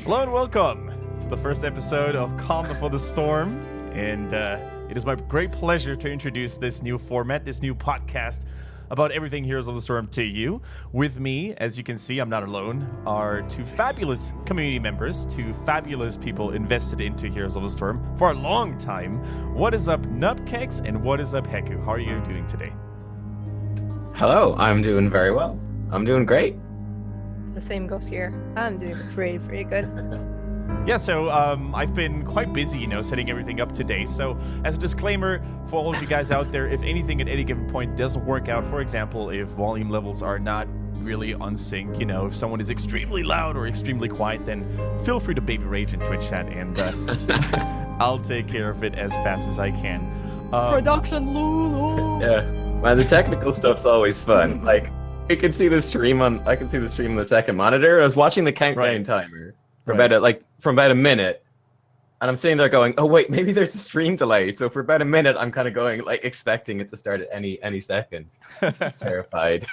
Hello and welcome to the first episode of Calm Before the Storm. And it is my great pleasure to introduce this new format, this new podcast about everything Heroes of the Storm to you. With me, as you can see, I'm not alone, are two fabulous community members, two fabulous people invested into Heroes of the Storm for a long time. What is up, Nubkeks, and what is up, Heccu? How are you doing today? Hello, I'm doing very well. I'm doing great. The same goes here. I'm doing pretty good. Yeah, so I've been quite busy, setting everything up today. So as a disclaimer for all of you guys out there, if anything at any given point doesn't work out, for example, if volume levels are not really on sync, if someone is extremely loud or extremely quiet, then feel free to baby rage in Twitch chat, and I'll take care of it as fast as I can. Production Lulu. Yeah, man, the technical stuff's always fun. Like, I can see the stream on the second monitor. I was watching the countdown timer. For about a minute, and I'm sitting there going, "Oh wait, maybe there's a stream delay." So for about a minute, I'm kind of going, expecting it to start at any second. Terrified.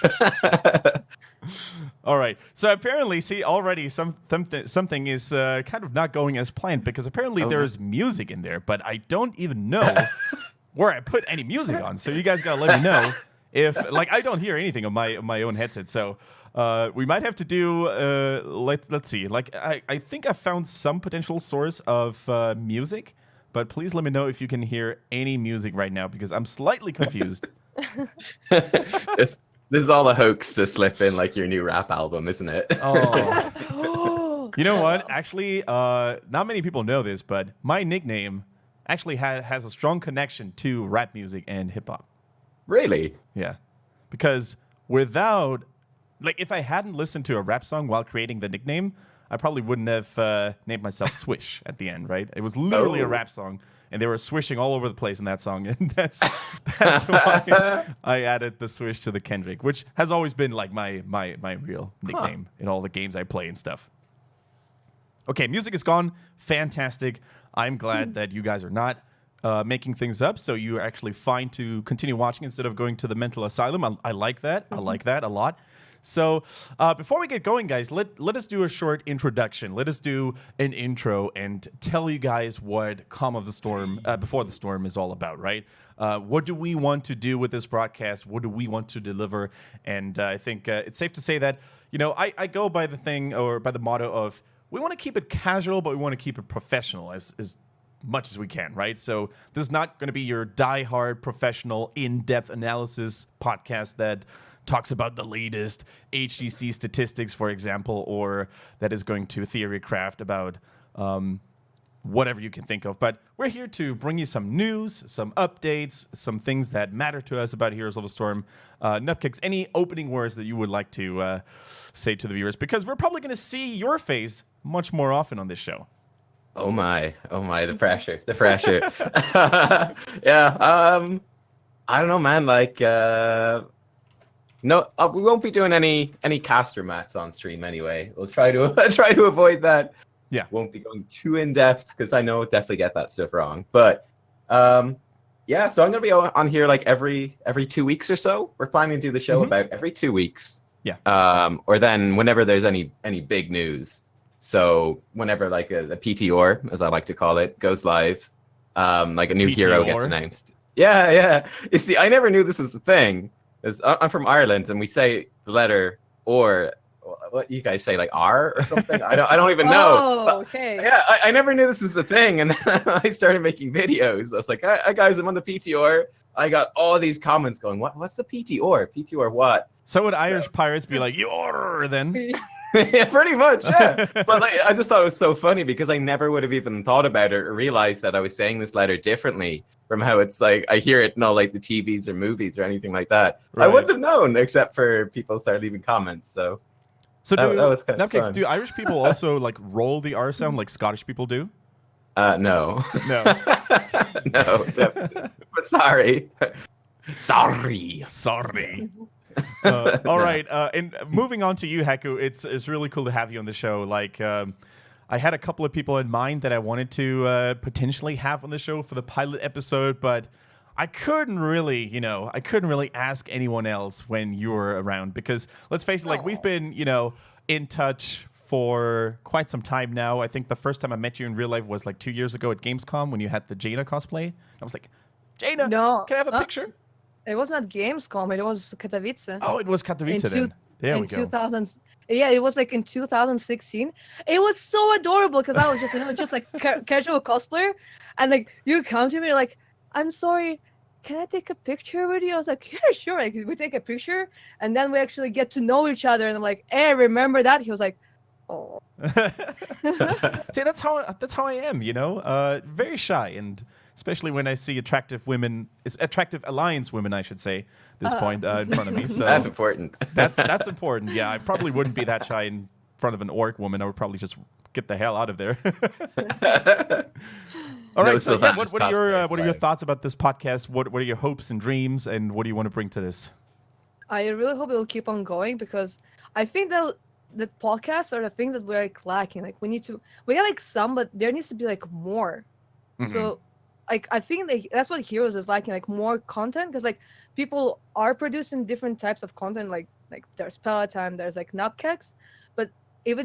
All right. So apparently, see, already something is kind of not going as planned, because apparently there's music in there, but I don't even know where I put any music on. So you guys gotta let me know if I don't hear anything on my own headset. So. We might have to do, let's see, I think I found some potential source of music, but please let me know if you can hear any music right now, because I'm slightly confused. This is all a hoax to slip in your new rap album, isn't it? Oh. You know what? Actually, not many people know this, but my nickname actually has a strong connection to rap music and hip-hop. Really? Yeah. Because without... if I hadn't listened to a rap song while creating the nickname, I probably wouldn't have named myself Swish at the end, right? It was literally a rap song, and they were swishing all over the place in that song, and that's why I added the Swish to the Kendrick, which has always been my real nickname in all the games I play and stuff. Okay, music is gone. Fantastic. I'm glad that you guys are not making things up, so you're actually fine to continue watching instead of going to the mental asylum. I like that. I like that a lot. So before we get going, guys, let us do a short introduction. Let us do an intro and tell you guys what Calm of the Storm, Before the Storm is all about, right? What do we want to do with this broadcast? What do we want to deliver? And I think it's safe to say that, I go by the thing, or by the motto of, we want to keep it casual, but we want to keep it professional as much as we can, right? So this is not going to be your die-hard professional in-depth analysis podcast that talks about the latest HGC statistics, for example, or that is going to theory craft about whatever you can think of. But we're here to bring you some news, some updates, some things that matter to us about Heroes of the Storm. Nubkeks, any opening words that you would like to say to the viewers? Because we're probably going to see your face much more often on this show. Oh my, the pressure. Yeah, I don't know, man, no, we won't be doing any caster mats on stream anyway. We'll try to avoid that. Yeah, won't be going too in depth, because I know definitely get that stuff wrong. But yeah, so I'm gonna be on here every 2 weeks or so. We're planning to do the show about every 2 weeks. Yeah. Or then whenever there's any big news. So whenever a PTR, as I like to call it, goes live, a new hero gets announced. Yeah. You see, I never knew this was a thing. I'm from Ireland, and we say the letter or what you guys say, R or something. I don't even know. Oh, okay. Yeah, I never knew this was a thing, and then I started making videos. I was like, "Hi guys, I'm on the PTR." I got all these comments going, "What's the PTR? PTR what?" So would Irish pirates be like, "You're then"? Yeah, pretty much, yeah. But I just thought it was so funny, because I never would have even thought about it or realized that I was saying this letter differently from how it's I hear it in all the TVs or movies or anything like that. Right. I wouldn't have known, except for people started leaving comments. So that was kind of fun. Do Irish people also roll the R sound like Scottish people do? No. No. No. But sorry. All right, and moving on to you, Heccu, it's really cool to have you on the show. I had a couple of people in mind that I wanted to potentially have on the show for the pilot episode, but I couldn't really ask anyone else when you were around, because let's face it, we've been, in touch for quite some time now. I think the first time I met you in real life was like 2 years ago at Gamescom when you had the Jaina cosplay. I was like, Jaina, No, can I have a picture? It was not Gamescom. It was Katowice. Oh, it was Katowice then. There we go. 2000, yeah, it was like in 2016. It was so adorable because I was just, just like casual cosplayer, and like you come to me like, I'm sorry, can I take a picture with you? I was like, yeah, sure. Like we take a picture, and then we actually get to know each other. And I'm like, hey, remember that? He was like, oh. See, that's how I am. Very shy, and especially when I see attractive alliance women, I should say, at this point in front of me. So that's important. That's important. Yeah, I probably wouldn't be that shy in front of an orc woman. I would probably just get the hell out of there. All right. So yeah, what are your thoughts about this podcast? What are your hopes and dreams, and what do you want to bring to this? I really hope it will keep on going because I think that the podcasts are the things that we're like lacking. Like we got like some, but there needs to be like more. Mm-hmm. So like I think like that's what Heroes is lacking, like more content, because like people are producing different types of content, like there's Peloton, there's like Nubkeks, but if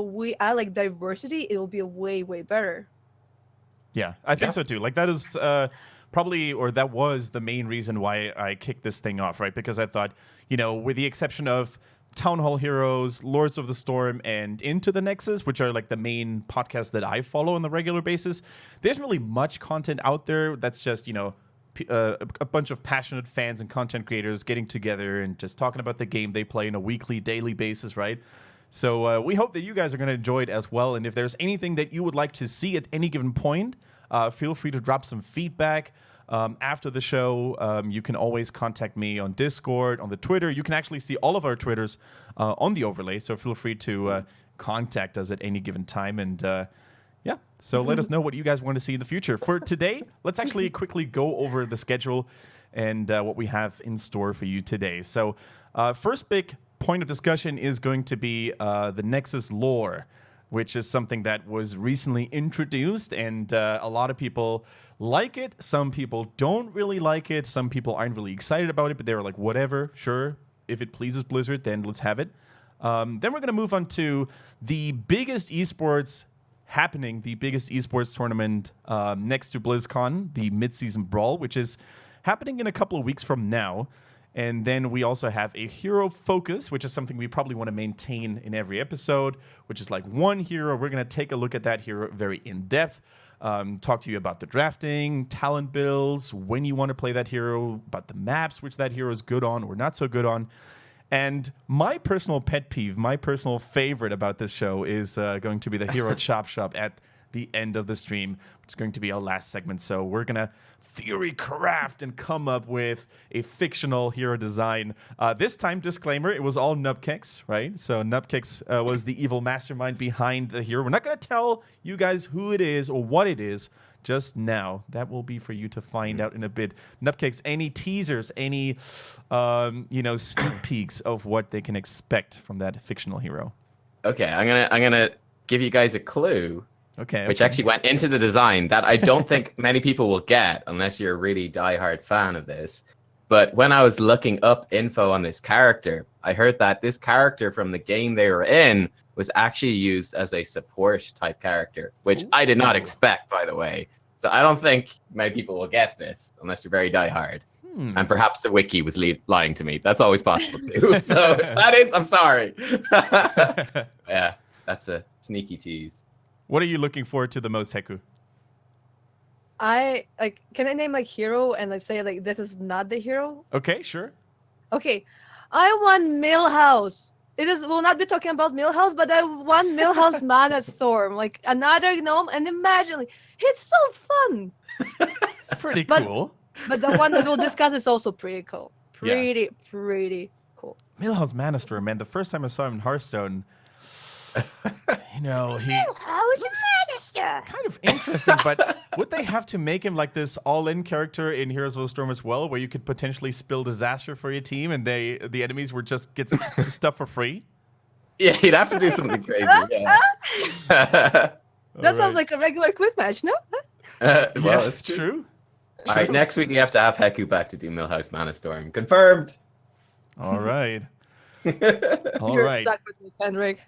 we add like diversity, it will be way better. Yeah, I think so too. Like that is that was the main reason why I kicked this thing off, right? Because I thought, with the exception of Town Hall Heroes, Lords of the Storm, and Into the Nexus, which are like the main podcasts that I follow on the regular basis, there's really much content out there that's just, a bunch of passionate fans and content creators getting together and just talking about the game they play on a weekly, daily basis, right? So we hope that you guys are going to enjoy it as well. And if there's anything that you would like to see at any given point, feel free to drop some feedback. After the show, you can always contact me on Discord, on the Twitter. You can actually see all of our Twitters on the overlay, so feel free to contact us at any given time. And so let us know what you guys want to see in the future. For today, let's actually quickly go over the schedule and what we have in store for you today. So first big point of discussion is going to be the Nexus lore, which is something that was recently introduced, and a lot of people like it. Some people don't really like it. Some people aren't really excited about it, but they were like, whatever, sure. If it pleases Blizzard, then let's have it. Then we're going to move on to the biggest esports happening, the biggest esports tournament next to BlizzCon, the Midseason Brawl, which is happening in a couple of weeks from now. And then we also have a hero focus, which is something we probably want to maintain in every episode, which is like one hero. We're going to take a look at that hero very in-depth, talk to you about the drafting, talent builds, when you want to play that hero, about the maps, which that hero is good on or not so good on. And my personal pet peeve, my personal favorite about this show is going to be the hero chop shop at the end of the stream, which is going to be our last segment. So we're going to theory craft and come up with a fictional hero design. This time, disclaimer, it was all Nubkeks, right? So Nubkeks was the evil mastermind behind the hero. We're not going to tell you guys who it is or what it is just now. That will be for you to find out in a bit. Nubkeks, any teasers, any sneak peeks of what they can expect from that fictional hero? Okay, I'm gonna give you guys a clue. Okay. Which actually went into the design that I don't think many people will get unless you're a really diehard fan of this. But when I was looking up info on this character, I heard that this character from the game they were in was actually used as a support type character, which I did not expect, by the way. So I don't think many people will get this unless you're very diehard. And perhaps the wiki was lying to me. That's always possible too. So I'm sorry. Yeah, that's a sneaky tease. What are you looking forward to the most, Heccu? Can I name like hero and let's say like this is not the hero? Okay, sure. Okay, I want Millhouse. We'll not be talking about Millhouse, but I want Millhouse Mana Storm, like another gnome, and imagine like he's so fun. It's pretty cool. But the one that we'll discuss is also pretty cool. Pretty cool. Millhouse Mana Storm, man. The first time I saw him in Hearthstone, he kind of interesting, but would they have to make him like this all-in character in Heroes of the Storm as well, where you could potentially spill disaster for your team and the enemies would just get stuff for free? Yeah, you'd have to do something crazy. Yeah. That sounds like a regular quick match, no? Well, it's true. All right, next week we have to have Heccu back to do Millhouse Mana Storm. Confirmed. All right. You're stuck with me, Kendrick.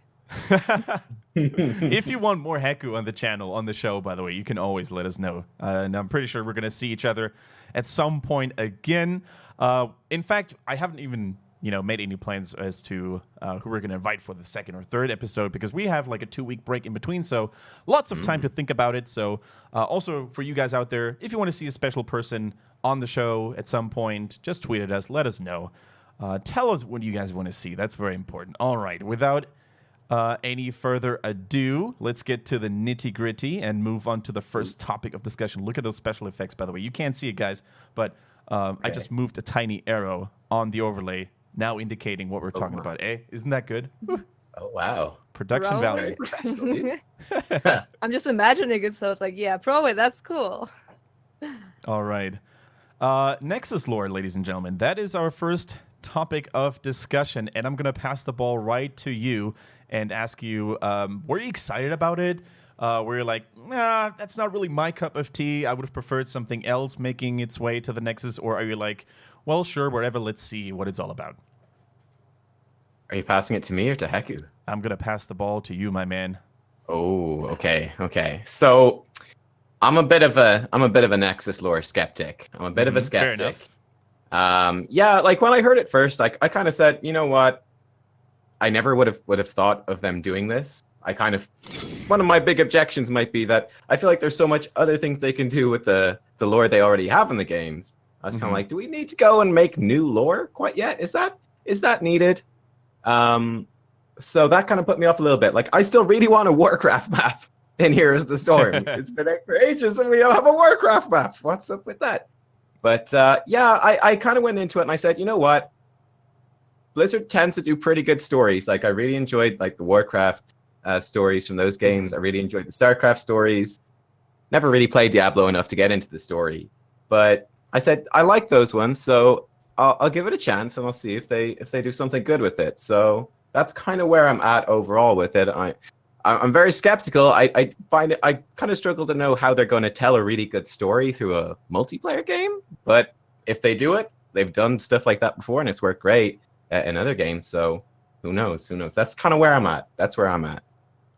If you want more Heccu on the channel, on the show, by the way, you can always let us know. And I'm pretty sure we're going to see each other at some point again. In fact, I haven't even, made any plans as to who we're going to invite for the second or third episode, because we have like a 2-week break in between. So lots of time to think about it. So also for you guys out there, if you want to see a special person on the show at some point, just tweet at us. Let us know. Tell us what you guys want to see. That's very important. All right. Without any further ado, let's get to the nitty-gritty and move on to the first topic of discussion. Look at those special effects, by the way. You can't see it, guys, but I just moved a tiny arrow on the overlay, now indicating what we're talking about. Isn't that good? Oh, wow. Production value. I'm just imagining it, so it's like, yeah, that's cool. All right. Nexus lore, ladies and gentlemen. That is our first topic of discussion, and I'm going to pass the ball right to you and ask you, were you excited about it? Were you like, nah, that's not really my cup of tea. I would have preferred something else making its way to the Nexus. Or are you like, well, sure, whatever, let's see what it's all about? Are you passing it to me or to Heccu? I'm going to pass the ball to you, my man. Oh, okay. So I'm a bit of a Nexus lore skeptic. I'm a bit of a skeptic. Fair enough. Yeah, like when I heard it first, I kind of said, you know what? I never would have thought of them doing this. One of my big objections might be that I feel like there's so much other things they can do with the lore they already have in the games. I was kind of like, do we need to go and make new lore quite yet? Is that needed? So that kind of put me off a little bit. Like, I still really want a Warcraft map in Heroes of the Storm. It's been out for ages and we don't have a Warcraft map. What's up with that? But yeah, I kind of went into it and I said, you know what? Blizzard tends to do pretty good stories. Like, I really enjoyed like the Warcraft stories from those games. I really enjoyed the StarCraft stories. Never really played Diablo enough to get into the story, but I said I like those ones, so I'll give it a chance and I'll see if they do something good with it. So that's kind of where I'm at overall with it. I'm very skeptical. I find it. I kind of struggle to know how they're going to tell a really good story through a multiplayer game. But if they do it, they've done stuff like that before and it's worked great in other games. So who knows? That's kind of where I'm at. That's where I'm at.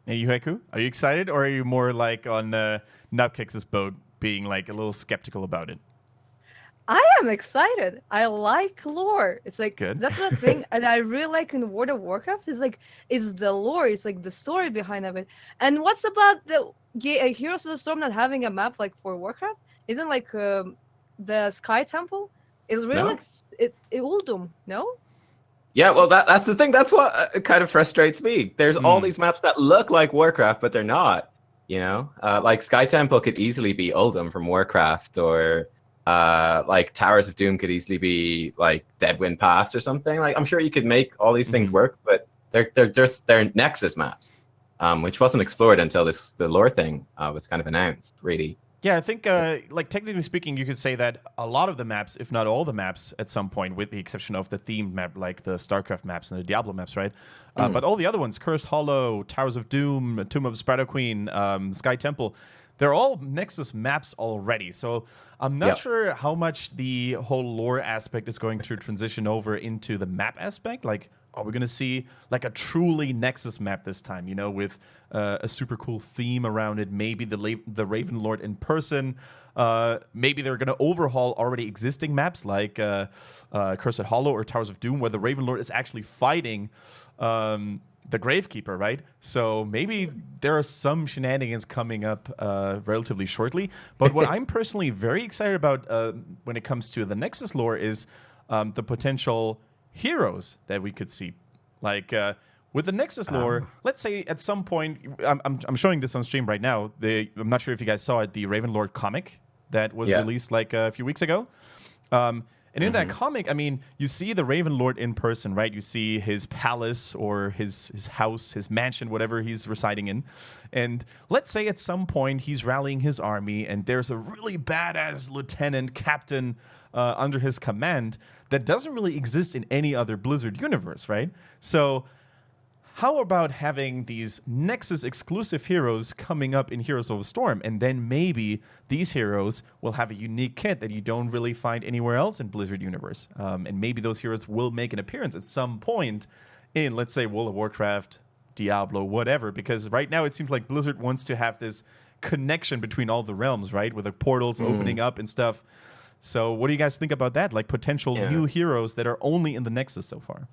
Hey, you, Heccu, are you excited, or are you more like on Nubkeks' boat, being like a little skeptical about it? I am excited. I like lore. It's like, good. That's the thing, and I really like in World of Warcraft is like, it's the lore. It's like the story behind of it. And what's about the Heroes of the Storm not having a map like for Warcraft? Isn't like the Sky Temple? It really looks it Uldum, no? Yeah, well, that's the thing. That's what kind of frustrates me. There's all these maps that look like Warcraft, but they're not. Like Sky Temple could easily be Uldum from Warcraft, or like Towers of Doom could easily be like Deadwind Pass or something. Like, I'm sure you could make all these things work, but they're Nexus maps, which wasn't explored until the lore thing was kind of announced, really. Yeah, I think, like, technically speaking, you could say that a lot of the maps, if not all the maps, at some point, with the exception of the themed map, like the StarCraft maps and the Diablo maps, right? But all the other ones, Cursed Hollow, Towers of Doom, Tomb of the Spider Queen, Sky Temple, they're all Nexus maps already. So I'm not sure how much the whole lore aspect is going to transition over into the map aspect. Like, are we going to see like a truly Nexus map this time, with a super cool theme around it? Maybe the Raven Lord in person. Maybe they're going to overhaul already existing maps like Cursed Hollow or Towers of Doom, where the Raven Lord is actually fighting the Gravekeeper, right? So maybe there are some shenanigans coming up relatively shortly. But what I'm personally very excited about when it comes to the Nexus lore is the potential heroes that we could see. Like with the Nexus lore, let's say at some point, I'm showing this on stream right now. I'm not sure if you guys saw it, the Ravenlord comic that was released like a few weeks ago. And in that comic, I mean, you see the Ravenlord in person, right? You see his palace or his house, his mansion, whatever he's residing in. And let's say at some point he's rallying his army and there's a really badass lieutenant, captain under his command that doesn't really exist in any other Blizzard universe, right? So how about having these Nexus exclusive heroes coming up in Heroes of the Storm, and then maybe these heroes will have a unique kit that you don't really find anywhere else in Blizzard universe, and maybe those heroes will make an appearance at some point in, let's say, World of Warcraft, Diablo, whatever. Because right now it seems like Blizzard wants to have this connection between all the realms, right? With the portals opening up and stuff. So what do you guys think about that? Like potential new heroes that are only in the Nexus so far?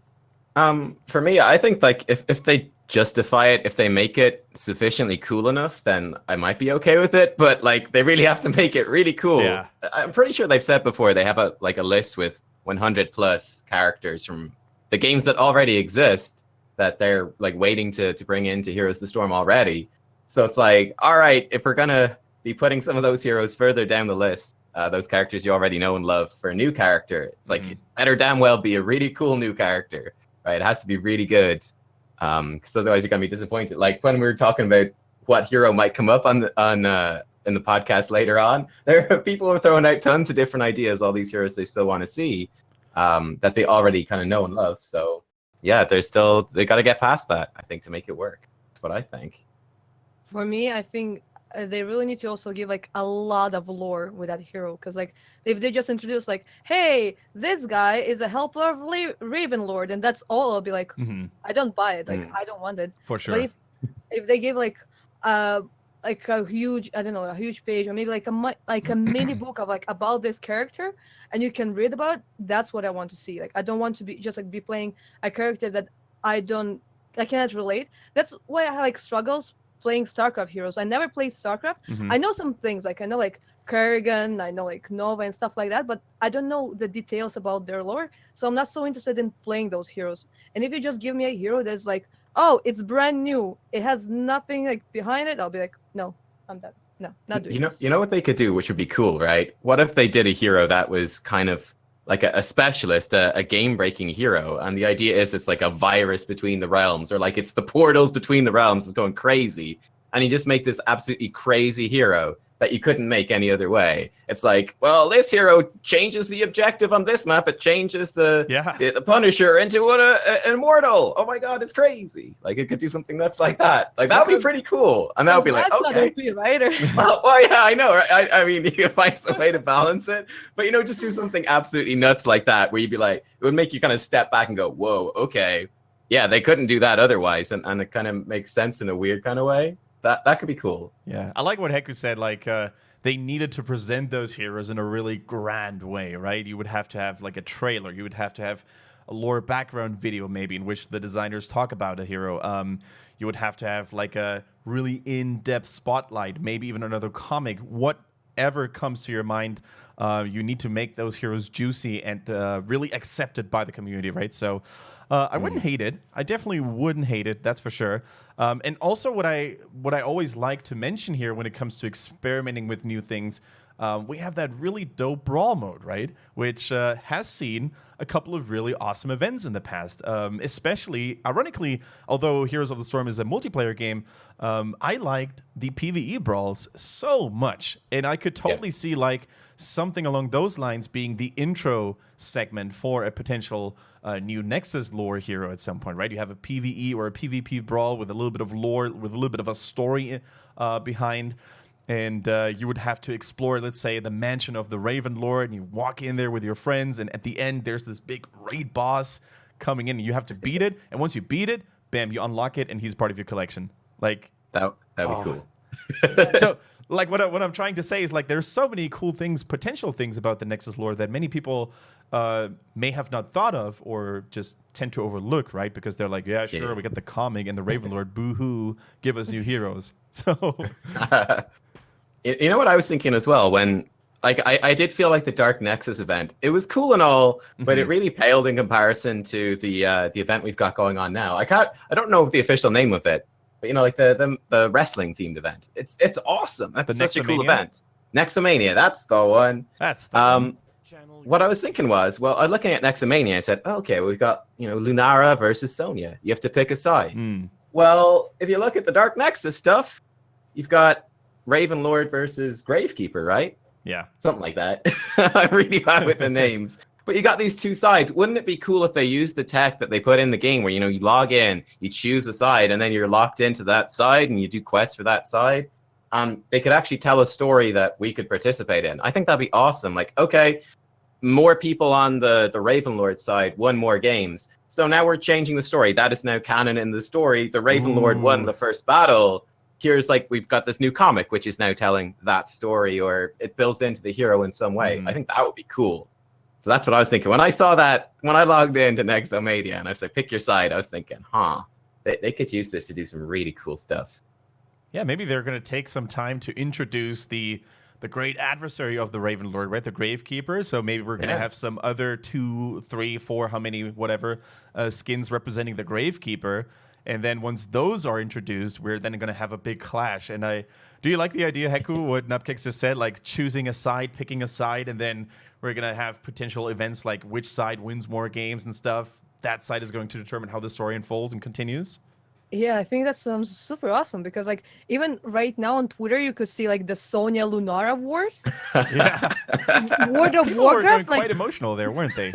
For me, I think like if they justify it, if they make it sufficiently cool enough, then I might be okay with it. But like they really have to make it really cool. Yeah. I'm pretty sure they've said before they have a list with 100 plus characters from the games that already exist that they're like waiting to bring into Heroes of the Storm already. So it's like, all right, if we're gonna be putting some of those heroes further down the list, those characters you already know and love, for a new character, it's like it better damn well be a really cool new character. Right, it has to be really good, because otherwise you're gonna be disappointed. Like when we were talking about what hero might come up in the podcast later on, there are people who are throwing out tons of different ideas. All these heroes they still want to see, that they already kind of know and love. So yeah, they got to get past that, I think, to make it work. That's what I think. For me, I think they really need to also give like a lot of lore with that hero, because like if they just introduce like, hey, this guy is a helper of Raven Lord, and that's all, I'll be like, I don't buy it. Like I don't want it. For sure. But if they give like a huge, I don't know, a huge page, or maybe like a mini book of like about this character, and you can read about it, that's what I want to see. Like I don't want to be just like be playing a character that I cannot relate. That's why I have like struggles playing StarCraft heroes. I never played StarCraft. I know some things, like I know like Kerrigan, I know like Nova and stuff like that, but I don't know the details about their lore, so I'm not so interested in playing those heroes. And if you just give me a hero that's like, oh, it's brand new, it has nothing like behind it, I'll be like, no, I'm done. No, not doing this. You know what they could do, which would be cool, right? What if they did a hero that was kind of like a specialist, a game-breaking hero, and the idea is it's like a virus between the realms, or like it's the portals between the realms is going crazy, and you just make this absolutely crazy hero that you couldn't make any other way. It's like, well, this hero changes the objective on this map, it changes the Punisher into an immortal. Oh my god, it's crazy. Like it could do something that's like that. Like that would be pretty cool. And that would be like, okay. Not OP, right? well, yeah, I know. Right? I mean, you can find some way to balance it, but just do something absolutely nuts like that, where you'd be like, it would make you kind of step back and go, whoa, okay. Yeah, they couldn't do that otherwise, and it kind of makes sense in a weird kind of way. That could be cool. Yeah, I like what Heccu said. Like, they needed to present those heroes in a really grand way, right? You would have to have like a trailer. You would have to have a lore background video, maybe, in which the designers talk about a hero. You would have to have like a really in-depth spotlight, maybe even another comic. Whatever comes to your mind, you need to make those heroes juicy and really accepted by the community, right? So I wouldn't hate it. I definitely wouldn't hate it. That's for sure. And also, what I always like to mention here when it comes to experimenting with new things, we have that really dope Brawl mode, right? Which has seen a couple of really awesome events in the past. Especially, ironically, although Heroes of the Storm is a multiplayer game, I liked the PvE brawls so much, and I could totally see like something along those lines being the intro segment for a potential new Nexus lore hero at some point, right? You have a PvE or a PvP brawl with a little bit of lore, with a little bit of a story behind, and you would have to explore, let's say, the mansion of the Raven Lord, and you walk in there with your friends, and at the end, there's this big raid boss coming in, and you have to beat it, and once you beat it, bam, you unlock it, and he's part of your collection. Like that'd be cool. So, like, what I'm trying to say is, like, there's so many cool things, potential things about the Nexus lore that many people may have not thought of or just tend to overlook, right? Because they're like, yeah, sure, we got the comic and the Raven Lord, boo-hoo, give us new heroes. So... You know what I was thinking as well, when like I did feel like the Dark Nexus event, it was cool and all, but it really paled in comparison to the event we've got going on now. I don't know the official name of it, but like the wrestling themed event. It's awesome. That's such a cool event. Nexomania, that's the one. That's the one. What I was thinking was, well, I'm looking at Nexomania, I said, okay, we've got Lunara versus Sonya. You have to pick a side. Well, if you look at the Dark Nexus stuff, you've got Raven Lord versus Gravekeeper, right? Yeah. Something like that. I'm really bad with the names. But you got these two sides. Wouldn't it be cool if they used the tech that they put in the game where, you log in, you choose a side, and then you're locked into that side and you do quests for that side? They could actually tell a story that we could participate in. I think that'd be awesome. Like, okay, more people on the Ravenlord side won more games. So now we're changing the story. That is now canon in the story. The Ravenlord won the first battle. Here's like we've got this new comic, which is now telling that story, or it builds into the hero in some way. I think that would be cool. So that's what I was thinking. When I saw that, when I logged into Nexomania and I said, pick your side, I was thinking, they could use this to do some really cool stuff. Yeah, maybe they're going to take some time to introduce the great adversary of the Ravenlord, right? The Gravekeeper. So maybe we're going to have some other 2, 3, 4, how many, whatever, skins representing the Gravekeeper. And then once those are introduced, we're then going to have a big clash. And do you like the idea, Heccu, what Nubkeks just said, like choosing a side, picking a side, and then we're going to have potential events like which side wins more games and stuff. That side is going to determine how the story unfolds and continues. Yeah, I think that sounds super awesome because like even right now on Twitter you could see like the Sonya Lunara wars. Yeah. World of People Warcraft, were quite emotional there, weren't they?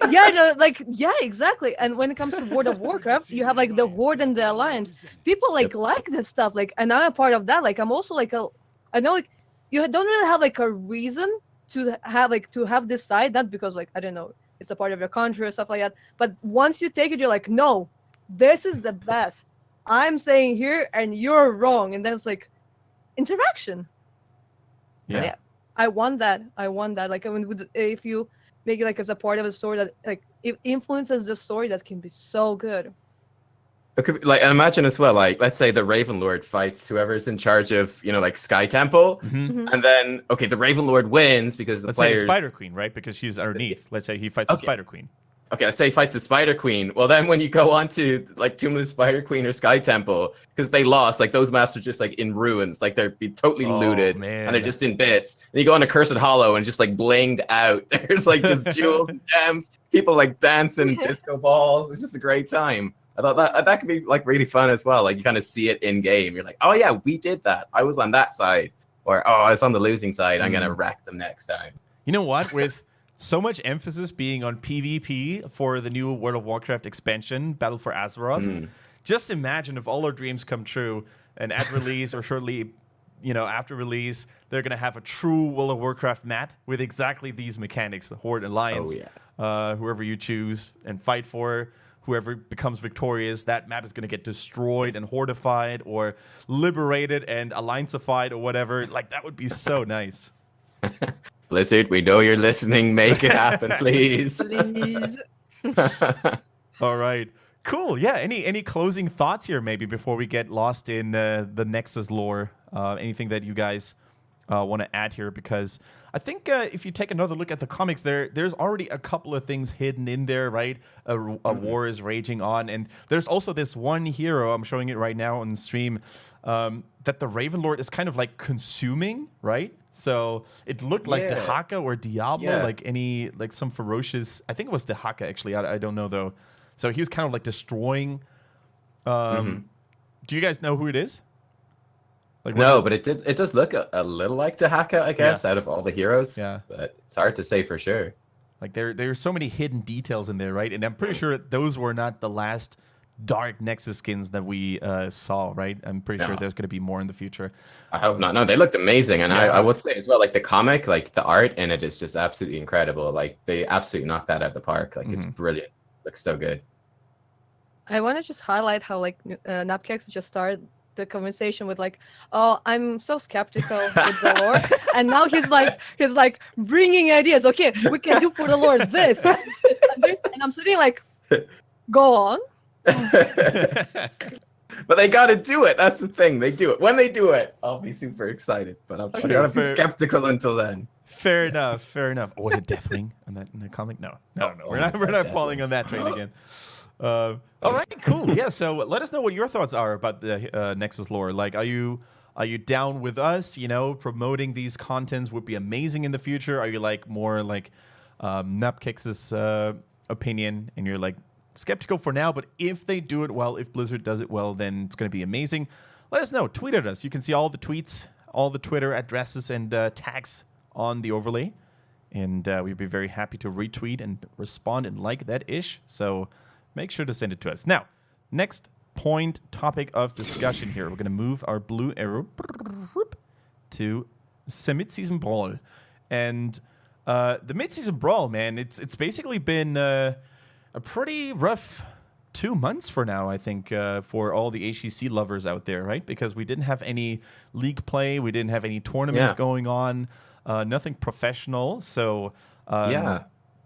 yeah, exactly. And when it comes to World of Warcraft, you have like the Horde and the Alliance. People like this stuff. Like, and I'm a part of that. Like, I'm also like I know like you don't really have like a reason to have this side, not because like I don't know, it's a part of your country or stuff like that. But once you take it, you're like, no, this is the best. I'm saying here and you're wrong, and then it's like interaction. Yeah. I want that. Like, I mean, if you make it like as a part of a story that like it influences the story, that can be so good. It could be, like, imagine as well, like, let's say the Ravenlord fights whoever's in charge of, like Sky Temple, and then the Ravenlord wins because let's say the Spider Queen, right? Because she's underneath. Let's say he fights the Spider Queen. Okay, let's say he fights the Spider Queen. Well, then when you go on to like Tomb of the Spider Queen or Sky Temple, because they lost, like those maps are just like in ruins, like they're totally looted, and they're just in bits. And you go on to Cursed Hollow and just like blinged out. There's like just jewels and gems, people like dancing, disco balls. It's just a great time. I thought that could be like really fun as well. Like you kind of see it in game. You're like, oh yeah, we did that. I was on that side, or oh, I was on the losing side. I'm gonna wreck them next time. You know what? With so much emphasis being on PvP for the new World of Warcraft expansion, Battle for Azeroth. Just imagine if all our dreams come true, and at release or shortly, after release, they're going to have a true World of Warcraft map with exactly these mechanics: the Horde, Alliance, whoever you choose and fight for. Whoever becomes victorious, that map is going to get destroyed and hordified or liberated and allianceified or whatever. Like, that would be so nice. Blizzard, we know you're listening. Make it happen, please. Please. All right. Cool. Yeah. Any closing thoughts here, maybe, before we get lost in the Nexus lore? Anything that you guys want to add here? Because I think if you take another look at the comics, there's already a couple of things hidden in there, right? A war is raging on, and there's also this one hero. I'm showing it right now on the stream. That the Ravenlord is kind of like consuming, right? So it looked like Dehaka or Diablo, like some ferocious. I think it was Dehaka actually. I don't know though. So he was kind of like destroying. Do you guys know who it is? Like, no, but it does look a little like Dehaka, I guess, out of all the heroes. Yeah, but it's hard to say for sure. Like there's so many hidden details in there, right? And I'm pretty sure those were not the last dark Nexus skins that we saw, right? I'm pretty sure there's going to be more in the future. I hope not. No, they looked amazing. And I would say as well, like the comic, like the art in it is just absolutely incredible. Like they absolutely knocked that out of the park. Like it's brilliant. Looks so good. I want to just highlight how like Nubkeks just started the conversation with like, oh, I'm so skeptical with the lore, and now he's like bringing ideas. Okay, we can do for the lore this and this and this, and I'm sitting like, go on. But they got to do it. That's the thing. They do it. When they do it, I'll be super excited. But I gotta be skeptical until then. Fair enough. Oh, was it Deathwing in the comic? No. We're not falling on that train again. All right, cool. Yeah, so let us know what your thoughts are about the Nexus lore. Like, are you down with us? Promoting these contents would be amazing in the future. Are you like more like Nubkeks' opinion, and you're like skeptical for now, but if they do it well, if Blizzard does it well, then it's going to be amazing. Let us know. Tweet at us. You can see all the tweets, all the Twitter addresses and tags on the overlay, and we'd be very happy to retweet and respond and like that ish. So make sure to send it to us. Now, next topic of discussion here. We're going to move our blue arrow to Midseason Brawl. And the Midseason Brawl, man, it's basically been a pretty rough 2 months for now, I think, for all the HEC lovers out there, right? Because we didn't have any league play, we didn't have any tournaments going on, nothing professional. So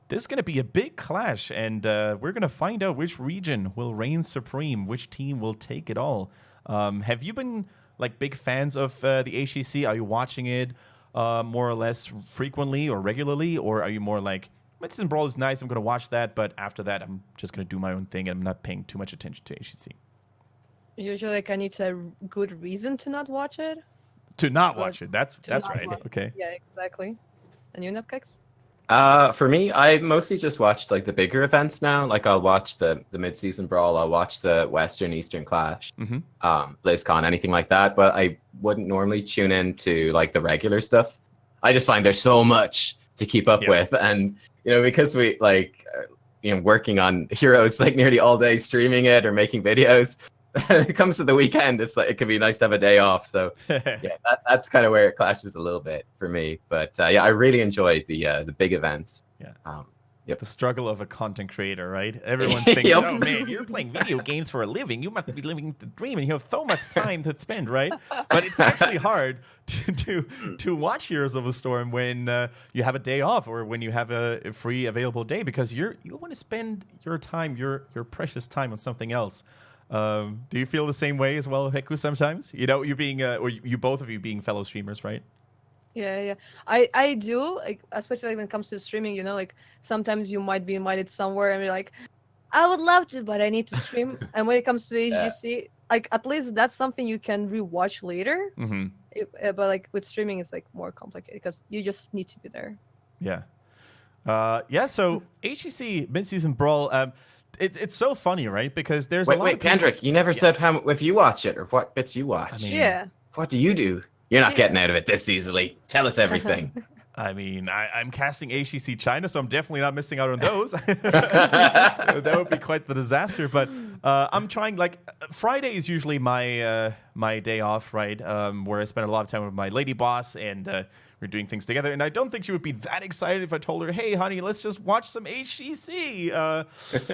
this is going to be a big clash, and we're going to find out which region will reign supreme, which team will take it all. Have you been like big fans of the HEC? Are you watching it more or less frequently or regularly, or are you more like, Midseason Brawl is nice, I'm going to watch that, but after that, I'm just going to do my own thing, and I'm not paying too much attention to HEC? Usually, like, I need a good reason to not watch it. To not watch it. That's right. Okay. Yeah, exactly. And you, Nubkeks? For me, I mostly just watch like the bigger events now. Like I'll watch the Midseason Brawl, I'll watch the Western Eastern Clash, BlizzCon, anything like that. But I wouldn't normally tune in to like the regular stuff. I just find there's so much to keep up with, and because we like working on Heroes like nearly all day, streaming it or making videos. It comes to the weekend, it's like it could be nice to have a day off. So that's kind of where it clashes a little bit for me. But I really enjoy the big events. The struggle of a content creator, right? Everyone thinks, oh man, you're playing video games for a living. You must be living the dream, and you have so much time to spend, right? But it's actually hard to watch Heroes of the Storm when you have a day off or when you have a free available day, because you want to spend your time, your precious time, on something else. Do you feel the same way as well, Heccu, sometimes? You being, or you both of you being fellow streamers, right? Yeah. I do, like, especially when it comes to streaming, like, sometimes you might be invited somewhere and you're like, I would love to, but I need to stream. And when it comes to HGC, like, at least that's something you can rewatch later. But, like, with streaming, it's, like, more complicated because you just need to be there. Yeah. So HGC Midseason Brawl, it's so funny, right? Because there's a lot of people... Kendrick, you never said if you watch it or what bits you watch. What do you do? You're not getting out of it this easily. Tell us everything. I mean, I'm casting HEC China, so I'm definitely not missing out on those. That would be quite the disaster. But I'm trying, like, Friday is usually my my day off, right? Where I spend a lot of time with my lady boss, and we're doing things together. And I don't think she would be that excited if I told her, hey, honey, let's just watch some HEC.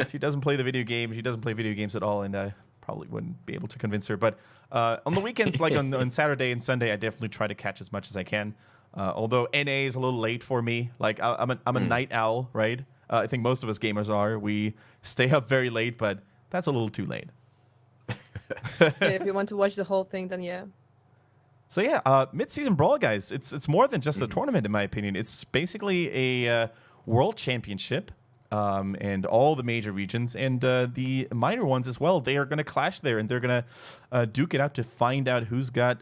She doesn't play the video game. She doesn't play video games at all, and I probably wouldn't be able to convince her. But on the weekends, like on Saturday and Sunday, I definitely try to catch as much as I can. Although NA is a little late for me. Like, I'm a night owl, right? I think most of us gamers are. We stay up very late, but that's a little too late. If you want to watch the whole thing, then yeah. So yeah, Midseason Brawl, guys, it's more than just a tournament, in my opinion. It's basically a world championship, and all the major regions and the minor ones as well. They are going to clash there, and they're going to duke it out to find out who's got,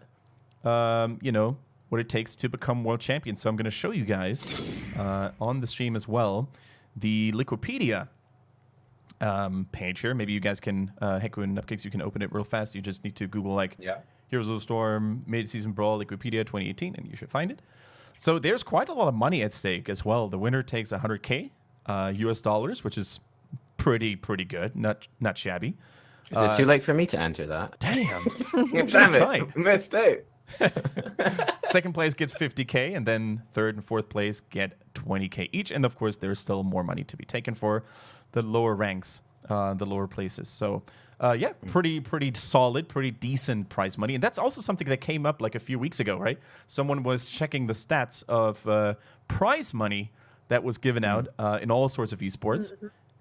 what it takes to become world champion. So I'm going to show you guys on the stream as well the Liquipedia page here. Maybe you guys can, Heccu and Nubkeks, you can open it real fast. You just need to Google, like, Heroes of the Storm, Midseason Brawl, Liquipedia 2018, and you should find it. So there's quite a lot of money at stake as well. The winner takes $100K US dollars, which is pretty good, not shabby. Is it too late for me to enter that? Damn. Damn it. Missed out. Second place gets $50K, and then third and fourth place get $20K each. And of course, there's still more money to be taken for the lower ranks, the lower places. So pretty solid, pretty decent prize money. And that's also something that came up like a few weeks ago, right? Someone was checking the stats of prize money that was given out in all sorts of esports.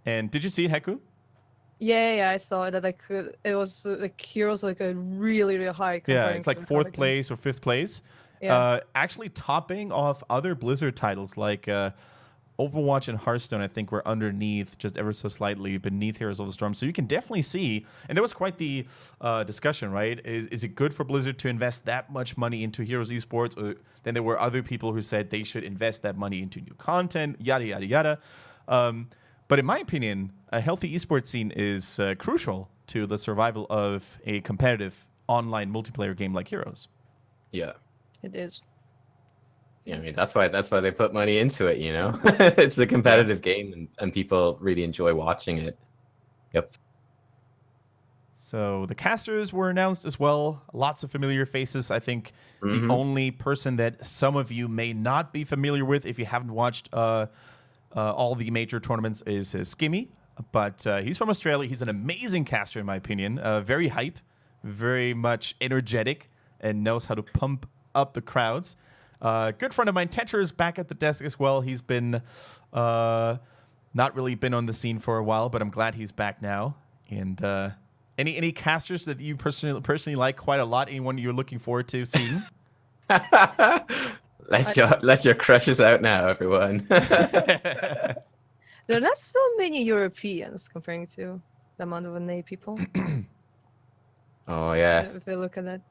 And did you see it, Heccu? Yeah, I saw that. Like, it was like Heroes, like a really high. Yeah, it's like fourth place or fifth place. Yeah. Actually topping off other Blizzard titles like Overwatch and Hearthstone, I think, were underneath, just ever so slightly beneath Heroes of the Storm. So you can definitely see, and there was quite the discussion, right? Is it good for Blizzard to invest that much money into Heroes esports? Or then there were other people who said they should invest that money into new content, yada, yada, yada. But in my opinion, a healthy esports scene is crucial to the survival of a competitive online multiplayer game like Heroes. Yeah. It is. Yeah, I mean, that's why they put money into it, It's a competitive game, and people really enjoy watching it. Yep. So the casters were announced as well. Lots of familiar faces. I think the only person that some of you may not be familiar with, if you haven't watched all the major tournaments, is Skimmy. But he's from Australia. He's an amazing caster, in my opinion. Very hype, very much energetic, and knows how to pump up the crowds. Good friend of mine, Tetra, is back at the desk as well. He's been not really been on the scene for a while, but I'm glad he's back now. And any casters that you personally like quite a lot? Anyone you're looking forward to seeing? Let your crushes out now, everyone. There are not so many Europeans comparing to the amount of NA people. Oh yeah, If you look at that.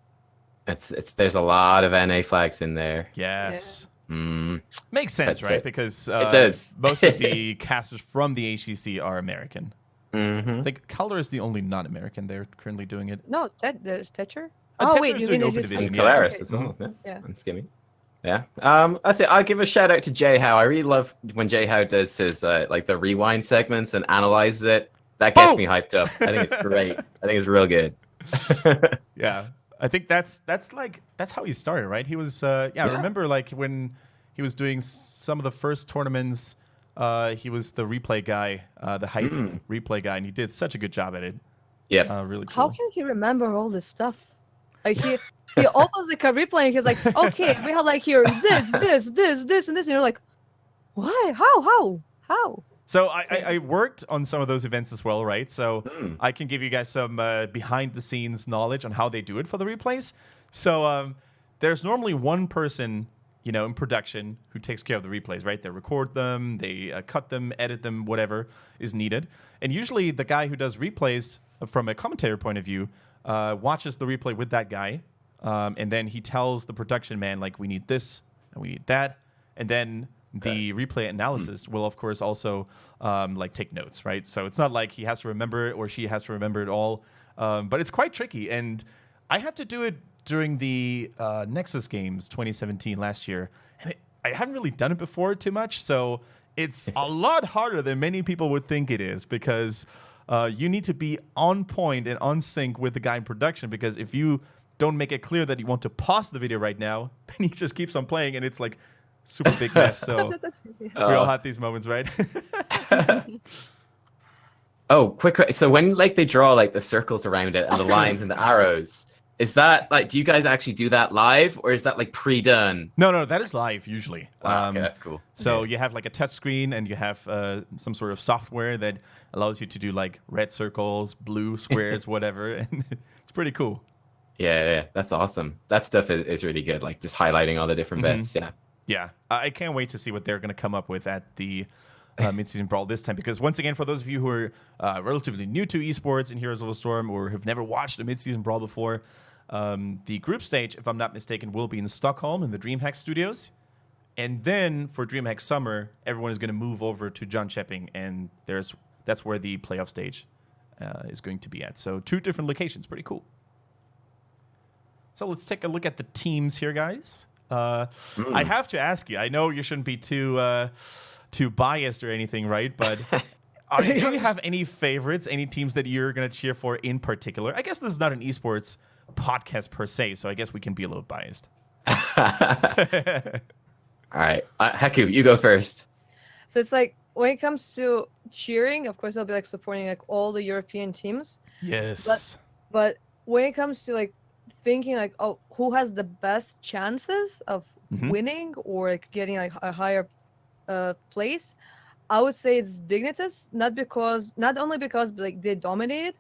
There's a lot of NA flags in there. Yes. Mm. Makes sense, That's right? it. Because It does. most of the casters from the HCC are American. Mm-hmm. I think Color is the only non-American. They're currently doing it. No, there's Tetcher. Tetra's Wait, you doing mean Open just Division, And yeah. Polaris Okay. as well. Yeah. And Skimmy. Yeah. That's it. I'll give a shout out to Jay Howe. I really love when Jay Howe does his like the rewind segments and analyzes it. That gets me hyped up. I think it's great. I think it's real good. Yeah, I think that's how he started, right? He was I remember like when he was doing some of the first tournaments. He was the replay guy, the hype replay guy, and he did such a good job at it. Yeah. Really cool. How can he remember all this stuff? Like he opens like a replay and he's like, okay, we have like here this, and this, and you're like, why? How? So I worked on some of those events as well, right? So I can give you guys some behind the scenes knowledge on how they do it for the replays. So there's normally one person, in production who takes care of the replays, right? They record them, they cut them, edit them, whatever is needed. And usually the guy who does replays from a commentator point of view watches the replay with that guy. And then he tells the production man, like, we need this and we need that. And then the replay analysis will, of course, also like take notes, right? So it's not like he has to remember it or she has to remember it all. But it's quite tricky. And I had to do it during the Nexus games 2017 last year. And I hadn't really done it before too much. So it's a lot harder than many people would think it is because you need to be on point and on sync with the guy in production, because if you don't make it clear that you want to pause the video right now, then he just keeps on playing and it's like super big mess. So we all have these moments, right? Oh, quick. So when like they draw like the circles around it and the lines and the arrows, is that like, do you guys actually do that live or is that like pre-done? No, that is live usually. Wow, okay, that's cool. So you have like a touch screen and you have some sort of software that allows you to do like red circles, blue squares, whatever. And it's pretty cool. Yeah, that's awesome. That stuff is really good. Like just highlighting all the different bits. Yeah. Yeah, I can't wait to see what they're going to come up with at the Midseason Brawl this time. Because once again, for those of you who are relatively new to esports in Heroes of the Storm or have never watched a Midseason Brawl before, the group stage, if I'm not mistaken, will be in Stockholm in the DreamHack studios. And then for DreamHack Summer, everyone is going to move over to Jönköping, and that's where the playoff stage is going to be at. So 2 different locations, pretty cool. So let's take a look at the teams here, guys. I have to ask you, I know you shouldn't be too biased or anything, right? But do you have any favorites, any teams that you're going to cheer for in particular? I guess this is not an esports podcast per se, so I guess we can be a little biased. All right. Heccu, you go first. So it's like when it comes to cheering, of course I'll be like supporting like all the European teams. Yes. But when it comes to like thinking like, oh, who has the best chances of winning or like getting like a higher place, I would say it's Dignitas. Not only because like they dominated,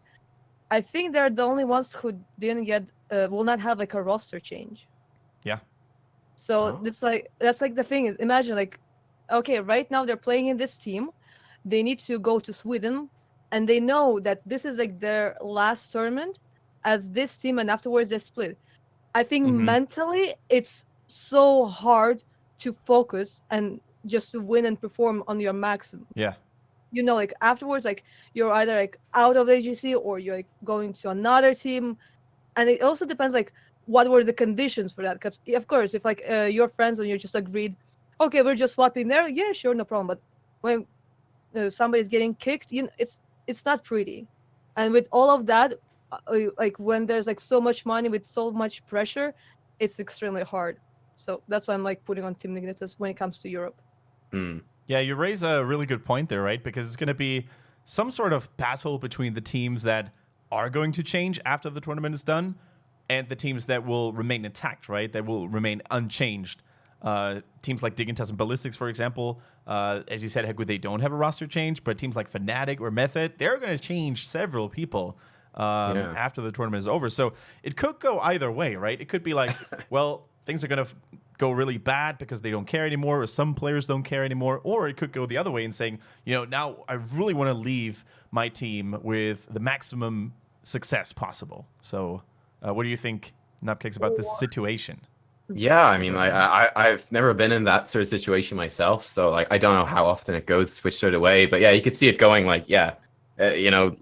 I think they're the only ones who didn't get will not have like a roster change. Yeah. So that's like the thing is, imagine like, okay, right now they're playing in this team, they need to go to Sweden, and they know that this is like their last tournament as this team, and afterwards they split. I think mentally it's so hard to focus and just to win and perform on your maximum. Yeah. Like afterwards, like you're either like out of AGC or you're like going to another team, and it also depends like what were the conditions for that. Because of course, if like your friends and you just agreed, okay, we're just swapping there, yeah, sure, no problem. But when somebody's getting kicked, it's not pretty. And with all of that, like when there's like so much money with so much pressure, it's extremely hard. So that's why I'm like putting on Team Nignitas when it comes to Europe. Yeah, you raise a really good point there, right? Because it's going to be some sort of battle between the teams that are going to change after the tournament is done and the teams that will remain intact, right? That will remain unchanged. Teams like Dignitas and Ballistics, for example, as you said, Heccu, they don't have a roster change, but teams like Fnatic or Method, they're going to change several people after the tournament is over. So it could go either way, right? It could be like, well, things are going to go really bad because they don't care anymore, or some players don't care anymore, or it could go the other way and saying, now I really want to leave my team with the maximum success possible. So what do you think, Nubkeks, about this situation? Yeah, I mean, like I've never been in that sort of situation myself, so like I don't know how often it goes which sort of way, but yeah, you could see it going like,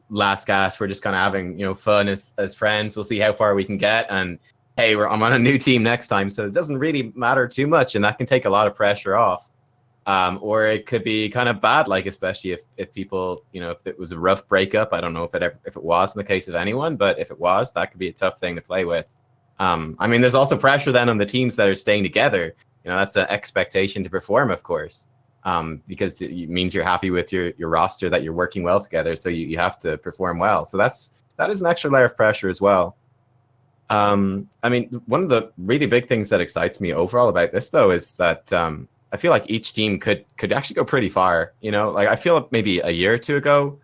last gasp, we're just kind of having fun as friends. We'll see how far we can get, and hey, I'm on a new team next time, so it doesn't really matter too much, and that can take a lot of pressure off. Or it could be kind of bad, like especially if people, if it was a rough breakup. I don't know if it was in the case of anyone, but if it was, that could be a tough thing to play with. I mean, there's also pressure then on the teams that are staying together. That's an expectation to perform, of course, because it means you're happy with your roster, that you're working well together. So you have to perform well. So that is an extra layer of pressure as well. I mean, one of the really big things that excites me overall about this, though, is that I feel like each team could actually go pretty far. Like I feel like maybe a year or two ago,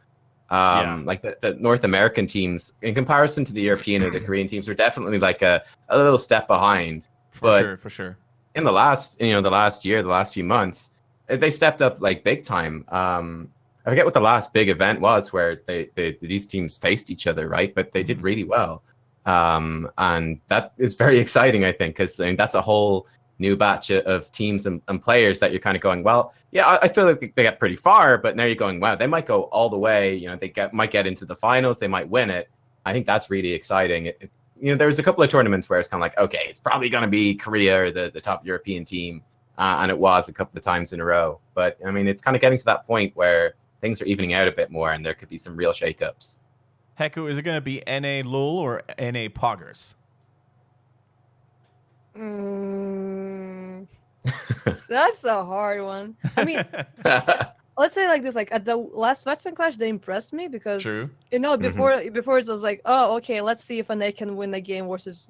like the North American teams, in comparison to the European or the Korean teams, were definitely like a little step behind. For sure. In the last, the last year, the last few months, they stepped up like big time. I forget what the last big event was where these teams faced each other, right? But they did really well. And that is very exciting, I think, because that's a whole new batch of teams and players that you're kind of going, well, yeah, I feel like they got pretty far, but now you're going, wow, they might go all the way. Might get into the finals, they might win it. I think that's really exciting. There was a couple of tournaments where it's kind of like, okay, it's probably going to be Korea or the top European team, and it was a couple of times in a row. But I mean, it's kind of getting to that point where things are evening out a bit more, and there could be some real shakeups. Heccu, is it going to be NA LOL or NA Poggers? That's a hard one. I mean, let's say like this: like at the last Western Clash, they impressed me because before it was like, oh, okay, let's see if NA can win the game versus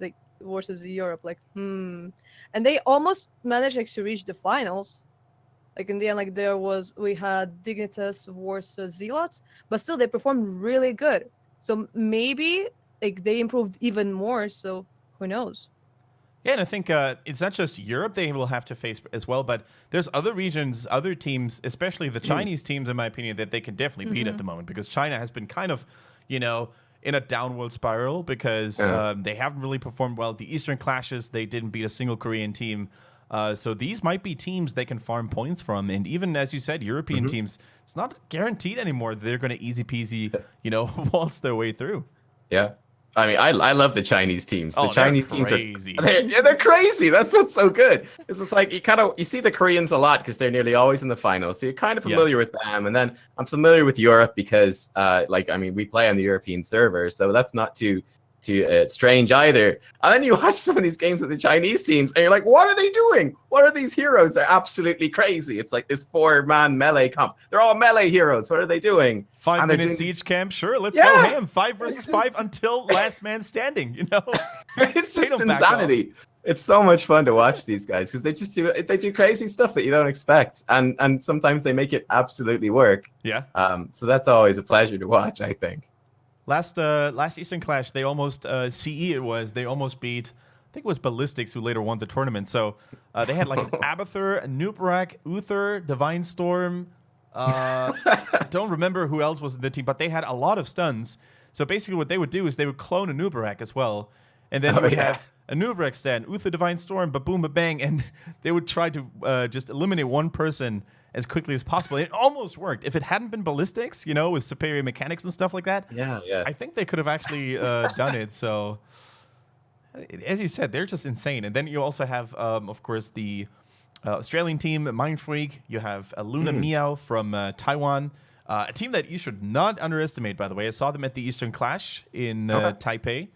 Europe. Like, and they almost managed to reach the finals. Like in the end, like we had Dignitas versus Zealots, but still they performed really good. So maybe like they improved even more. So who knows? Yeah, and I think it's not just Europe they will have to face as well, but there's other regions, other teams, especially the Chinese teams, in my opinion, that they can definitely beat at the moment, because China has been kind of, in a downward spiral because they haven't really performed well. The Eastern Clashes, they didn't beat a single Korean team. So these might be teams they can farm points from. And even, as you said, European teams, it's not guaranteed anymore they're going to easy peasy, waltz their way through. Yeah. I mean, I love the Chinese teams. The Chinese teams crazy. They're crazy. That's what's so good. It's just like you see the Koreans a lot because they're nearly always in the finals. So you're kind of familiar with them. And then I'm familiar with Europe because, we play on the European server. So that's not too strange either. And then you watch some of these games with the Chinese teams and you're like, what are they doing? What are these heroes? They're absolutely crazy. It's like this 4-man melee comp. They're all melee heroes. What are they doing? 5 minute siege camp. Sure, let's go ham. 5 versus 5 until last man standing, It's just insanity. It's so much fun to watch these guys because they do crazy stuff that you don't expect. And sometimes they make it absolutely work. Yeah. So that's always a pleasure to watch, I think. Last Eastern Clash, they almost they almost beat, I think it was Ballistics who later won the tournament. So they had like an Abathur, Nubkeks, Uther, Divine Storm. I don't remember who else was in the team, but they had a lot of stuns. So basically what they would do is they would clone a Nubkeks as well. And then you would have a Nubkeks stand, Uther, Divine Storm, ba-boom, ba-bang. And they would try to just eliminate one person as quickly as possible. It almost worked. If it hadn't been Ballistics, with superior mechanics and stuff like that, I think they could have actually done it. So, as you said, they're just insane. And then you also have, of course, the Australian team, Mind Freak. You have Luna Miao from Taiwan. A team that you should not underestimate, by the way. I saw them at the Eastern Clash in Taipei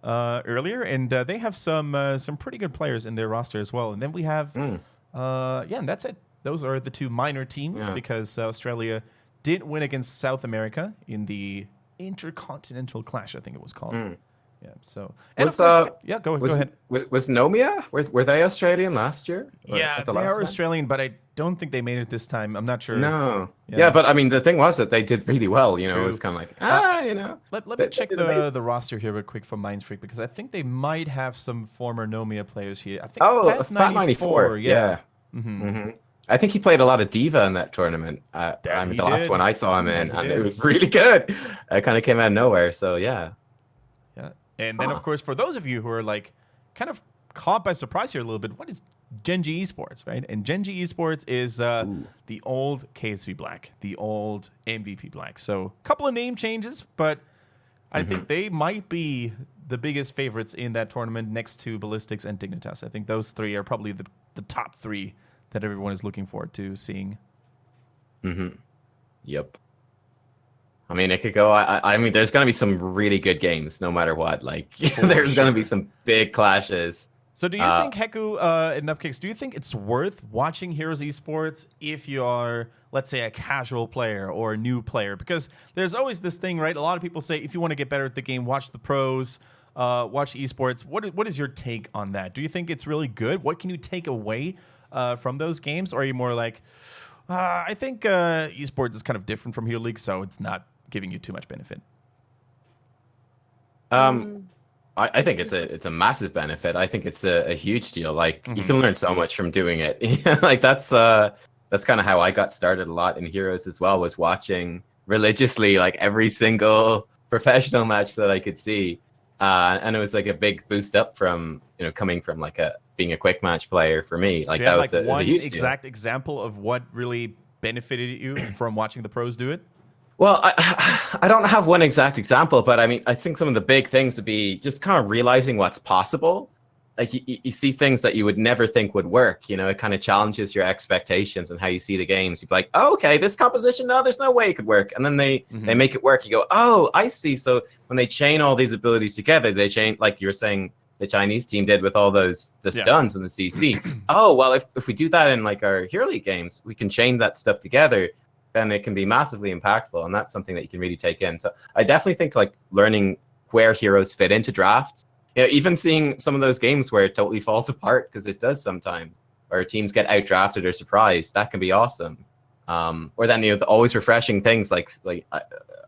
earlier, and they have some pretty good players in their roster as well. And then we have, and that's it. Those are the two minor teams because Australia did win against South America in the Intercontinental Clash, I think it was called. Yeah. So, and was, of course, go ahead. Was Nomia? Were they Australian last year? Yeah, they are Australian, but I don't think they made it this time. I'm not sure. No. Yeah, but I mean, the thing was that they did really well. You know, it was kind of like, you know. Let me check the roster here real quick from Mindfreak because I think they might have some former Nomia players here. I think Fat 94. Yeah. I think he played a lot of Diva in that tournament. I mean, the last one I saw him in, and it was really good. It kind of came out of nowhere. So yeah. And then, of course, for those of you who are like kind of caught by surprise here a little bit, what is Genji Esports, right? And Genji Esports is the old KSV Black, the old MVP Black. So a couple of name changes, but I think they might be the biggest favorites in that tournament next to Ballistics and Dignitas. I think those three are probably the top three that everyone is looking forward to seeing. Yep. I mean, it could go. I mean, there's going to be some really good games, no matter what. Like, there's going to be some big clashes. So, do you think Heccu and Nubkeks? Do you think it's worth watching Heroes Esports if you are, let's say, a casual player or a new player? Because there's always this thing, right? A lot of people say if you want to get better at the game, watch the pros, watch esports. What is your take on that? Do you think it's really good? What can you take away from those games? Or are you more like, I think esports is kind of different from Hero League, so it's not giving you too much benefit? I think it's a massive benefit. I think it's a huge deal. Like you can learn so much from doing it. Like that's kind of how I got started a lot in Heroes as well, was watching religiously like every single professional match that I could see. And it was like a big boost up from, coming from like being a quick match player for me. Like that was a huge exact example of what really benefited you from watching the pros do it? Well, I don't have one exact example, but I mean, I think some of the big things would be just kind of realizing what's possible. Like you see things that you would never think would work. It kind of challenges your expectations and how you see the games. You'd be like, oh, okay, this composition, no, there's no way it could work. And then they make it work. You go, oh, I see. So when they chain all these abilities together, they chain, like you were saying, the Chinese team did with all the stuns and the CC. Oh, well, if we do that in like our Hero League games, we can chain that stuff together. Then it can be massively impactful, and that's something that you can really take in. So I definitely think like learning where heroes fit into drafts, even seeing some of those games where it totally falls apart, because it does sometimes, or teams get outdrafted or surprised, that can be awesome. Or then the always refreshing things like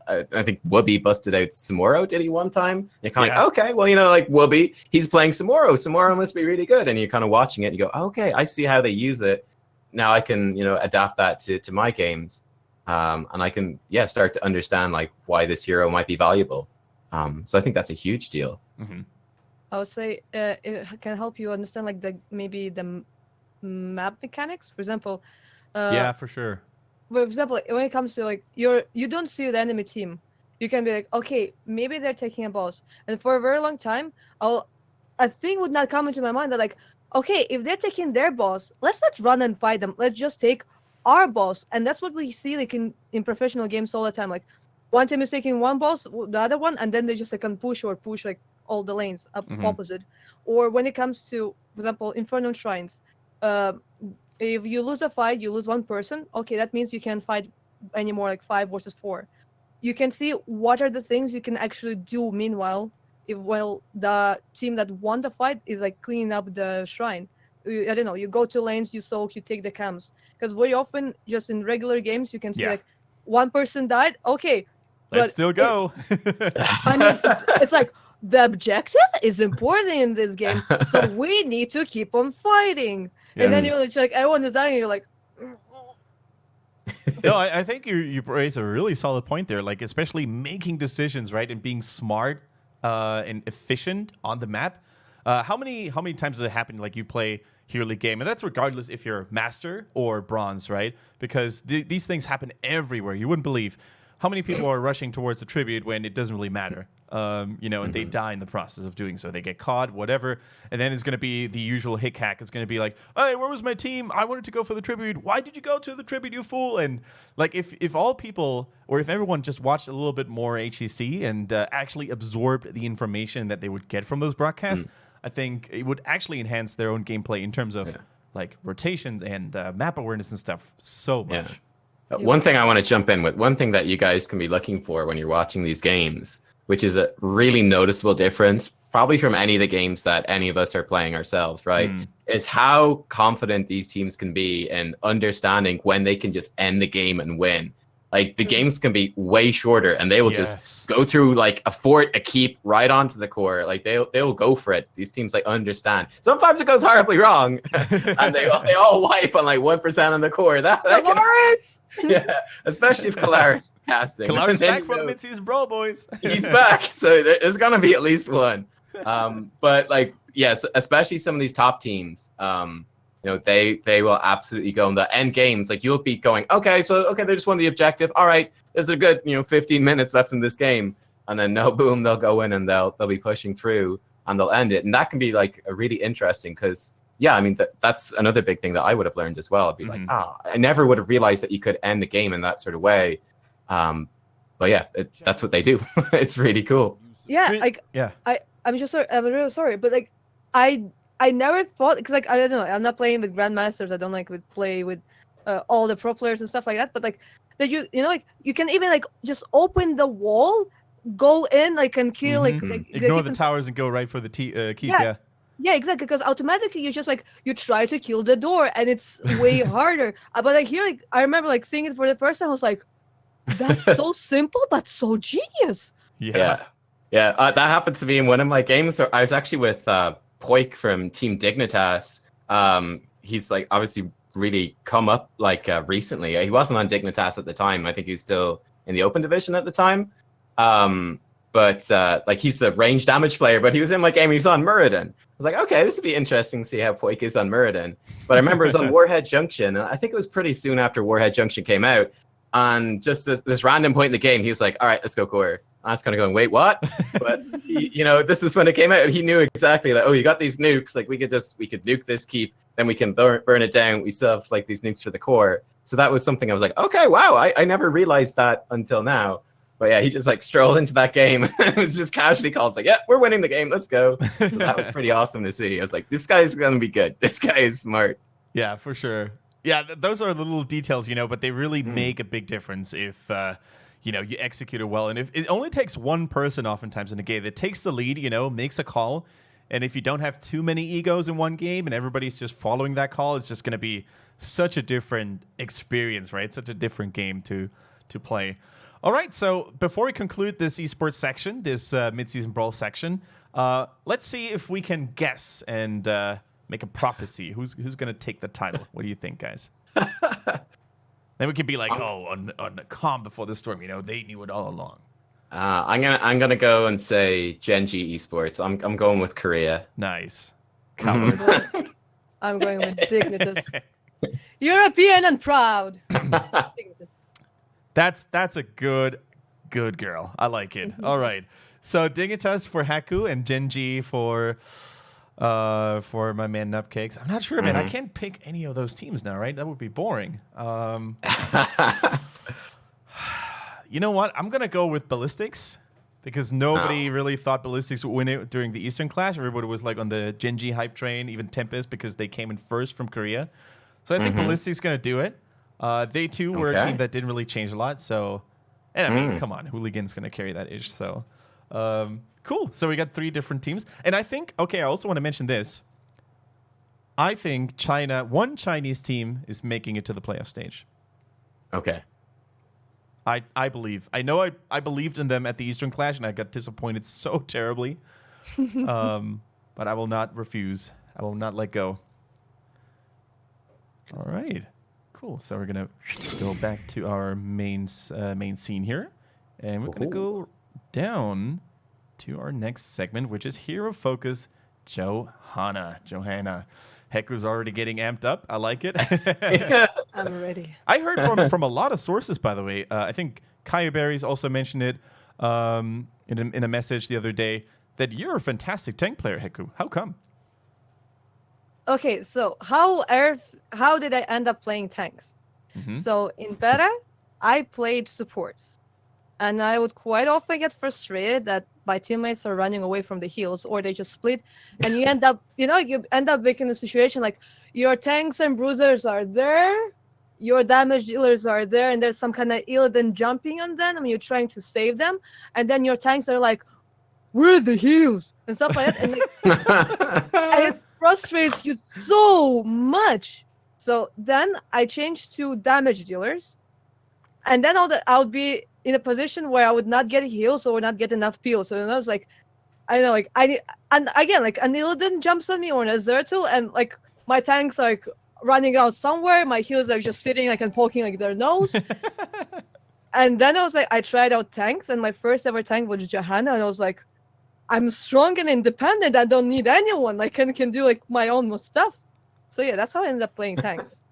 I think Wooby busted out Samuro, did he one time? You're kind of like, okay, well, like Wooby, he's playing Samuro. Samuro must be really good, and you're kind of watching it, and you go, okay, I see how they use it. Now I can adapt that to my games. And I can, start to understand like why this hero might be valuable. So I think that's a huge deal. I would say it can help you understand like maybe the map mechanics. For example, for sure. For example, when it comes to like you don't see the enemy team, you can be like, okay, maybe they're taking a boss, and for a very long time, a thing would not come into my mind that like, okay, if they're taking their boss, let's not run and fight them. Let's just take our boss. And that's what we see like in professional games all the time. Like one team is taking one boss, the other one, and then they just like can push like all the lanes opposite. Or when it comes to, for example, Inferno Shrines, if you lose a fight, you lose one person. Okay, that means you can't fight anymore like 5 versus 4. You can see what are the things you can actually do meanwhile, the team that won the fight is like cleaning up the shrine. I don't know, you go to lanes, you soak, you take the camps. Because very often, just in regular games, you can see like one person died. Okay, let's still go. I mean, it's like the objective is important in this game, so we need to keep on fighting. And then you're like, everyone is dying, and you're like. No, I think you raise a really solid point there. Like especially making decisions, right, and being smart and efficient on the map. How many times does it happen? Like you play Hero League game, and that's regardless if you're master or bronze, right? Because these things happen everywhere. You wouldn't believe how many people are rushing towards a tribute when it doesn't really matter. and they die in the process of doing so. They get caught, whatever, and then it's going to be the usual hick hack. It's going to be like, hey, where was my team? I wanted to go for the tribute. Why did you go to the tribute, you fool? And like, if all people, or if everyone just watched a little bit more HCC and actually absorbed the information that they would get from those broadcasts, I think it would actually enhance their own gameplay in terms of like rotations and map awareness and stuff so much. One thing I want to jump in with, one thing that you guys can be looking for when you're watching these games, which is a really noticeable difference, probably from any of the games that any of us are playing ourselves, right? Is how confident these teams can be in understanding when they can just end the game and win. Like, the games can be way shorter, and they will just go through like a fort, a keep, right onto the core. Like, they'll go for it. These teams like understand. Sometimes it goes horribly wrong, and they all wipe on like 1% on the core. That yeah, especially if Kalaris casting. Kalaris back for the Midseason Brawl, boys. He's back, so there's gonna be at least one. But like, yes, especially some of these top teams, they will absolutely go in the end games. Like, you'll be going, okay, they just won the objective. All right, there's a good 15 minutes left in this game, and then boom, they'll go in and they'll be pushing through and they'll end it, and that can be like a really interesting because. Yeah, I mean, that's another big thing that I would have learned as well. I'd be like, I never would have realized that you could end the game in that sort of way. But yeah, that's what they do. It's really cool. Yeah, like, I'm just sorry. I'm really sorry. But like, I never thought, because like, I don't know, I'm not playing with Grandmasters. I don't like play with all the pro players and stuff like that. But like, that like, you can even like just open the wall, go in, like, and kill, like ignore the towers and go right for the keep. Yeah, exactly. Because automatically you just like you try to kill the door, and it's way harder. But like here, like I remember like seeing it for the first time. I was like, that's so simple, but so genius. Yeah. That happened to me in one of my games. So I was actually with Poik from Team Dignitas. He's like obviously really come up like recently. He wasn't on Dignitas at the time. I think he was still in the open division at the time. But like, he's the range damage player, but he was in my game. He was on Muradin. I was like, okay, this would be interesting to see how Poik is on Muradin. But I remember it was on Warhead Junction. And I think it was pretty soon after Warhead Junction came out. And just this random point in the game, he was like, all right, let's go core. I was kind of going, wait, what? But this is when it came out. He knew exactly that, you got these nukes. Like, we could nuke this keep, then we can burn it down. We still have like these nukes for the core. So that was something I was like, okay, wow, I never realized that until now. But yeah, he just like strolled into that game. It was just casually called. It's like, yeah, we're winning the game. Let's go. So that was pretty awesome to see. I was like, this guy's going to be good. This guy is smart. Yeah, for sure. Yeah, those are the little details, but they really make a big difference if, you execute it well. And if it only takes one person oftentimes in a game that takes the lead, makes a call. And if you don't have too many egos in one game and everybody's just following that call, it's just going to be such a different experience, right? Such a different game to play. All right, so before we conclude this esports section, this Midseason Brawl section, let's see if we can guess and make a prophecy. Who's going to take the title? What do you think, guys? Then we could be like, on the calm before the storm. They knew it all along. I'm gonna go and say Genji Esports. I'm going with Korea. Nice. I'm going with Dignitas. European and proud. Dignitas. That's a good girl. I like it. All right. So Dignitas for Heccu and Genji for my man Nubkeks. I'm not sure, man. I can't pick any of those teams now, right? That would be boring. You know what? I'm gonna go with Ballistics because nobody really thought Ballistics would win it during the Eastern Clash. Everybody was like on the Genji hype train, even Tempest, because they came in first from Korea. So I think Ballistics gonna do it. They too were a team that didn't really change a lot. So, and I mean, come on, Hooligan's gonna carry that ish. So, cool. So we got 3 different teams, and I think I also want to mention this. I think one Chinese team is making it to the playoff stage. Okay. I believe. I know I believed in them at the Eastern Clash, and I got disappointed so terribly. But I will not refuse. I will not let go. All right. Cool. So we're gonna go back to our main scene here, and we're gonna go down to our next segment, which is Hero Focus Johanna. Heccu's already getting amped up. I like it. I'm ready. I heard from a lot of sources, by the way. I think Kayaberry's also mentioned it. in a message the other day that you're a fantastic tank player, Heccu. How come? Okay, so how did I end up playing tanks? Mm-hmm. So in beta, I played supports, and I would quite often get frustrated that my teammates are running away from the heals, or they just split, and you end up, making a situation like your tanks and bruisers are there, your damage dealers are there, and there's some kind of Illidan jumping on them, and you're trying to save them, and then your tanks are like, "Where are the heals?" and stuff like that, and it frustrates you so much. So then I changed to damage dealers, and then I would be in a position where I would not get heals or not get enough peels. So then I was like, I don't know, like and again, like an Illidan jumps on me or an Azertul, and like my tanks are like running out somewhere, my heals are just sitting like and poking like their nose. And then I tried out tanks, and my first ever tank was Johanna, and I was like, I'm strong and independent. I don't need anyone. I can do like my own stuff. So yeah, that's how I ended up playing tanks.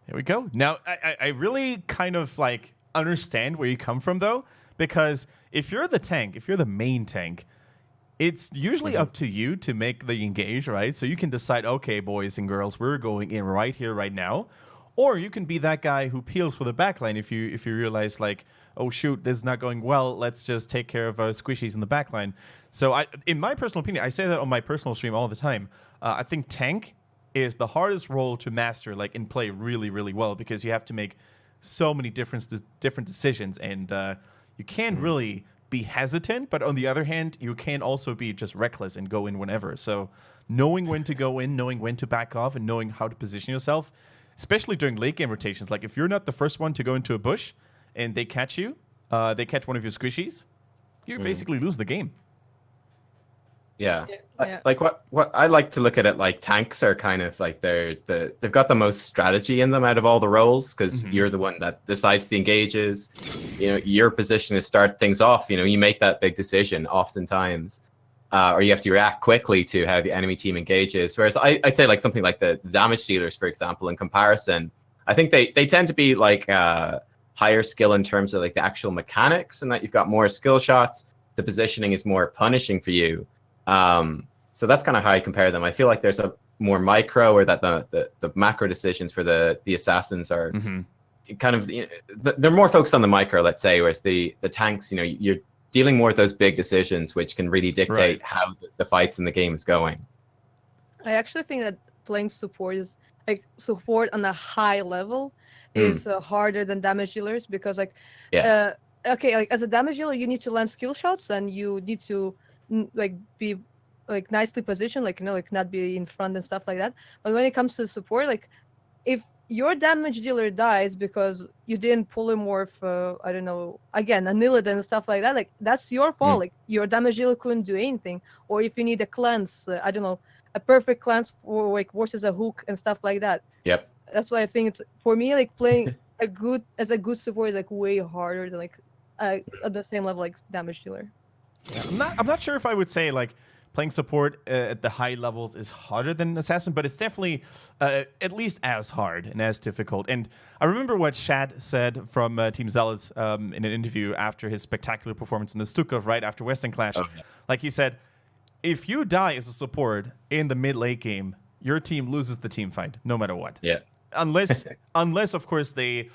There we go. Now, I really kind of like understand where you come from, though, because if you're the tank, if you're the main tank, it's usually up to you to make the engage, right? So you can decide, okay, boys and girls, we're going in right here, right now. Or you can be that guy who peels for the backline if you realize, like, oh, shoot, this is not going well. Let's just take care of our squishies in the backline. So in my personal opinion, I say that on my personal stream all the time. I think tank is the hardest role to master, like, and play really, really well, because you have to make so many different decisions, and you can't really be hesitant, but on the other hand, you can also be just reckless and go in whenever. So knowing when to go in, knowing when to back off, and knowing how to position yourself, especially during late game rotations. Like, if you're not the first one to go into a bush and they catch you, they catch one of your squishies, you basically lose the game. Yeah. Yeah. Like what I like to look at it, like tanks are kind of like they've got the most strategy in them out of all the roles, because you're the one that decides the engages. Your position is start things off. You make that big decision oftentimes, or you have to react quickly to how the enemy team engages. Whereas I'd say like something like the damage dealers, for example, in comparison, I think they tend to be like higher skill in terms of like the actual mechanics, and that you've got more skill shots. The positioning is more punishing for you. So that's kind of how I compare them. I feel like there's a more micro, or that the macro decisions for the assassins are kind of, they're more focused on the micro, let's say, whereas the tanks, you're dealing more with those big decisions, which can really dictate how the fights in the game is going. I actually think that playing support is like support on a high level is harder than damage dealers, because like okay, like as a damage dealer you need to land skill shots, and you need to like be like nicely positioned, like like not be in front and stuff like that. But when it comes to support, like if your damage dealer dies because you didn't polymorph, I don't know, again, a Illidan and stuff like that, like that's your fault. Like your damage dealer couldn't do anything. Or if you need a cleanse, I don't know, a perfect cleanse for like versus a hook and stuff like that. Yep. That's why I think it's, for me, like playing a good support is like way harder than like at the same level like damage dealer. Yeah, I'm not sure if I would say like playing support at the high levels is harder than assassin, but it's definitely at least as hard and as difficult. And I remember what Shad said from Team Zealots in an interview after his spectacular performance in the Stukov right after Western Clash. Okay. Like he said, if you die as a support in the mid late game, your team loses the team fight no matter what. Yeah. Unless of course they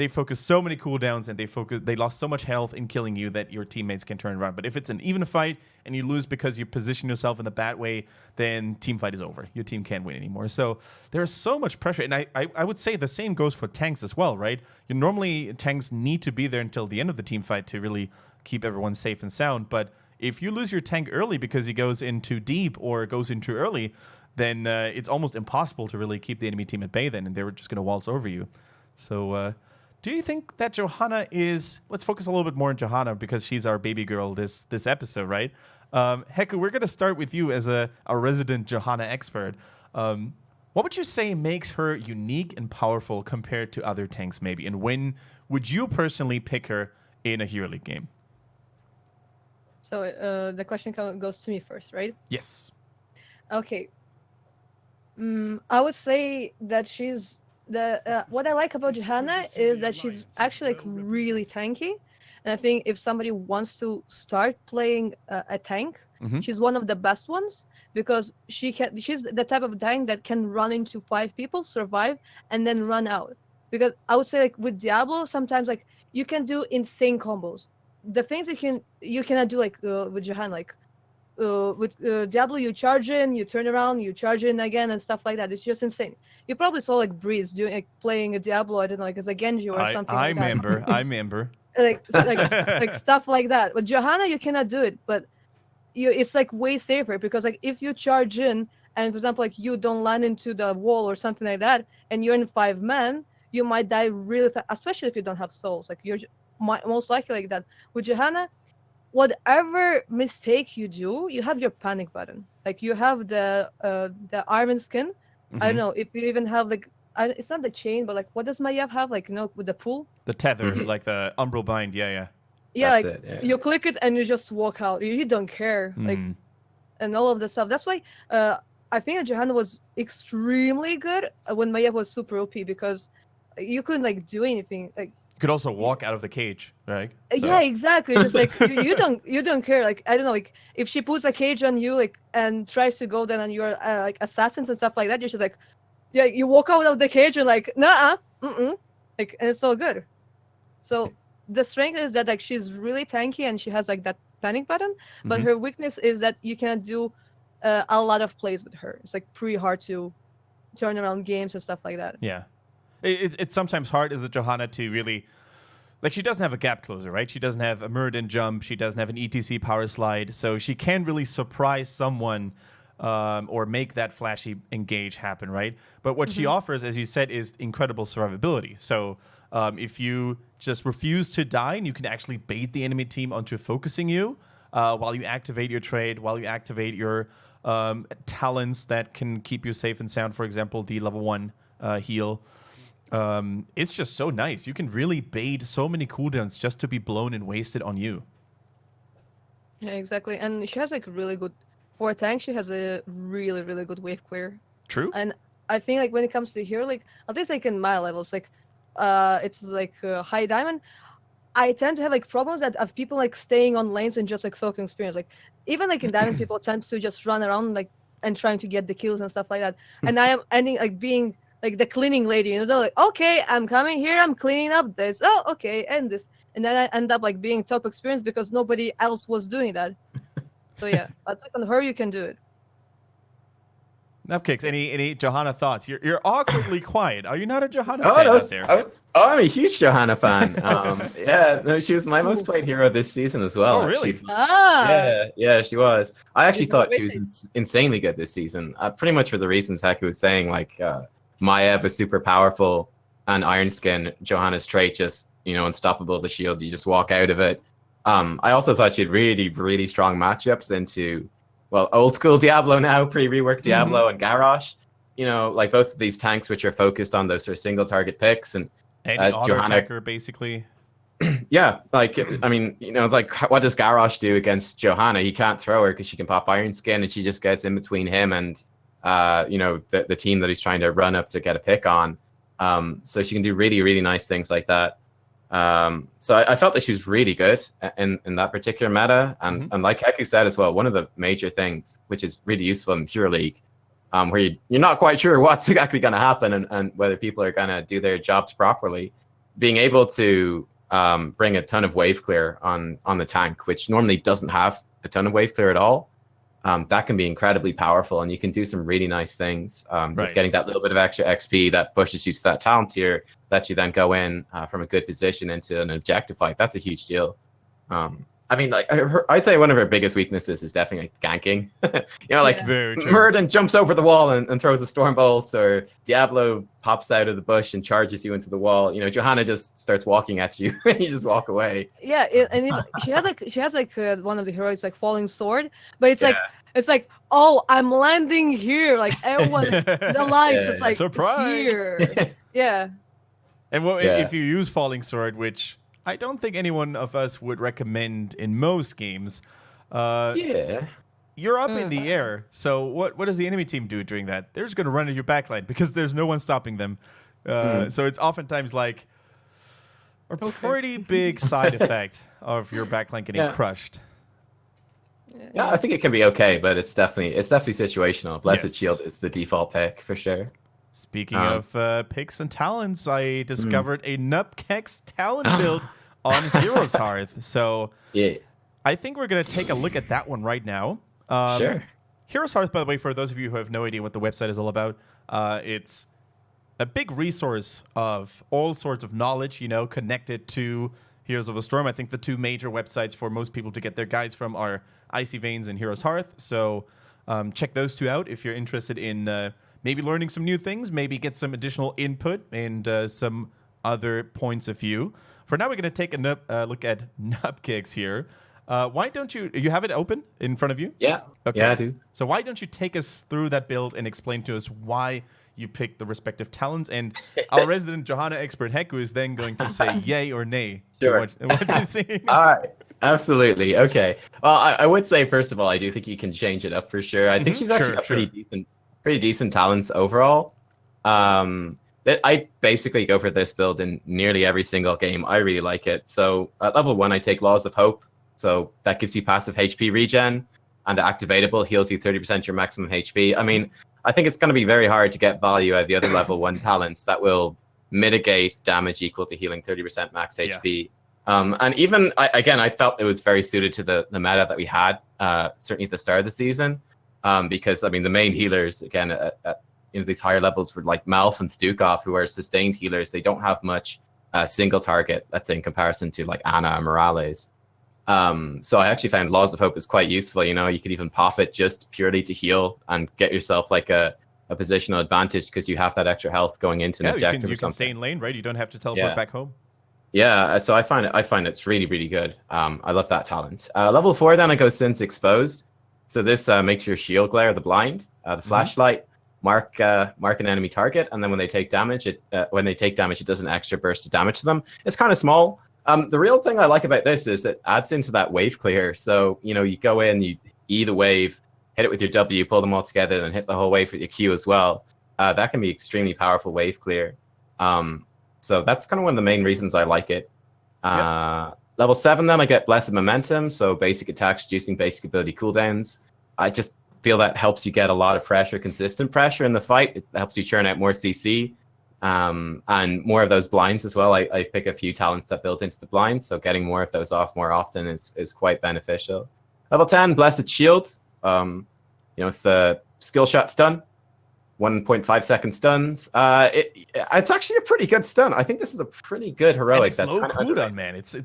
focus so many cooldowns and they lost so much health in killing you that your teammates can turn around. But if it's an even fight and you lose because you position yourself in the bad way, then team fight is over. Your team can't win anymore. So there's so much pressure. And I would say the same goes for tanks as well, right? Normally tanks need to be there until the end of the team fight to really keep everyone safe and sound. But if you lose your tank early because he goes in too deep or goes in too early, then it's almost impossible to really keep the enemy team at bay then, and they're just going to waltz over you. So do you think that Johanna is... Let's focus a little bit more on Johanna because she's our baby girl this episode, right? Heccu, we're going to start with you as a resident Johanna expert. What would you say makes her unique and powerful compared to other tanks maybe? And when would you personally pick her in a Hero League game? So the question goes to me first, right? Yes. Okay. I would say that she's... what I like about Johanna is that she's actually like really tanky, And I think if somebody wants to start playing a tank, Mhm. she's one of the best ones because she's the type of tank that can run into 5 people, survive, and then run out. Because I would say like with Diablo, sometimes like you can do insane combos. The things you cannot do like with Johanna, like with Diablo, you charge in, you turn around, you charge in again, and stuff like that. It's just insane. You probably saw like Breeze doing like, playing a Diablo, I don't know, like as a Genji or something I like that. remember. I remember. Like stuff like that. But Johanna, you cannot do it. But it's like way safer because like if you charge in and for example like you don't land into the wall or something like that, and you're in 5 men, you might die really fast, especially if you don't have souls. Like you're most likely like that. With Johanna, whatever mistake you do, you have your panic button. Like you have the iron skin. I don't Mhm. know if you even have like it's not the chain, but like what does Maiev have? Like with the pool. The tether, Mhm. like the umbral bind. Yeah, yeah. Yeah, That's like it, yeah. you click it and you just walk out. You don't care. Like Mm. and all of the stuff. That's why I think that Johanna was extremely good when Maiev was super OP because you couldn't like do anything. Like You could also walk out of the cage, right? yeah, exactly. It's just like you don't care. Like I don't know, like if she puts a cage on you, like and tries to go then on your like assassins and stuff like that, you're just like, yeah, you walk out of the cage and like, nah, like, and it's so good. So the strength is that like she's really tanky and she has like that panic button, but Mhm. her weakness is that you cannot do a lot of plays with her. It's like pretty hard to turn around games and stuff like that. Yeah. It's sometimes hard as a Johanna to really, like, she doesn't have a gap closer, right? She doesn't have a Muradin jump. She doesn't have an ETC power slide. So she can't really surprise someone or make that flashy engage happen, right? But what she offers, as you said, is incredible survivability. So if you just refuse to die and you can actually bait the enemy team onto focusing you while you activate your trade, while you activate your talents that can keep you safe and sound, for example, the level 1 heal. It's just so nice. You can really bait so many cooldowns just to be blown and wasted on you. Yeah, exactly. And she has like really good for a tank. She has a really really good wave clear. True. And I think like when it comes to hero, like at least like in my levels, like it's like high diamond. I tend to have like problems that of people like staying on lanes and just like soaking experience. Like even like in diamond, people tend to just run around like and trying to get the kills and stuff like that. And I am ending like being like the cleaning lady, you know, they're like, okay, I'm coming here, I'm cleaning up this. Oh, okay, and this, and then I end up like being top experience because nobody else was doing that. So yeah, at least on her you can do it. Nubkeks, any Johanna thoughts? You're awkwardly quiet. Are you not a Johanna Oh, fan no, out there? I'm a huge Johanna fan. Yeah, no, she was my most played hero this season as well. Oh, really? Actually. Yeah, she was. I actually It's thought she wicked. was insanely good this season. Pretty much for the reasons Heccu was saying, like Maiev is super powerful, and Iron Skin, Johanna's trait, just unstoppable. The shield, you just walk out of it. I also thought she had really, really strong matchups into, well, old school Diablo now, pre-reworked Diablo and Garrosh. Like both of these tanks, which are focused on those sort of single target picks, and Any auto Johanna, attacker, basically. yeah, like I mean, like what does Garrosh do against Johanna? He can't throw her because she can pop Iron Skin, and she just gets in between him and the team that he's trying to run up to get a pick on. So she can do really, really nice things like that. So I felt that she was really good in that particular meta, and like Heccu said as well, one of the major things which is really useful in Pure League, where you're not quite sure what's exactly going to happen and whether people are going to do their jobs properly, being able to bring a ton of wave clear on the tank, which normally doesn't have a ton of wave clear at all. That can be incredibly powerful, and you can do some really nice things. Just getting that little bit of extra XP that pushes you to that talent tier, lets you then go in from a good position into an objective fight. That's a huge deal. I mean, like I'd say one of her biggest weaknesses is definitely like, ganking. Like Very true. Muradin jumps over the wall and throws a storm bolt, or Diablo pops out of the bush and charges you into the wall. Johanna just starts walking at you, and you just walk away. Yeah, she has like one of the heroes like falling sword, but it's like oh, I'm landing here, like everyone the lights it's like surprise here. Yeah. And if you use falling sword, which I don't think anyone of us would recommend in most games, you're up in the air. So what does the enemy team do during that? They're just going to run at your backline because there's no one stopping them. So it's oftentimes like, a pretty big side effect of your backline getting crushed. Yeah, I think it can be okay, but it's definitely situational. Blessed Shield is the default pick for sure. Speaking of picks and talents, I discovered a Nubkeks talent build on Heroes Hearth. So I think we're going to take a look at that one right now. Sure. Heroes Hearth, by the way, for those of you who have no idea what the website is all about, it's a big resource of all sorts of knowledge, connected to Heroes of the Storm. I think the two major websites for most people to get their guides from are Icy Veins and Heroes Hearth. So check those two out if you're interested in maybe learning some new things, maybe get some additional input and some other points of view. For now, we're going to take a look at Nubkeks here. Why don't you have it open in front of you? Yeah. Okay. Yeah, I do. So why don't you take us through that build and explain to us why you picked the respective talents? And our resident Johanna expert Heccu is then going to say yay or nay Sure. to what you're seeing. All right. Absolutely. Okay. Well, I would say, first of all, I do think you can change it up for sure. I think she's actually got pretty decent talents overall. I basically go for this build in nearly every single game. I really like it. So at level 1, I take Laws of Hope. So that gives you passive HP regen, and activatable heals you 30% your maximum HP. I mean, I think it's going to be very hard to get value out of the other level 1 talents that will mitigate damage equal to healing 30% max HP. And even, I felt it was very suited to the meta that we had, certainly at the start of the season. Because, I mean, the main healers, again, at these higher levels were like Malf and Stukov, who are sustained healers. They don't have much single target, let's say, in comparison to like Ana and Morales. So I actually found Laws of Hope is quite useful. You could even pop it just purely to heal and get yourself like a positional advantage because you have that extra health going into an objective. You can stay in lane, right? You don't have to teleport back home. Yeah, so I find it's really, really good. I love that talent. Level 4, then I go Sin's Exposed. So this makes your shield glare the blind, the flashlight, mark an enemy target, and then when they take damage, it does an extra burst of damage to them. It's kind of small. The real thing I like about this is it adds into that wave clear. So, you go in, you E the wave, hit it with your W, pull them all together, and hit the whole wave with your Q as well. That can be extremely powerful wave clear. So that's kind of one of the main reasons I like it. Level 7, then I get Blessed Momentum, so basic attacks reducing basic ability cooldowns. I just feel that helps you get a lot of pressure, consistent pressure in the fight. It helps you churn out more CC. And more of those blinds as well. I pick a few talents that build into the blinds, so getting more of those off more often is quite beneficial. Level 10, Blessed Shields. It's the skill shot stun, 1.5 second stuns. It's actually a pretty good stun. I think this is a pretty good heroic. And it's low cooldown, man. It's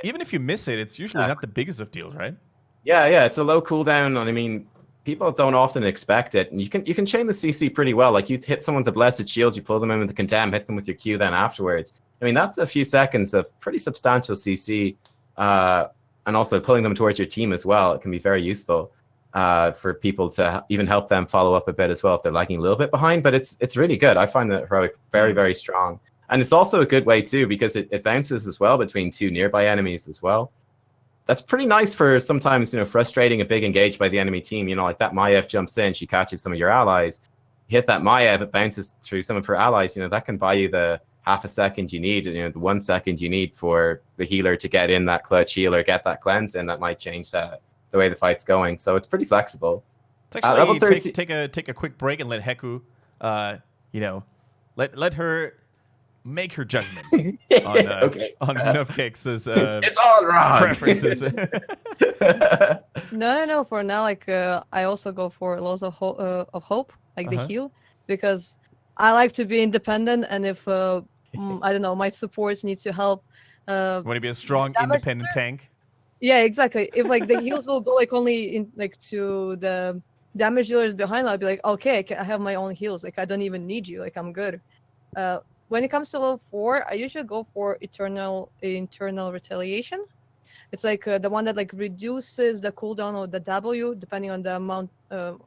even if you miss it, it's usually not the biggest of deals, right? Yeah, it's a low cooldown, and I mean, people don't often expect it, and you can chain the CC pretty well. Like you hit someone with the Blessed Shield, you pull them in with the Condemn, hit them with your Q then afterwards. I mean, that's a few seconds of pretty substantial CC, and also pulling them towards your team as well. It can be very useful for people to even help them follow up a bit as well if they're lagging a little bit behind. But it's really good. I find the heroic very, very strong, and it's also a good way too because it bounces as well between 2 nearby enemies as well. That's pretty nice for sometimes, frustrating a big engage by the enemy team. Like that Maiev jumps in, she catches some of your allies. You hit that Maiev, it bounces through some of her allies. That can buy you the half a second you need, the 1 second you need for the healer to get in that clutch heal or get that cleanse in. That might change the way the fight's going. So it's pretty flexible. It's actually take a quick break and let Heccu, let her make her judgment on Nubkeks' it's all wrong preferences. No. For now, I also go for Laws of Hope, the heal, because I like to be independent, and if I don't know, my supports need to help. Want to be a strong, independent tank? Yeah, exactly. If the heals will go only in to the damage dealers behind, I'll be like, okay, I have my own heals. I don't even need you. I'm good. When it comes to level 4, I usually go for Internal Retaliation. It's the one that reduces the cooldown of the W depending on the amount of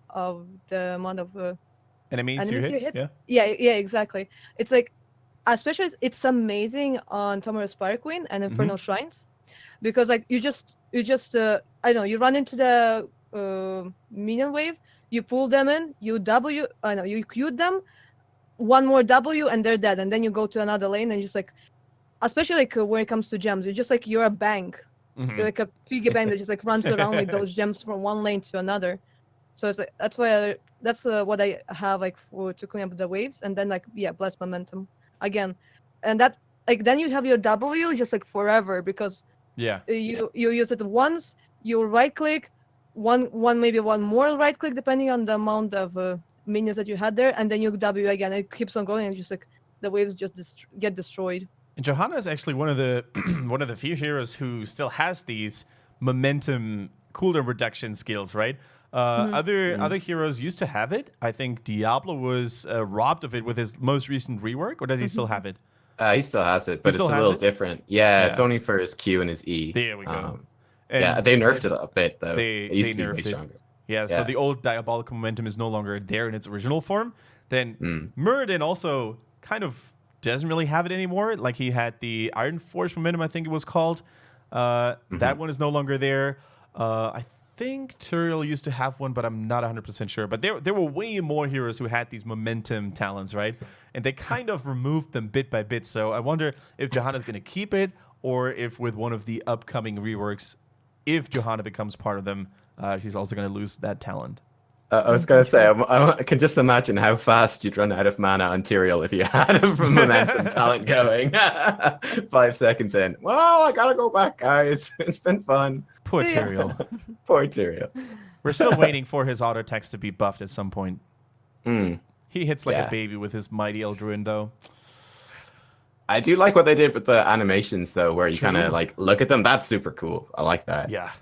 enemies you hit. Yeah, exactly. It's especially it's amazing on Tomorrow's Spire Queen and Infernal Shrines, because you just I don't know, you run into the minion wave, you pull them in, you Q them. One more W and they're dead, and then you go to another lane and just especially like when it comes to gems, it's just like you're a bank. Mhm. You're like a piggy bank that just like runs around with those gems from one lane to another. So it's like that's why that's what I have like to clean up the waves, and then like blast momentum again, and that like then you have your W just like forever because Yeah. you use it once, you right click, maybe one more right click depending on the amount of minions that you had there, and then you W again. It keeps on going, and just like the waves just get destroyed. And Johanna is actually one of the one of the few heroes who still has these momentum cooldown reduction skills, right? Other heroes used to have it. I think Diablo was robbed of it with his most recent rework, or does he still have it? He still has it, but it's a still has little it? different. Yeah, it's Yeah. only for his Q and his E. There we go. Yeah, they nerfed it a bit though. They it used to be nerfed way it. stronger. Yeah, so Yeah. the old diabolical momentum is no longer there in its original form. Then Muradin also kind of doesn't really have it anymore. Like he had the Iron Force momentum, I think it was called. That one is no longer there. I think Turiel used to have one, but I'm not 100% sure. But there were way more heroes who had these momentum talents, right? And they kind of removed them bit by bit. So I wonder if Johanna's going to keep it, or if with one of the upcoming reworks, if Johanna becomes part of them, she's also going to lose that talent. I was going to say, I can just imagine how fast you'd run out of mana on Tyrael if you had a momentum talent going. 5 seconds in. Well, I got to go back, guys. It's been fun. Poor See ya. Tyrael. Poor Tyrael. We're still waiting for his auto text to be buffed at some point. Mm. He hits like Yeah. a baby with his mighty Eldruin, though. I do like what they did with the animations, though, where you True. kind of like look at them. That's super cool. I like that. Yeah.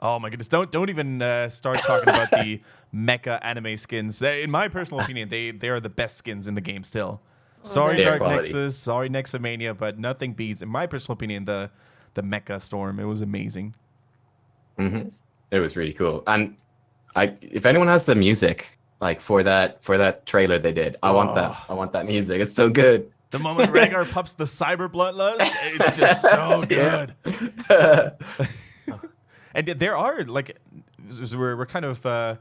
Oh my goodness! Don't even start talking about the mecha anime skins. In my personal opinion, they are the best skins in the game still. Sorry, They're Dark quality. Nexus. Sorry, Nexomania, but nothing beats, in my personal opinion, the mecha storm. It was amazing. It was really cool. And if anyone has the music like for that trailer they did, I want that. I want that music. It's so good. The moment Rhaegar pops the cyber bloodlust, it's just so good. And there are like we're kind of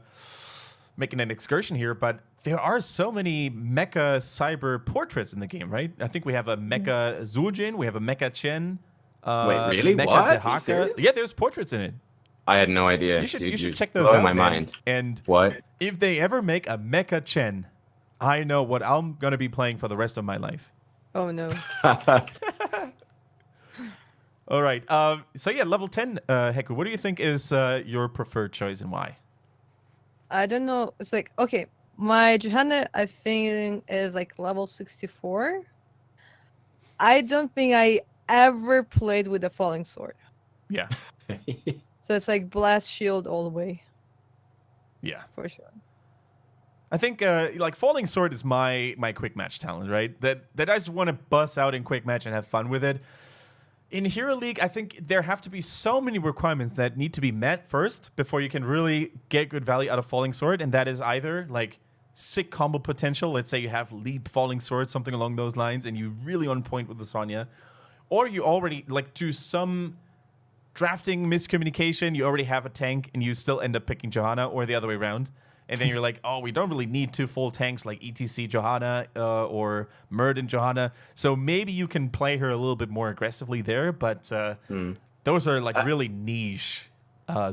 making an excursion here, but there are so many mecha cyber portraits in the game, right? I think we have a mecha Zujin, we have a mecha Chen. Wait, really? Mecha What? Are you Dehaka. serious? Yeah, there's portraits in it. I had no idea. You should Dude, you're check those blowing out. my man. mind. And What? if they ever make a mecha Chen, I know what I'm gonna be playing for the rest of my life. Oh no. All right. So yeah, level 10, Heccu, what do you think is your preferred choice and why? I don't know. It's like, okay, my Johanna, I think, is like level 64. I don't think I ever played with the Falling Sword. Yeah. So it's like Blast Shield all the way, Yeah. for sure. I think like Falling Sword is my quick match talent, right? That I just want to bust out in quick match and have fun with it. In Hero League, I think there have to be so many requirements that need to be met first before you can really get good value out of Falling Sword, and that is either like sick combo potential. Let's say you have Leap Falling Sword, something along those lines, and you really on point with the Sonya, or you already like do some drafting miscommunication. You already have a tank, and you still end up picking Johanna, or the other way around. And then you're like, oh, we don't really need 2 full tanks like ETC Johanna or Muradin Johanna. So maybe you can play her a little bit more aggressively there. But those are like really niche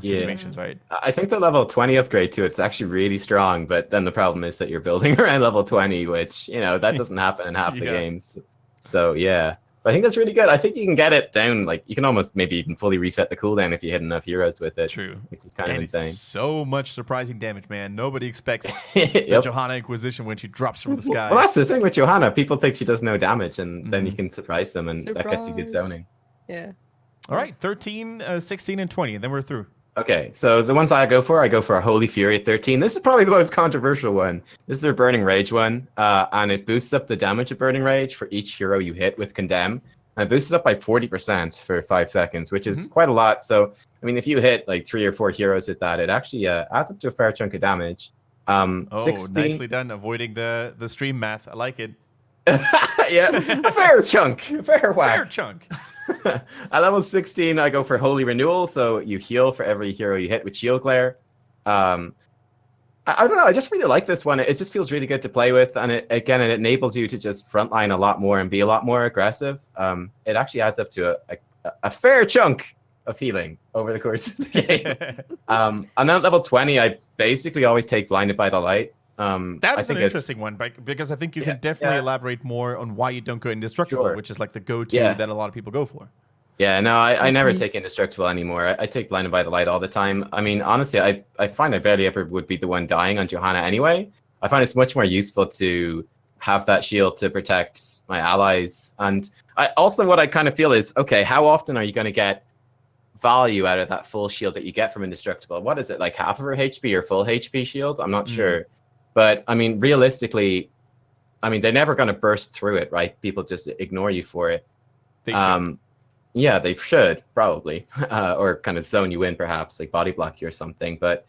situations, right? I think the level 20 upgrade to it's actually really strong, but then the problem is that you're building around level 20, which, you know, that doesn't happen in half the Yeah. games. So, yeah. But I think that's really good. I think you can get it down, like, you can almost maybe even fully reset the cooldown if you hit enough heroes with it. True. Which is kind of And insane. it's so much surprising damage, man. Nobody expects the Yep. Johanna Inquisition when she drops from the sky. Well, that's the thing with Johanna. People think she does no damage, and then you can surprise them, and that gets you good Surprise. zoning. Yeah. All right, 13, 16, and 20, and then we're through. Okay, so the ones I go for a Holy Fury at 13. This is probably the most controversial one. This is their Burning Rage one, and it boosts up the damage of Burning Rage for each hero you hit with Condemn. And it boosts it up by 40% for 5 seconds, which is quite a lot. So, I mean, if you hit like 3 or 4 heroes with that, it actually adds up to a fair chunk of damage. Oh, 16... nicely done, avoiding the stream math. I like it. Yeah, a fair chunk, a fair whack. Fair chunk. At level 16, I go for Holy Renewal, so you heal for every hero you hit with Shield Glare. And I don't know. I just really like this one. It just feels really good to play with, and it enables you to just frontline a lot more and be a lot more aggressive. It actually adds up to a fair chunk of healing over the course of the game. And then at level 20, I basically always take Blinded by the Light. That is an interesting one, because I think you can definitely elaborate more on why you don't go Indestructible, which is like the go-to that a lot of people go for. Yeah, no, I never take Indestructible anymore. I take Blinded by the Light all the time. I mean, honestly, I find I barely ever would be the one dying on Johanna anyway. I find it's much more useful to have that shield to protect my allies. And what I kind of feel is, okay, how often are you going to get value out of that full shield that you get from Indestructible? What is it, like half of her HP or full HP shield? I'm not sure. But, I mean, realistically, they're never going to burst through it, right? People just ignore you for it. They should. Yeah, they should, probably. Or kind of zone you in, perhaps, like body block you or something. But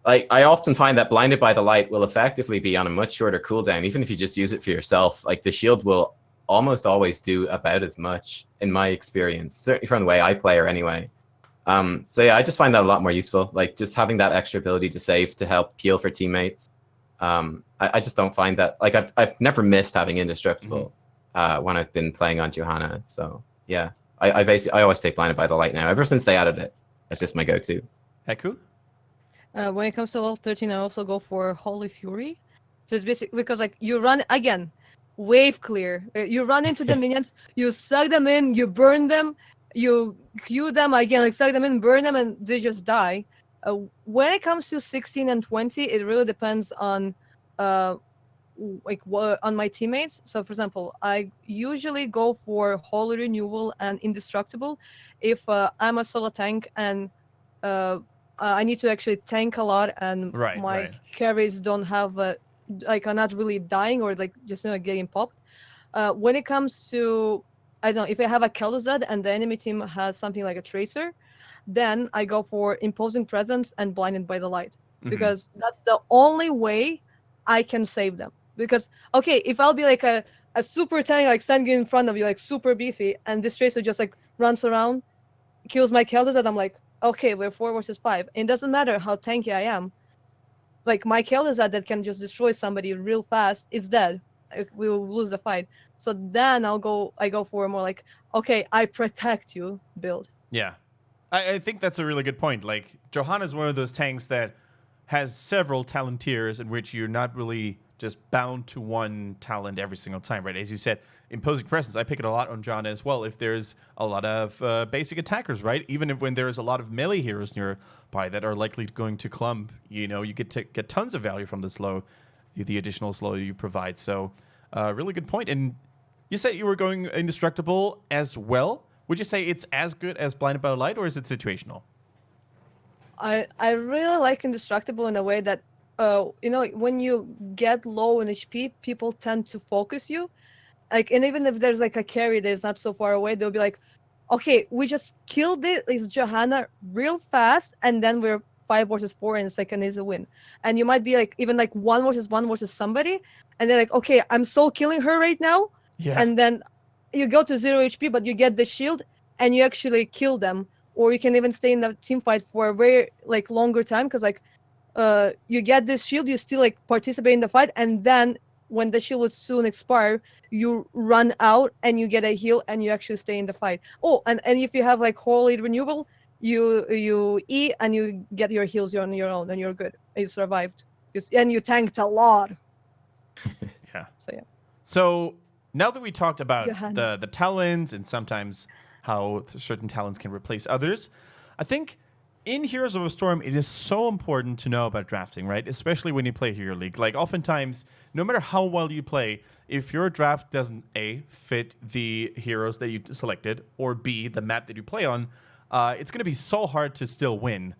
like, I often find that Blinded by the Light will effectively be on a much shorter cooldown, even if you just use it for yourself. Like, the shield will almost always do about as much, in my experience, certainly from the way I play her anyway. So yeah, I just find that a lot more useful. Like, just having that extra ability to save, to help heal for teammates. I just don't find that, like, I've never missed having Indestructible when I've been playing on Johanna. So yeah. I always take Blinded by the Light now. Ever since they added it, it's just my go-to. Heccu? When it comes to level 13, I also go for Holy Fury. So it's basically because like you run again, wave clear. You run into the minions, you suck them in, you burn them, you Q them again, like suck them in, burn them, and they just die. When it comes to 16 and 20, it really depends on on my teammates. So for example, I usually go for Holy Renewal and Indestructible if I'm a solo tank and I need to actually tank a lot and my carries don't have like are not really dying or like just getting popped. When it comes to, I don't know, if I have a Kel'Thuzad and the enemy team has something like a Tracer, then I go for Imposing Presence and Blinded by the Light, because that's the only way I can save them. Because, okay, if I'll be like a super tank, like standing in front of you, like super beefy, and this Tracer just like runs around, kills my Kel'Thuzad, I'm like, okay, we're 4 versus 5. It doesn't matter how tanky I am. Like, my Kel'Thuzad that can just destroy somebody real fast is dead. We will lose the fight. So then I go for a more like, okay, I protect you build. Yeah. I think that's a really good point. Like, Johanna is one of those tanks that has several talent tiers in which you're not really just bound to one talent every single time, right? As you said, Imposing Presence, I pick it a lot on Johanna as well. If there's a lot of basic attackers, right? Even when there's a lot of melee heroes nearby that are likely going to clump, you get to get tons of value from the additional slow you provide. So, really good point. And you said you were going Indestructible as well. Would you say it's as good as Blinded by the Light, or is it situational? I really like Indestructible in a way that, when you get low in HP, people tend to focus you. Like, and even if there's like a carry that's not so far away, they'll be like, okay, we just killed this Johanna real fast, and then we're 5 versus 4 and it's like an easy win. And you might be like, even like 1 versus 1 versus somebody, and they're like, okay, I'm so killing her right now. Yeah. And then you go to 0 HP, but you get the shield and you actually kill them. Or you can even stay in the team fight for a very like longer time, because like you get this shield, you still like participate in the fight, and then when the shield will soon expire, you run out and you get a heal and you actually stay in the fight. Oh, and if you have like Holy Renewal, you E and you get your heals on your own and you're good. You survived. And you tanked a lot. Yeah. So yeah. So now that we talked about Johanna. the talents and sometimes how certain talents can replace others, I think in Heroes of a Storm, it is so important to know about drafting, right? Especially when you play Hero League. Like, oftentimes, no matter how well you play, if your draft doesn't, A, fit the heroes that you selected, or B, the map that you play on, it's going to be so hard to still win,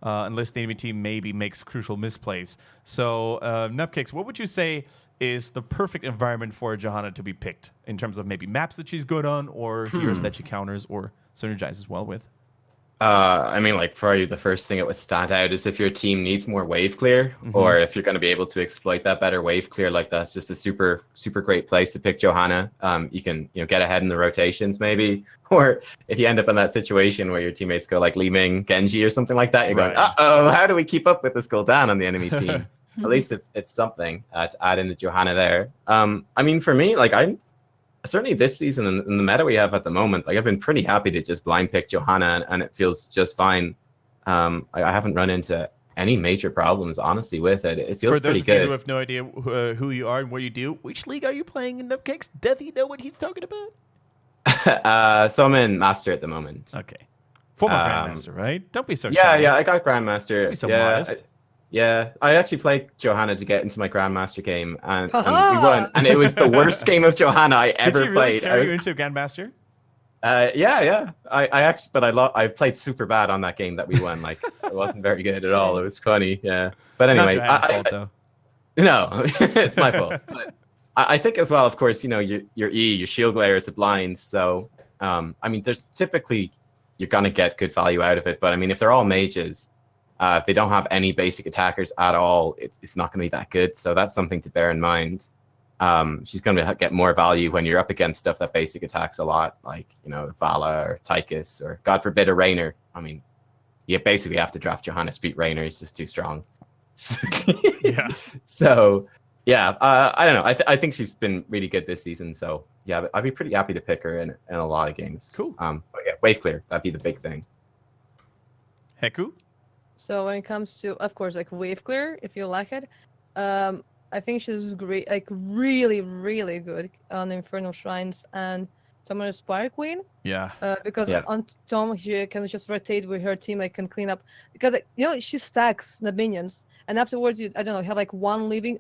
unless the enemy team maybe makes crucial misplays. So, Nubkeks, what would you say is the perfect environment for Johanna to be picked in terms of maybe maps that she's good on, or heroes that she counters or synergizes well with? Like, probably the first thing that would stand out is if your team needs more wave clear, or if you're going to be able to exploit that better wave clear, like that's just a super, super great place to pick Johanna. You can, get ahead in the rotations maybe, or if you end up in that situation where your teammates go like Li Ming, Genji or something like that, you're going, uh-oh, how do we keep up with this Gul'dan on the enemy team? at least it's something to add into Johanna there. I mean, for me, like I'm certainly this season in the meta we have at the moment, like I've been pretty happy to just blind pick Johanna, and it feels just fine. I haven't run into any major problems, honestly, with it. It feels pretty good. For those of you who have no idea who you are and what you do, which league are you playing in Nubkeks? Does he know what he's talking about? So I'm in Master at the moment. Okay. Former Grandmaster, right? Don't be so yeah, shy. Yeah, I got Grandmaster. Don't be so modest. I actually played Johanna to get into my Grandmaster game, and we won. And it was the worst game of Johanna I ever Did you really played. carry you into Grandmaster? Yeah. I actually, but I played super bad on that game that we won. Like, it wasn't very good at all. It was funny, yeah. But anyway, Not Johanna's fault, though. No, it's my fault. But I think as well, of course, you know, your shield layer is a blind, so I mean, there's typically you're gonna get good value out of it. But I mean, if they're all mages, if they don't have any basic attackers at all, it's not gonna be that good. So that's something to bear in mind. She's going to get more value when you're up against stuff that basic attacks a lot, like, you know, Vala or Tychus or, God forbid, a Rainer. I mean, you basically have to draft Johanna to beat Rainer. He's just too strong. Yeah. So, yeah, I don't know. I think she's been really good this season. So, yeah, I'd be pretty happy to pick her in a lot of games. Cool. But yeah, wave clear. That'd be the big thing. Heccu? So when it comes to, of course, like wave clear, if you like it, I think she's great, like really, really good on Infernal Shrines and Summoner Spire Queen. Yeah. Because on Tom, she can just rotate with her team, like can clean up. Because like, you know, she stacks the minions, and afterwards you, I don't know, you have like one living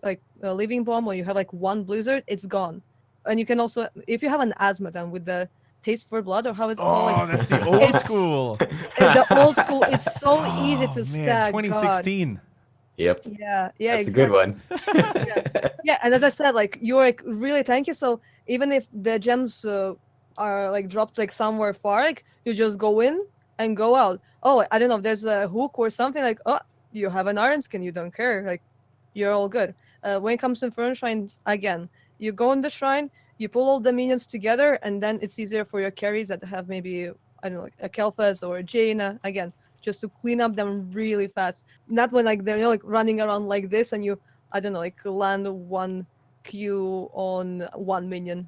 bomb, or you have like one blizzard, it's gone. And you can also, if you have an asthma then with the Taste for Blood, or how it's called. Oh, like, that's the old school. The old school, it's so easy to stack. 2016. God. Yep. Yeah, That's exactly. a good one. Yeah, and as I said, like you're like really tanky, so even if the gems are like dropped like somewhere far, like you just go in and go out. Oh, I don't know if there's a hook or something, like, oh, you have an iron skin, you don't care, like you're all good. When it comes to Infernal Shrines, again, you go in the shrine, you pull all the minions together, and then it's easier for your carries that have maybe, I don't know, like a Kel'Thas or a Jaina, again, just to clean up them really fast. Not when like they're, you know, like running around like this and you, I don't know, like land one Q on one minion,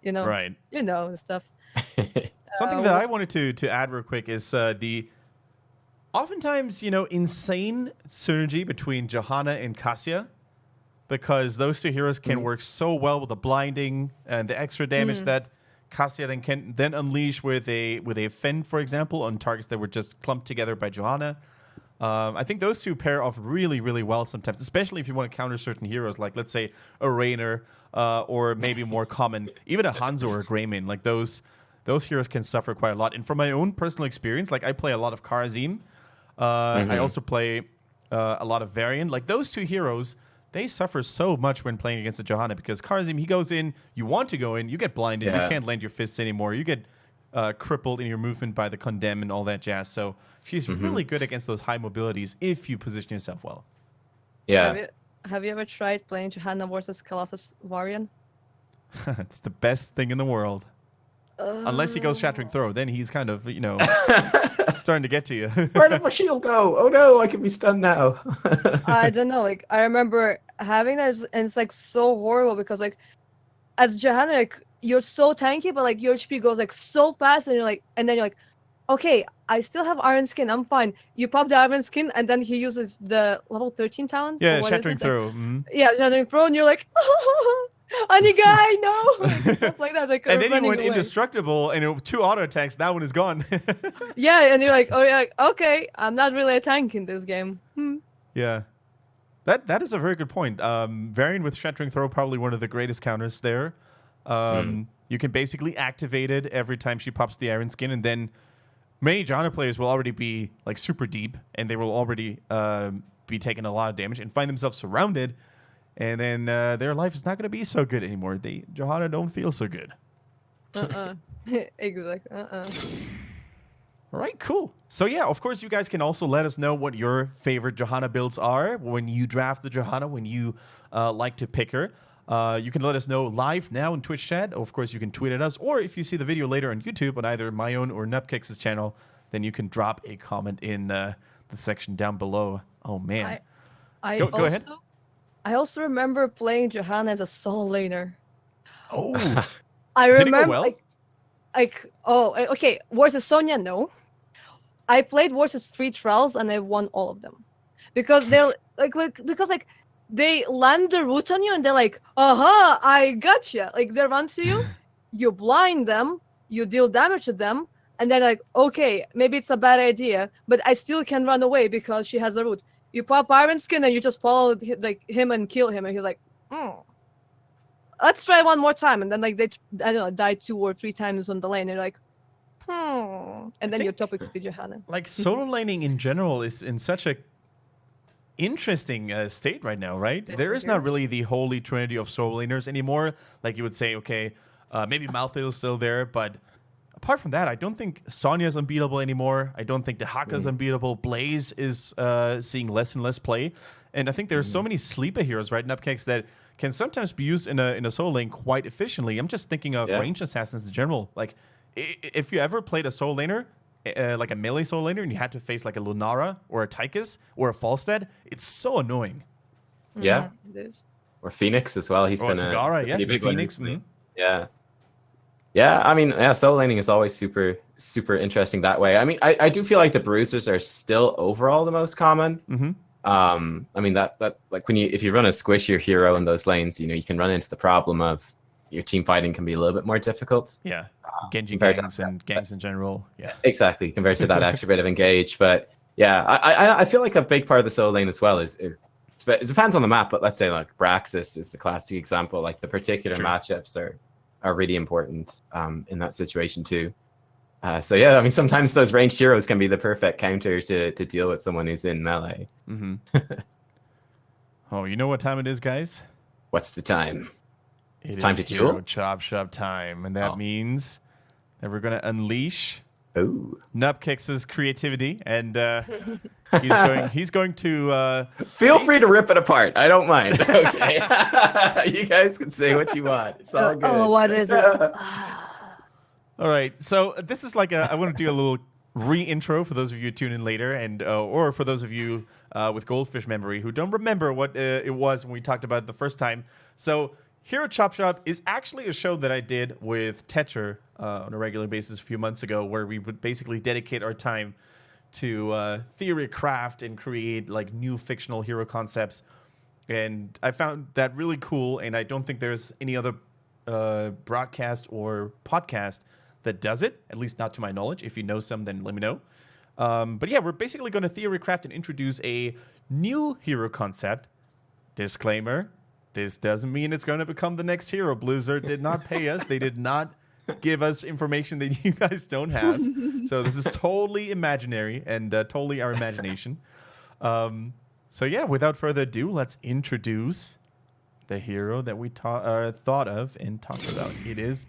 you know? Right. You know, the stuff. Something that I wanted to add real quick is the oftentimes, you know, insane synergy between Johanna and Cassia, because those two heroes can work so well with the blinding and the extra damage that Cassia then can unleash with a fend, for example, on targets that were just clumped together by Johanna. I think those two pair off really, really well sometimes, especially if you want to counter certain heroes, like let's say a Rainer, or maybe more common, even a Hanzo or a Greymane. Like those heroes can suffer quite a lot. And from my own personal experience, like I play a lot of Kharazim. I also play a lot of Varian. Like those two heroes, they suffer so much when playing against the Johanna, because Kharazim, he goes in, you want to go in, you get blinded, you can't land your fists anymore, you get crippled in your movement by the condemn and all that jazz. So she's really good against those high mobilities if you position yourself well. Yeah. Have you ever tried playing Johanna versus Colossus Varian? It's the best thing in the world. Unless he goes Shattering Throw, then he's kind of, you know, starting to get to you. Where did my shield go? Oh no, I can be stunned now. I don't know. Like I remember having that, and it's like so horrible because like as Johanna, like you're so tanky, but like your HP goes like so fast, and then you're like, okay, I still have Iron Skin, I'm fine. You pop the Iron Skin, and then he uses the level 13 talent. Yeah, Shattering Throw. Yeah, Shattering Throw, and you're like, honey guy, no, like, stuff like that. Like, and then you went indestructible, and 2 auto attacks. That one is gone. Yeah, and you're like, oh, yeah, okay, I'm not really a tank in this game. Yeah, that is a very good point. Varian with Shattering Throw, probably one of the greatest counters there. You can basically activate it every time she pops the Iron Skin, and then many Johanna players will already be like super deep, and they will already be taking a lot of damage and find themselves surrounded. And then their life is not going to be so good anymore. Johanna don't feel so good. Exactly. All right, cool. So yeah, of course, you guys can also let us know what your favorite Johanna builds are when you draft the Johanna, when you like to pick her. You can let us know live now in Twitch chat. Of course, you can tweet at us. Or if you see the video later on YouTube on either my own or Nubkeks' channel, then you can drop a comment in the section down below. Oh, man. I Go ahead. I also remember playing Johanna as a solo laner. Oh, I did it go remember well? okay, versus Sonya, no. I played versus 3 trials and I won all of them. Because they're like they land the root on you and they're like, aha, I gotcha. Like they run to you, you blind them, you deal damage to them, and they're like, okay, maybe it's a bad idea, but I still can run away because she has a root. You pop Iron Skin and you just follow like him and kill him, and he's like, let's try one more time. And then like they I don't know, die 2 or 3 times on the lane. They're like, and then your topic speed Johanna. Like solo laning in general is in such a interesting state right now, right? There is not really the holy trinity of solo laners anymore. Like you would say, okay, maybe Malthael is still there, but apart from that, I don't think Sonya's unbeatable anymore. I don't think the Haka's unbeatable. Blaze is seeing less and less play, and I think there are so many sleeper heroes, right, Nubkeks, that can sometimes be used in a solo lane quite efficiently. I'm just thinking of ranged assassins in general. Like, if you ever played a solo laner, like a melee solo laner, and you had to face like a Lunara or a Tychus or a Falstad, it's so annoying. Yeah. It is. Or Phoenix as well. He's Or been Zagara, a pretty big one Phoenix. recently. Yeah. Yeah, I mean, solo laning is always super, super interesting that way. I mean, I do feel like the bruisers are still overall the most common. I mean, that like if you run a squish your hero in those lanes, you can run into the problem of your team fighting can be a little bit more difficult. Yeah. Genji compared gangs and gangs in general. Yeah. Exactly, compared to that extra bit of engage. But yeah, I feel like a big part of the solo lane as well is it depends on the map, but let's say like Braxis is the classic example. Like the particular matchups are really important in that situation too. So yeah, I mean sometimes those ranged heroes can be the perfect counter to deal with someone who's in melee. Oh, you know what time it is, guys? What's the time? It's time to hero duel? chop shop time, and that means that we're gonna unleash Nubkeks' creativity, and he's going to feel free to rip it apart. I don't mind. Okay, you guys can say what you want. It's all good. Oh, what is this? All right, so this is like I want to do a little re-intro for those of you who tune in later, and or for those of you with goldfish memory who don't remember what it was when we talked about it the first time. So Hero Chop Shop is actually a show that I did with Tetcher on a regular basis a few months ago, where we would basically dedicate our time to theory craft and create like new fictional hero concepts. And I found that really cool, and I don't think there's any other broadcast or podcast that does it, at least not to my knowledge. If you know some, then let me know. But yeah, we're basically going to theory craft and introduce a new hero concept. Disclaimer. This doesn't mean it's going to become the next hero. Blizzard did not pay us. They did not give us information that you guys don't have. So this is totally imaginary and totally our imagination. So yeah, without further ado, let's introduce the hero that we thought of and talked about. It is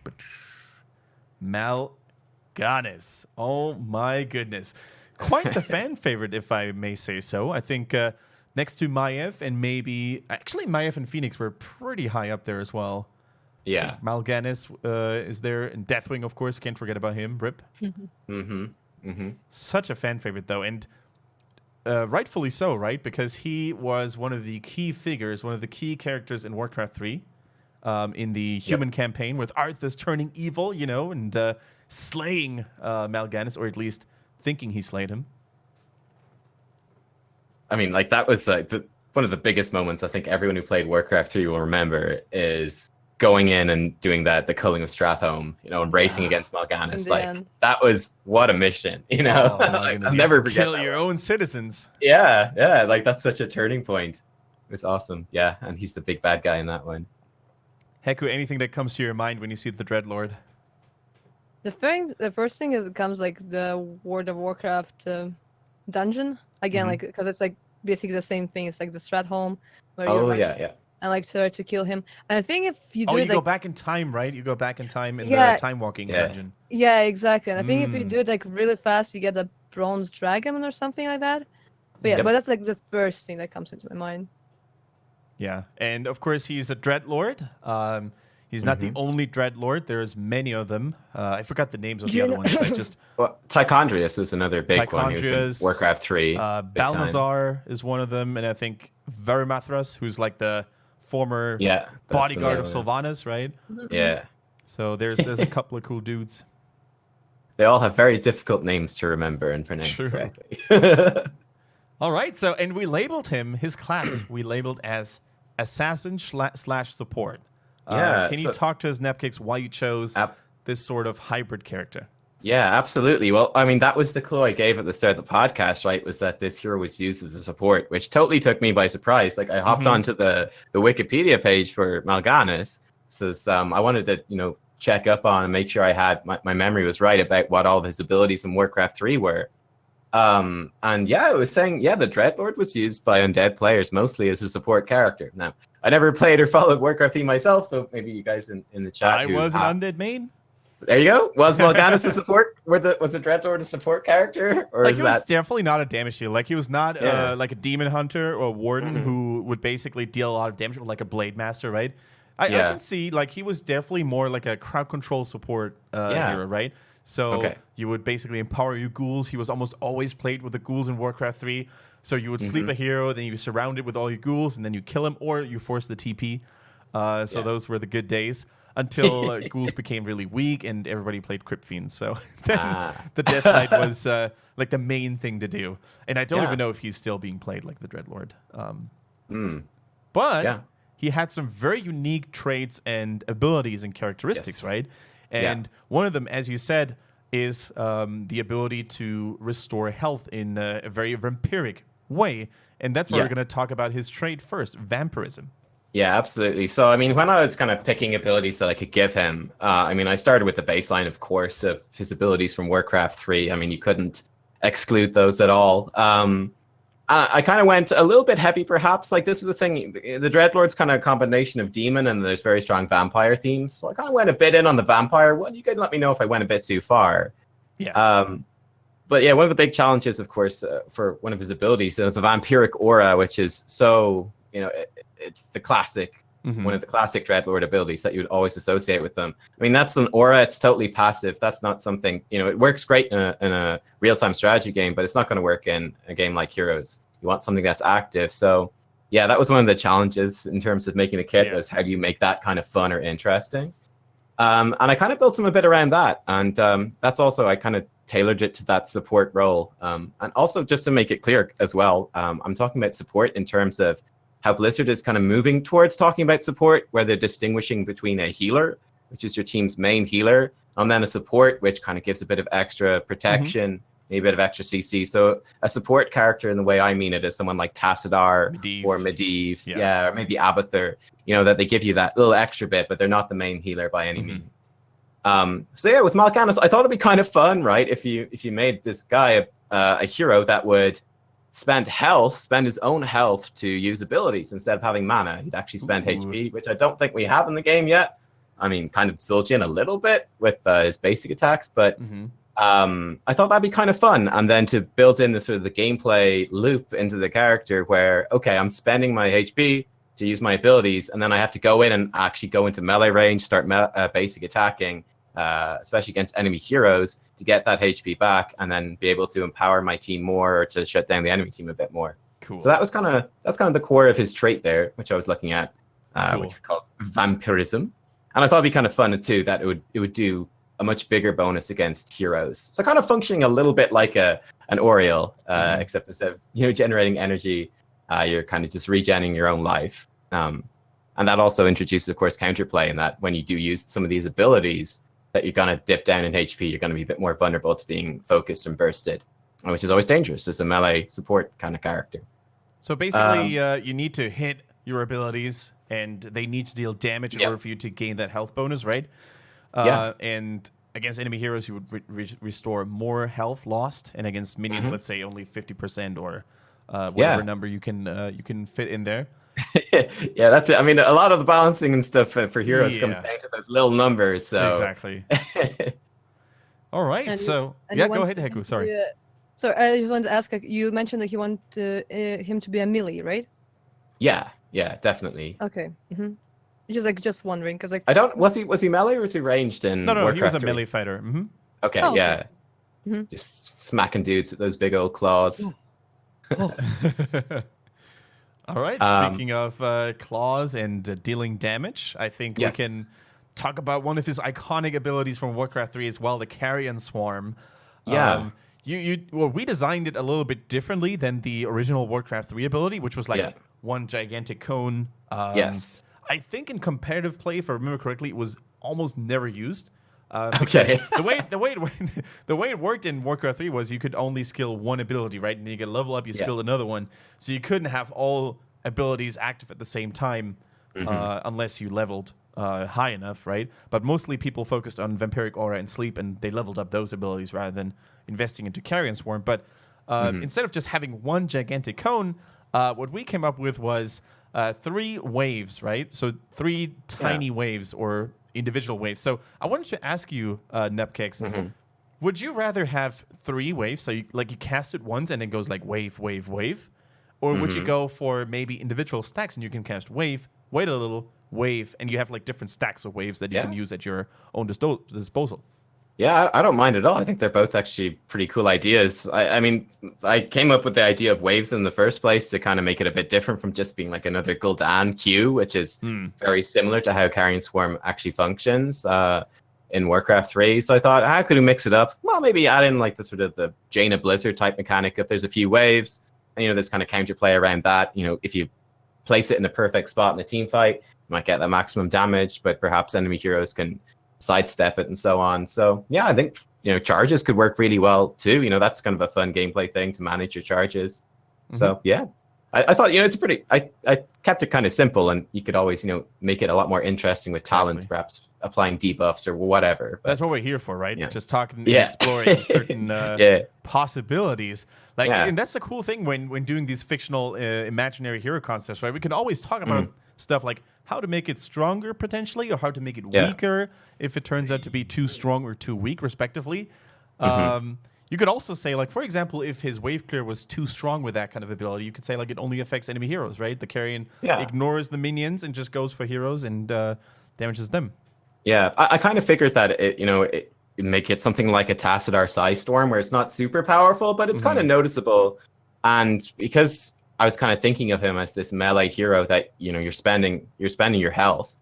Mal'Ganis. Oh my goodness. Quite the fan favorite, if I may say so. I think next to Maiev and maybe... Actually, Maiev and Phoenix were pretty high up there as well. Yeah. Mal'Ganis is there. And Deathwing, of course. Can't forget about him. Rip. Such a fan favorite, though. And rightfully so, right? Because he was one of the key figures, one of the key characters in Warcraft 3 in the human campaign with Arthas turning evil, and slaying Mal'Ganis, or at least thinking he slayed him. I mean, like that was like one of the biggest moments I think everyone who played Warcraft 3 will remember is going in and doing the culling of Stratholme, and racing against Mal'Ganis. Like that was what a mission, Oh, like, I'll never forget kill your own citizens. Yeah, like that's such a turning point. It's awesome. Yeah, and he's the big bad guy in that one. Heccu, anything that comes to your mind when you see the Dreadlord? The first thing is it comes like the World of Warcraft dungeon again, like because it's like basically the same thing. It's like the Stratholme. Oh yeah. And like to kill him. And I think if you do you it, go like, back in time, right? You go back in time in the time walking dungeon. Yeah, exactly. And I think if you do it like really fast, you get a bronze dragon or something like that. But yeah, but that's like the first thing that comes into my mind. Yeah, and of course he's a Dreadlord. He's not the only Dreadlord. There's many of them. I forgot the names of the You other know- ones. I just Well, Tichondrius is another big one. He was in Warcraft 3. big time. Balnazar is one of them, and I think Varimathras, who's like the former Yeah, that's the bodyguard of name of it. Sylvanas, right? Yeah. So there's a couple of cool dudes. They all have very difficult names to remember and pronounce True. correctly. All right, so and we labeled his class. We labeled as assassin slash support. Yeah, Can you talk to us, Nubkeks, why you chose this sort of hybrid character? Yeah, absolutely. Well, I mean, that was the clue I gave at the start of the podcast, right? Was that this hero was used as a support, which totally took me by surprise. Like, I hopped onto the Wikipedia page for Mal'Ganis, so I wanted to, check up on and make sure I had my memory was right about what all of his abilities in Warcraft 3 were. And yeah, it was saying, the Dreadlord was used by undead players mostly as a support character. Now, I never played or followed Warcraft 3 myself, so maybe you guys in the chat. I was an undead main. There you go. Was Mal'Ganis a support? Was the Dreadlord a support character? Or Like, is he was that definitely not a damage dealer. Like, he was not like a demon hunter or a warden who would basically deal a lot of damage, or like a blade master, right? I can see, like, he was definitely more like a crowd control support hero, right? So you would basically empower your ghouls. He was almost always played with the ghouls in Warcraft 3. So you would sleep a hero, then you surround it with all your ghouls, and then you kill him, or you force the TP. So those were the good days. Until ghouls became really weak and everybody played Crypt Fiends. So then the Death Knight was like the main thing to do. And I don't even know if he's still being played like the Dreadlord. But he had some very unique traits and abilities and characteristics, right? And one of them, as you said, is the ability to restore health in a very vampiric way. And that's why we're going to talk about his trait first, vampirism. Yeah, absolutely. So, I mean, when I was kind of picking abilities that I could give him, I started with the baseline, of course, of his abilities from Warcraft 3. I mean, you couldn't exclude those at all. I kind of went a little bit heavy, perhaps. Like, this is the thing. The Dreadlord's kind of a combination of demon, and there's very strong vampire themes. So I kind of went a bit in on the vampire. Well, you can let me know if I went a bit too far. Yeah. But yeah, one of the big challenges, of course, for one of his abilities, the vampiric aura, which is so, it's the classic, one of the classic Dreadlord abilities that you would always associate with them. I mean, that's an aura. It's totally passive. That's not something, it works great in a real-time strategy game, but it's not going to work in a game like Heroes. You want something that's active. So yeah, that was one of the challenges in terms of making the kit, was how do you make that kind of fun or interesting? And I kind of built him a bit around that. And that's also, I kind of tailored it to that support role. And also, just to make it clear as well, I'm talking about support in terms of how Blizzard is kind of moving towards talking about support, where they're distinguishing between a healer, which is your team's main healer, and then a support, which kind of gives a bit of extra protection, maybe a bit of extra CC. So a support character, in the way I mean it, is someone like Tassadar or Medivh, or maybe Abathur, that they give you that little extra bit, but they're not the main healer by any means. So yeah, with Mal'Ganis, I thought it'd be kind of fun, right? If you made this guy a hero that would spend his own health to use abilities instead of having mana. He'd actually spend HP, which I don't think we have in the game yet. I mean, kind of Zul'jin a little bit with his basic attacks, but I thought that'd be kind of fun. And then to build in the sort of the gameplay loop into the character where, okay, I'm spending my HP to use my abilities, and then I have to go in and actually go into melee range, start basic attacking, especially against enemy heroes, to get that HP back, and then be able to empower my team more, or to shut down the enemy team a bit more. Cool. So that's kind of the core of his trait there, which I was looking at, which we call vampirism. And I thought it'd be kind of fun too that it would do a much bigger bonus against heroes. So kind of functioning a little bit like an Oriole, except instead of generating energy, you're kind of just regenerating your own life. And that also introduces, of course, counterplay in that when you do use some of these abilities, that you're going to dip down in HP, you're going to be a bit more vulnerable to being focused and bursted, which is always dangerous as a melee support kind of character. So basically, you need to hit your abilities, and they need to deal damage in order for you to gain that health bonus, right? And against enemy heroes, you would restore more health lost, and against minions, let's say only 50% or whatever number you can fit in there. Yeah, that's it. I mean, a lot of the balancing and stuff for heroes comes down to those little numbers. So exactly. All right. Go ahead, Heccu. Sorry. So I just wanted to ask. You mentioned that you want him to be a melee, right? Yeah, definitely. Okay. Just wondering, because like I don't. Was he melee or was he ranged in? No, Warcraft he was a 3? melee fighter. Mm-hmm. Okay, Oh, okay. yeah. Mhm. Just smacking dudes with those big old claws. Oh. All right. Speaking of claws and dealing damage, I think we can talk about one of his iconic abilities from Warcraft 3 as well, the Carrion Swarm. Yeah. We designed it a little bit differently than the original Warcraft 3 ability, which was like one gigantic cone. Yes. I think in competitive play, if I remember correctly, it was almost never used. Okay. the way it worked in Warcraft 3 was you could only skill one ability, right? And then you get level up, you skill another one. So you couldn't have all abilities active at the same time unless you leveled high enough, right? But mostly people focused on Vampiric Aura and Sleep, and they leveled up those abilities rather than investing into Carrion Swarm. But instead of just having one gigantic cone, what we came up with was 3 waves, right? So 3 tiny waves or individual waves. So I wanted to ask you, Nubkeks, would you rather have 3 waves, so you cast it once and it goes like wave, wave, wave? Or would you go for maybe individual stacks and you can cast wave, wait a little, wave, and you have like different stacks of waves that you can use at your own disposal? Yeah, I don't mind at all. I think they're both actually pretty cool ideas. I mean, I came up with the idea of waves in the first place to kind of make it a bit different from just being like another Gul'dan queue, which is very similar to how Carrion Swarm actually functions in Warcraft 3. So I thought, how could we mix it up? Well, maybe add in like the sort of the Jaina Blizzard type mechanic. If there's a few waves, and, there's kind of counterplay around that. If you place it in the perfect spot in a team fight, you might get the maximum damage, but perhaps enemy heroes can sidestep it and so on. So yeah, I think charges could work really well too. That's kind of a fun gameplay thing to manage your charges. So yeah, I thought it's pretty. I kept it kind of simple, and you could always make it a lot more interesting with talents, perhaps applying debuffs or whatever. That's what we're here for, right? Yeah. Just talking and exploring certain possibilities. And that's the cool thing when doing these fictional imaginary hero concepts, right? We can always talk about stuff like how to make it stronger potentially, or how to make it weaker if it turns out to be too strong or too weak, respectively. You could also say, like, for example, if his wave clear was too strong with that kind of ability, you could say, like, it only affects enemy heroes, right? The Carrion ignores the minions and just goes for heroes and damages them. Yeah, I kind of figured that it make it something like a Tassadar Psystorm, where it's not super powerful, but it's kind of noticeable. And because I was kind of thinking of him as this melee hero that you're spending your health,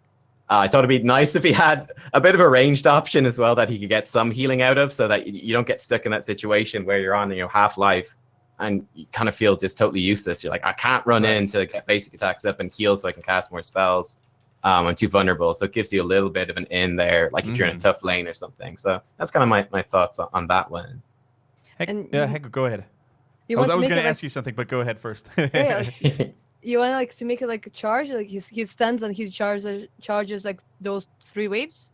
I thought it'd be nice if he had a bit of a ranged option as well that he could get some healing out of, so that you don't get stuck in that situation where you're on half life and you kind of feel just totally useless. You're like, I can't run in to get basic attacks up and heal so I can cast more spells. I'm too vulnerable, so it gives you a little bit of an in there, like if you're in a tough lane or something. So that's kind of my thoughts on that one. Heccu, go ahead. I was going to ask you something, but go ahead first. You want to make it like a charge, like he stands and he charges like those 3 waves?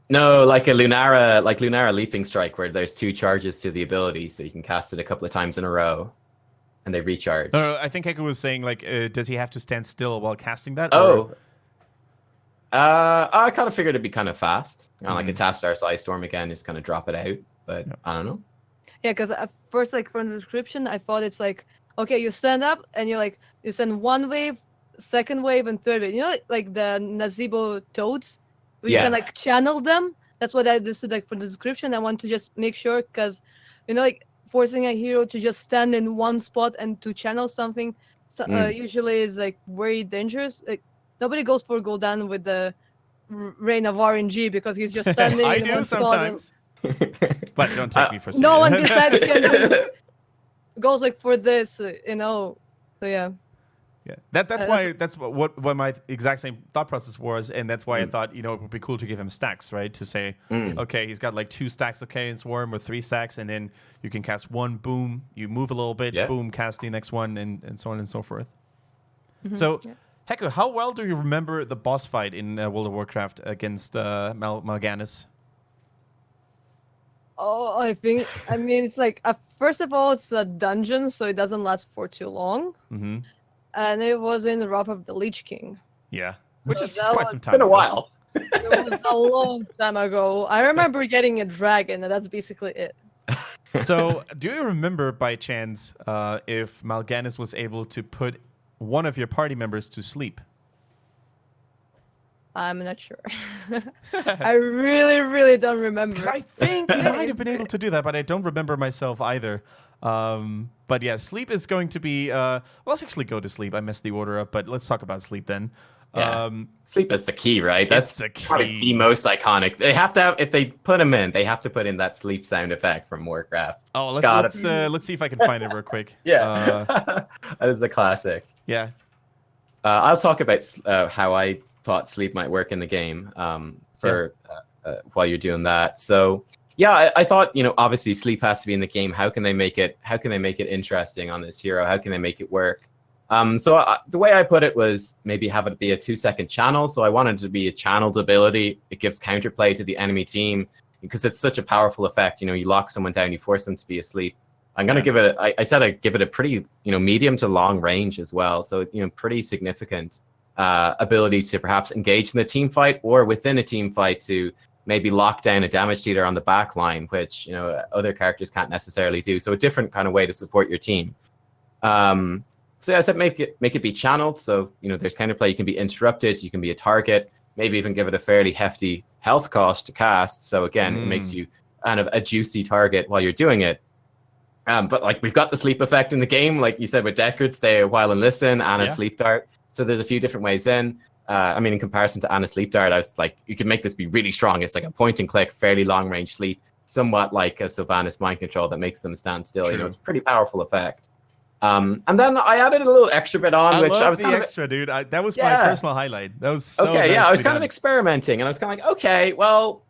No, like a Lunara Leaping Strike, where there's 2 charges to the ability, so you can cast it a couple of times in a row, and they recharge. No, I think Heccu was saying, like, does he have to stand still while casting that? I kind of figured it'd be kind of fast, like a Tassadar Psystorm again, just kind of drop it out. But I don't know. Yeah, because at first, like from the description, I thought it's like, okay, you stand up and you send 1 wave, 2nd wave, and 3rd wave. Like the Nazebo toads, where you can like channel them. That's what I understood. Like for the description, I want to just make sure, because like forcing a hero to just stand in one spot and to channel something usually is like very dangerous. Like nobody goes for Gul'dan with the Reign of RNG because he's just standing. I in do one sometimes. But don't take me for serious. No one besides goes like for this, So yeah. Yeah, that's why that's what my exact same thought process was, and that's why I thought it would be cool to give him stacks, right? To say, okay, he's got like 2 stacks of Carrion Swarm or 3 stacks, and then you can cast 1, boom, you move a little bit, boom, cast the next one, and so on and so forth. So, Heccu, how well do you remember the boss fight in World of Warcraft against Mal'Ganis? Oh, I mean, it's like, first of all, it's a dungeon, so it doesn't last for too long. And it was in the Wrath of the Lich King. Yeah, which is quite some time. Been a while. It was a long time ago. I remember getting a dragon, and that's basically it. So, do you remember by chance if Mal'Ganis was able to put one of your party members to sleep? I'm not sure. I really don't remember. Because I think you might have been able to do that, but I don't remember myself either. But yeah, sleep is going to be. Well, let's actually go to sleep. I messed the order up, but let's talk about sleep then. Yeah. Sleep is the key, right? That's the key. Probably the most iconic. They have to have, if they put him in, they have to put in that sleep sound effect from Warcraft. Oh, let's see if I can find it real quick. Yeah, that is a classic. Yeah. I'll talk about how I thought sleep might work in the game while you're doing that. So yeah, I thought, obviously sleep has to be in the game. How can they make it interesting on this hero? How can they make it work? So the way I put it was maybe have it be a 2-second channel. So I wanted it to be a channeled ability. It gives counterplay to the enemy team because it's such a powerful effect. You lock someone down, you force them to be asleep. I'm going to give it, I said I'd give it a pretty, medium to long range as well. So, pretty significant ability to perhaps engage in the team fight or within a team fight to maybe lock down a damage dealer on the back line, which, other characters can't necessarily do. So a different kind of way to support your team. So yeah, I said make it be channeled. So, there's counterplay. You can be interrupted. You can be a target. Maybe even give it a fairly hefty health cost to cast. So again, it makes you kind of a juicy target while you're doing it. But we've got the sleep effect in the game, like you said with Deckard, stay a while and listen, and a sleep dart. So there's a few different ways in. In comparison to Anna Sleep Dart, I was like, you could make this be really strong. It's like a point and click, fairly long range sleep, somewhat like a Sylvanas mind control that makes them stand still. True. It's a pretty powerful effect. And then I added a little extra bit on, I which love I was the kind of, extra, dude. That was my personal highlight. That was so okay. Yeah, I was kind of done. experimenting, and I was kind of like, okay, well,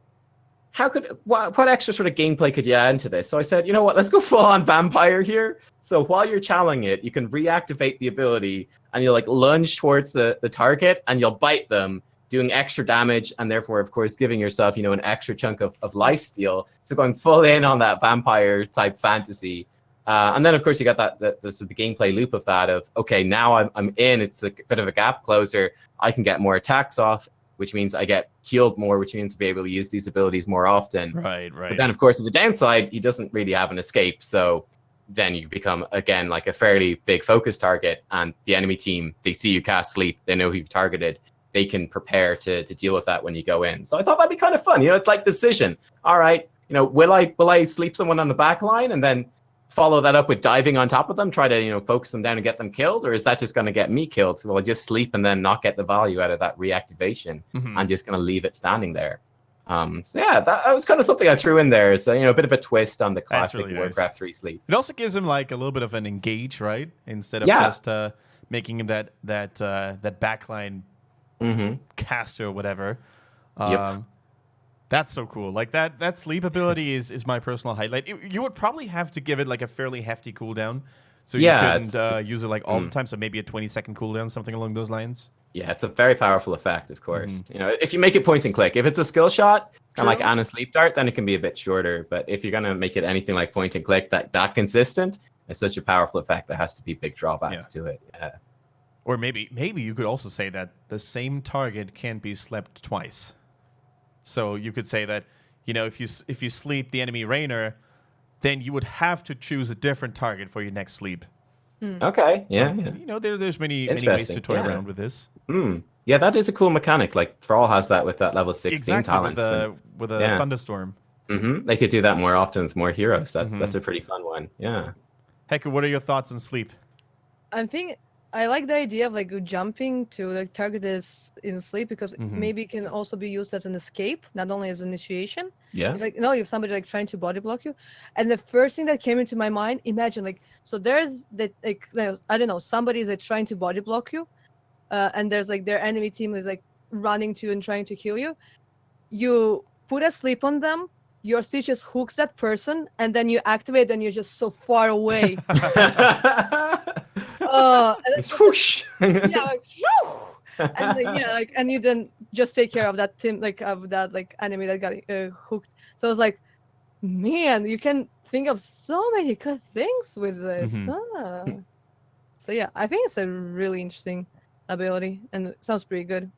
what extra sort of gameplay could you add into this? So I said, you know what, let's go full on vampire here. So while you're channeling it, you can reactivate the ability, and you'll lunge towards the target, and you'll bite them, doing extra damage, and therefore, of course, giving yourself, an extra chunk of lifesteal. So going full in on that vampire type fantasy. And then, of course, you got the gameplay loop of that of, okay, now I'm in. It's a bit of a gap closer. I can get more attacks off, which means I get healed more, which means to be able to use these abilities more often. Right. But then, of course, on the downside, he doesn't really have an escape. So then you become, again, like a fairly big focus target. And the enemy team, they see you cast sleep. They know who you've targeted. They can prepare to deal with that when you go in. So I thought that'd be kind of fun. It's like decision. All right, will I sleep someone on the back line and then follow that up with diving on top of them, try to focus them down and get them killed, or is that just going to get me killed? So I'll just sleep and then not get the value out of that reactivation. I'm just going to leave it standing there. So yeah, that was kind of something I threw in there. So a bit of a twist on the classic really Warcraft 3 sleep. It also gives him like a little bit of an engage, right? Instead of just making him that backline caster or whatever. Yep. That's so cool. Like that sleep ability is my personal highlight. You would probably have to give it like a fairly hefty cooldown, so you couldn't use it like all the time. So maybe a 20-second cooldown, something along those lines. Yeah, it's a very powerful effect, of course. If you make it point and click, if it's a skill shot, kind of like Anna Sleep Dart, then it can be a bit shorter. But if you're gonna make it anything like point and click, that consistent, it's such a powerful effect. There has to be big drawbacks to it. Yeah. Or maybe you could also say that the same target can't be slept twice. So you could say that, if you sleep the enemy Rainer, then you would have to choose a different target for your next sleep. Okay. Yeah. So, there's many ways to toy around with this. Yeah, that is a cool mechanic. Like Thrall has that with that level 16 talent. With a thunderstorm. They could do that more often with more heroes. That's a pretty fun one. Yeah. Heccu, what are your thoughts on sleep? I like the idea of jumping to the target is in sleep because maybe it can also be used as an escape, not only as initiation. Yeah. If somebody trying to body block you, and the first thing that came into my mind, imagine so there's that I don't know, somebody is trying to body block you, and there's their enemy team is running to and trying to kill you. You put a sleep on them. Your Stitch just hooks that person, and then you activate, and you're just so far away. And whoosh. And and you then just take care of that team, of that enemy that got hooked. So I was like, man, you can think of so many good things with this. So yeah, I think it's a really interesting ability, and it sounds pretty good.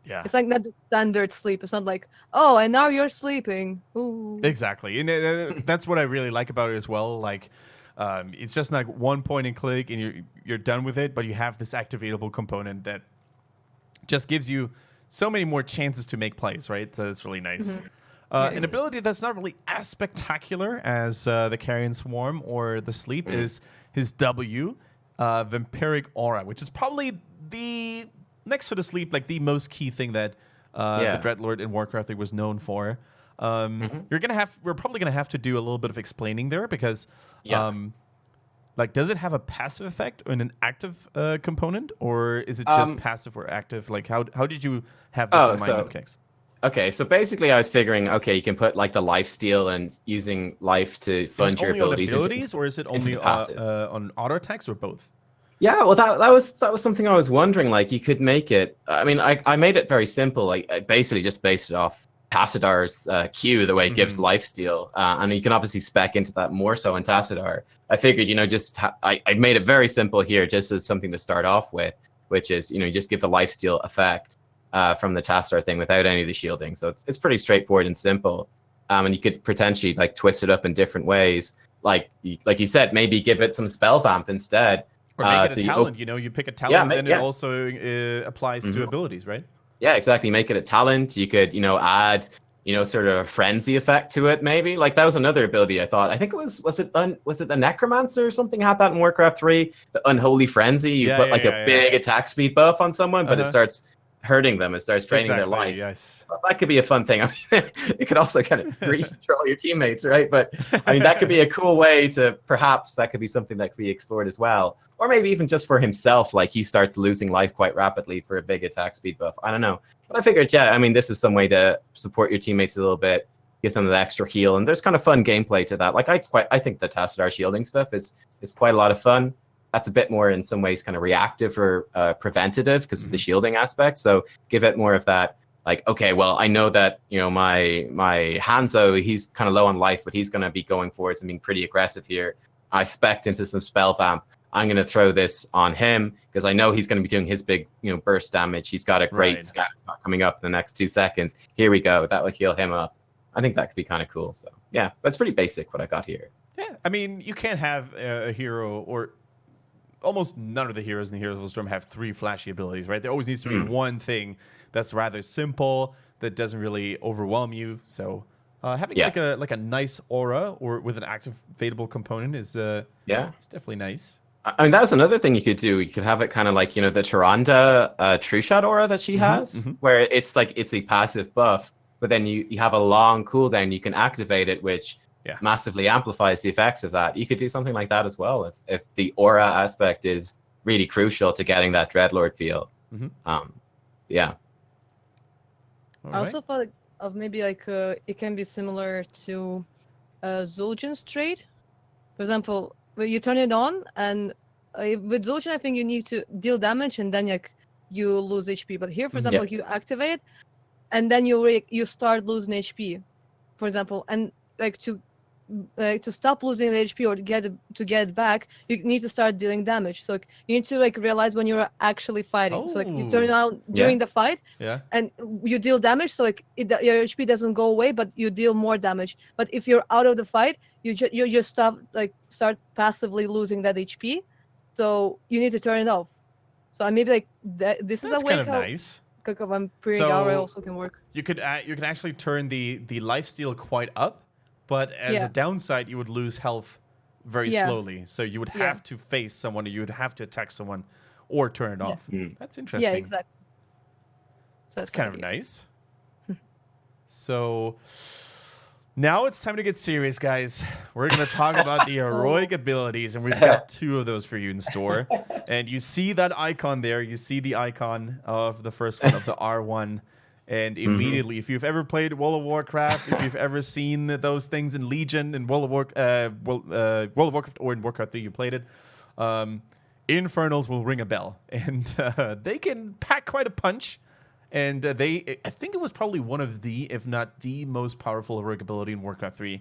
Yeah, it's not the standard sleep. It's not like, oh, and now you're sleeping. Ooh. Exactly, and that's what I really like about it as well. It's just like one point and click, and you're done with it. But you have this activatable component that just gives you so many more chances to make plays, right? So it's really nice. An ability that's not really as spectacular as the Carrion Swarm or the Sleep is his W, Vampiric Aura, which is probably the next to the Sleep, like the most key thing that the Dreadlord in Warcraft 3 was known for. We're probably gonna have to do a little bit of explaining there because, like, does it have a passive effect and an active component, or is it just passive or active? Like, how did you have this in mind, Nubkeks? Okay, so basically, I was figuring, okay, you can put like the life steal and using life to fund your abilities. Or is it only on auto attacks, or both? Yeah, well, that was something I was wondering. Like, you could make it. I mean, I made it very simple. Like, I basically just based it off Tassadar's Q, the way it gives lifesteal, and you can obviously spec into that more so in Tassadar. I figured, I made it very simple here, just as something to start off with, which is, you just give the lifesteal effect from the Tassadar thing without any of the shielding. So it's pretty straightforward and simple, and you could potentially like twist it up in different ways, like you said, maybe give it some spell vamp instead. Or make it a talent, you pick a talent, and then it also applies to abilities, right? Yeah, exactly. Make it a talent. You could, add, sort of a frenzy effect to it, maybe. Like, that was another ability I thought. I think it was it the Necromancer or something had that in Warcraft 3? The Unholy Frenzy. You put a big attack speed buff on someone, but it starts hurting them. It starts draining their life. Yes. Well, that could be a fun thing. I mean, it could also kind of control your teammates, right? But I mean, that could be a cool way to, perhaps that could be something that could be explored as well. Or maybe even just for himself, like he starts losing life quite rapidly for a big attack speed buff. I don't know. But I figured, this is some way to support your teammates a little bit, give them the extra heal. And there's kind of fun gameplay to that. Like, I think the Tassadar shielding stuff is quite a lot of fun. That's a bit more, in some ways, kind of reactive or preventative because of the shielding aspect. So give it more of that, like, okay, well, I know that, my Hanzo, he's kind of low on life, but he's going to be going forwards and being pretty aggressive here. I spec'd into some spell vamp. I'm going to throw this on him because I know he's going to be doing his big, burst damage. He's got a great scatter shot coming up in the next 2 seconds. Here we go. That will heal him up. I think that could be kind of cool. So, yeah, that's pretty basic what I got here. Yeah, I mean, you can't have a hero, or almost none of the heroes in the Heroes of the Storm have 3 flashy abilities, right? There always needs to be one thing that's rather simple, that doesn't really overwhelm you. So having like a nice aura or with an active fadeable component is it's definitely nice. I mean, that's another thing you could do. You could have it kind of like, the Tyrande True Shot aura that she has, where it's like it's a passive buff, but then you have a long cooldown. You can activate it, which massively amplifies the effects of that. You could do something like that as well if the aura aspect is really crucial to getting that Dreadlord feel. Yeah. I also thought of maybe like it can be similar to Zul'jin's trade. For example, when you turn it on, and with Zul'jin, I think you need to deal damage and then you lose HP. But here, for example, you activate it, and then you start losing HP, for example, and like to stop losing the HP or to get it back, you need to start dealing damage. So you need to realize when you're actually fighting. So you turn it on during the fight, and you deal damage. So your HP doesn't go away, but you deal more damage. But if you're out of the fight, you just start passively losing that HP. So you need to turn it off. So maybe this is a way kind of nice. Vampiric Aura also can work. You can actually turn the lifesteal quite up. But as a downside, you would lose health very slowly. So you would have to face someone, or you would have to attack someone, or turn it off. That's interesting. Yeah, exactly. That's kind of nice. So now it's time to get serious, guys. We're going to talk about the heroic abilities, and we've got 2 of those for you in store. And you see that icon there. You see the icon of the first one, of the R1. And immediately, if you've ever played World of Warcraft, if you've ever seen those things in Legion, in World of Warcraft, or in Warcraft 3, you played it, Infernals will ring a bell. And they can pack quite a punch. And I think it was probably one of the, if not the most powerful heroic ability in Warcraft 3.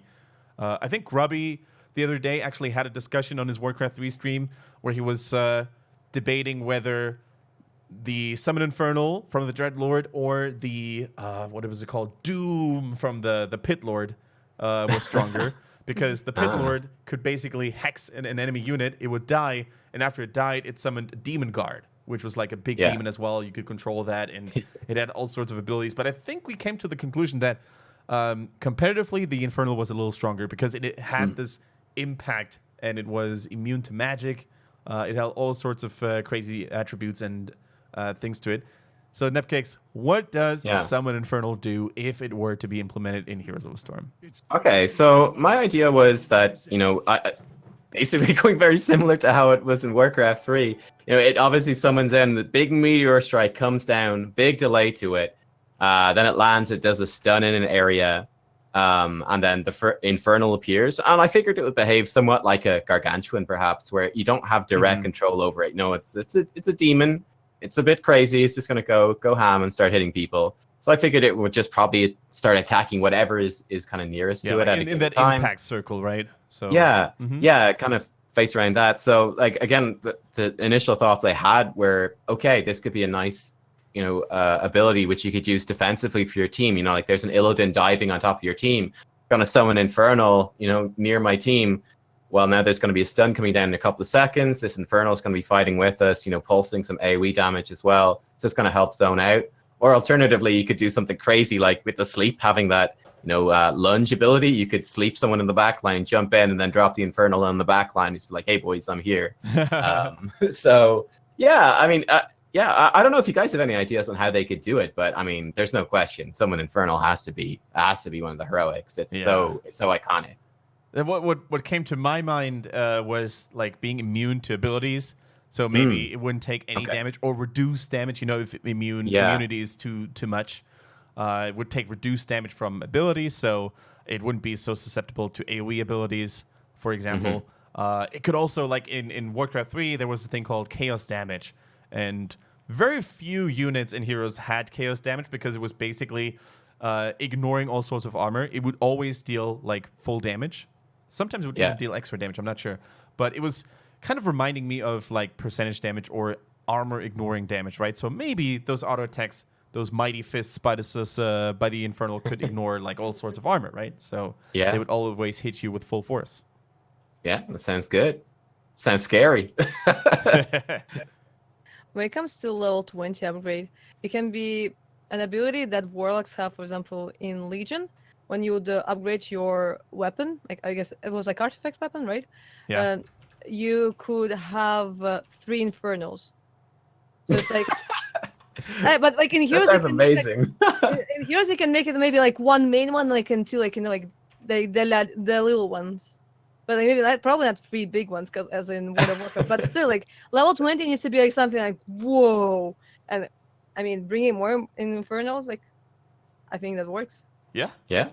I think Grubby the other day actually had a discussion on his Warcraft 3 stream where he was debating whether the Summon Infernal from the Dreadlord or the what was it called, Doom from the Pit Lord was stronger, because the Pit Lord could basically hex an enemy unit, it would die, and after it died, it summoned a Demon Guard, which was like a big Yeah. demon as well. You could control that, and it had all sorts of abilities. But I think we came to the conclusion that competitively, the Infernal was a little stronger because it had this impact, and it was immune to magic. It had all sorts of crazy attributes and things to it. So, Nubkeks, what does Summon Infernal do if it were to be implemented in Heroes of the Storm? Okay, so my idea was that, I basically going very similar to how it was in Warcraft 3. It obviously summons in, the big meteor strike comes down, big delay to it. Then it lands, it does a stun in an area, and then the Infernal appears. And I figured it would behave somewhat like a Gargantuan, perhaps, where you don't have direct control over it. No, it's a demon. It's a bit crazy. It's just going to go ham and start hitting people. So I figured it would just probably start attacking whatever is kind of nearest to it at in that time. impact circle, right? So kind of face around that. So like again, the initial thoughts I had were, okay, this could be a nice ability which you could use defensively for your team. Like there's an Illidan diving on top of your team. Going to summon Infernal, near my team. Well, now there's going to be a stun coming down in a couple of seconds. This Infernal is going to be fighting with us, pulsing some AoE damage as well. So it's going to help zone out. Or alternatively, you could do something crazy like with the sleep, having that lunge ability. You could sleep someone in the back line, jump in, and then drop the Infernal on the back line. Just be like, hey, boys, I'm here. So, yeah, I mean, I don't know if you guys have any ideas on how they could do it, but I mean, there's no question. Summon Infernal has to be one of the heroics. It's so iconic. What came to my mind was like being immune to abilities. So maybe it wouldn't take any damage or reduce damage. If immunity is too much, it would take reduced damage from abilities. So it wouldn't be so susceptible to AoE abilities, for example. It could also, like in Warcraft 3, there was a thing called Chaos Damage. And very few units in Heroes had Chaos Damage because it was basically ignoring all sorts of armor. It would always deal like full damage. Sometimes it would even deal extra damage. I'm not sure. But it was kind of reminding me of like percentage damage or armor ignoring damage, right? So maybe those auto attacks, those mighty fists by the Infernal could ignore like all sorts of armor, right? So they would always hit you with full force. Yeah, that sounds good. Sounds scary. When it comes to level 20 upgrade, it can be an ability that Warlocks have, for example, in Legion. When you would upgrade your weapon, like I guess it was like artifact weapon, right? Yeah. You could have 3 Infernals. So it's like, but like in Heroes, that's amazing. In Heroes, you can make it maybe like 1 main one, like and 2 like the little ones. But like, maybe probably not 3 big ones, because as in World of Warcraft. But still, like level 20 needs to be like something like whoa. And I mean, bringing more Infernals, like I think that works. Yeah. Yeah.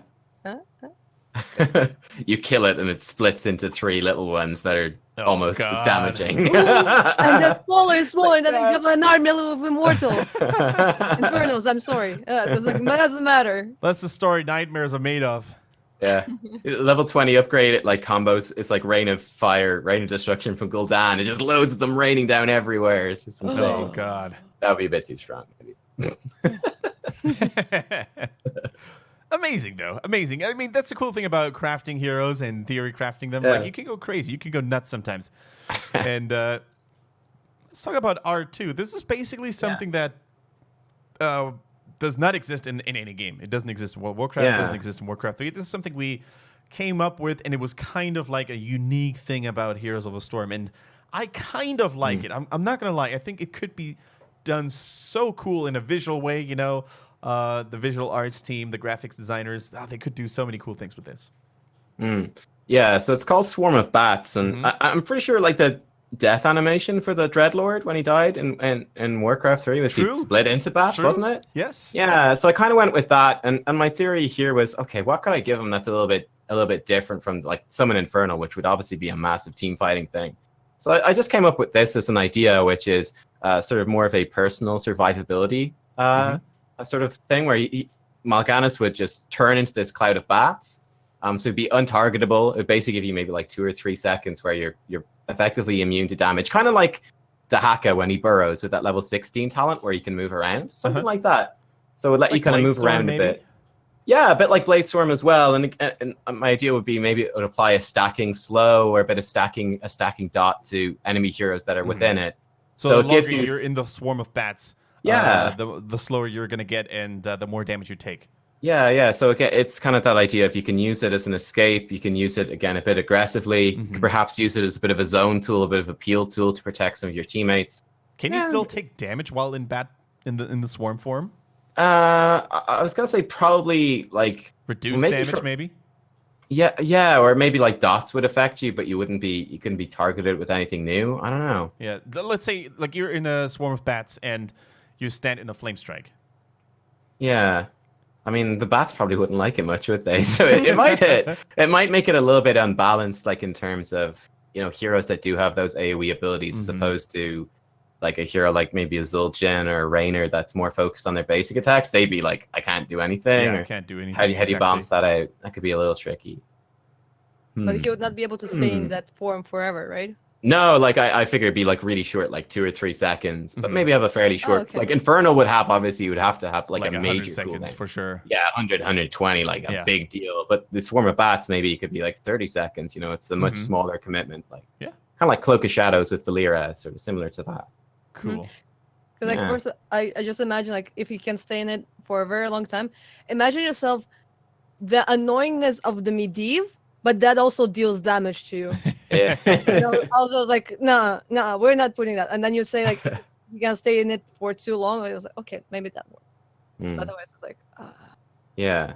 You kill it and it splits into 3 little ones that are almost as damaging. And they're smaller and smaller, and then you have an army of immortals. Infernals, I'm sorry. That doesn't matter. That's the story nightmares are made of. Yeah. Level 20 upgrade, it like combos. It's like Rain of Fire, Rain of Destruction from Gul'dan. It's just loads of them raining down everywhere. It's just insane. Oh, God. That would be a bit too strong, maybe. Amazing, though. Amazing. I mean, that's the cool thing about crafting heroes and theory crafting them. Like, you can go crazy. You can go nuts sometimes. And let's talk about R2. This is basically something that does not exist in any game. It doesn't exist in World of Warcraft. It doesn't exist in Warcraft 3. This is something we came up with, and it was kind of like a unique thing about Heroes of the Storm. And I kind of like it. I'm not going to lie. I think it could be done so cool in a visual way, the visual arts team, the graphics designers, they could do so many cool things with this. Yeah, so it's called Swarm of Bats, and I'm pretty sure like the death animation for the Dreadlord when he died in Warcraft 3 was he split into bats, wasn't it? Yes. Yeah, so I kind of went with that, and my theory here was, okay, what could I give him that's a little bit different from like Summon Infernal, which would obviously be a massive team fighting thing. So I just came up with this as an idea, which is sort of more of a personal survivability sort of thing, where Mal'Ganis would just turn into this cloud of bats. So it'd be untargetable. It would basically give you maybe like 2 or 3 seconds where you're effectively immune to damage. Kind of like Dahaka when he burrows with that level 16 talent where you can move around. Something like that. So it would let you kind of move around a bit. Yeah, a bit like Blade Storm as well. And my idea would be maybe it would apply a stacking slow or a bit of a stacking dot to enemy heroes that are within it. So So the it gives longer you you're in the swarm of bats, Yeah. the slower you're gonna get, and the more damage you take. Yeah. So again, it's kind of that idea of you can use it as an escape. You can use it again a bit aggressively. You could perhaps use it as a bit of a zone tool, a bit of a peel tool to protect some of your teammates. Can you still take damage while in the swarm form? I was gonna say probably like Reduce damage, maybe. Yeah, or maybe like dots would affect you, but you couldn't be targeted with anything new. I don't know. Yeah, let's say like you're in a swarm of bats and you stand in a flame strike. Yeah. I mean, the bats probably wouldn't like it much, would they? So it might hit. It might make it a little bit unbalanced, like in terms of, heroes that do have those AoE abilities as opposed to like a hero like maybe a Zul'jin or a Raynor that's more focused on their basic attacks. They'd be like, I can't do anything. Yeah, or, I can't do anything. How do you balance that out? That could be a little tricky. But he would not be able to stay in that form forever, right? No, like I figure it'd be like really short, like 2 or 3 seconds, but maybe have a fairly short. Like Infernal would have, obviously, you would have to have like a major seconds cooldown for sure. Yeah, 100, 120, like a big deal. But the swarm of bats, maybe it could be like 30 seconds. It's a much smaller commitment. Like kind of like Cloak of Shadows with Valeera, sort of similar to that. Cool. Because like first, I just imagine like if you can stay in it for a very long time, imagine yourself the annoyingness of the Medivh, but that also deals damage to you. Yeah. Also like, no, we're not putting that. And then you say like, you can stay in it for too long. I was like, okay, maybe that works. So otherwise, it's like, Yeah.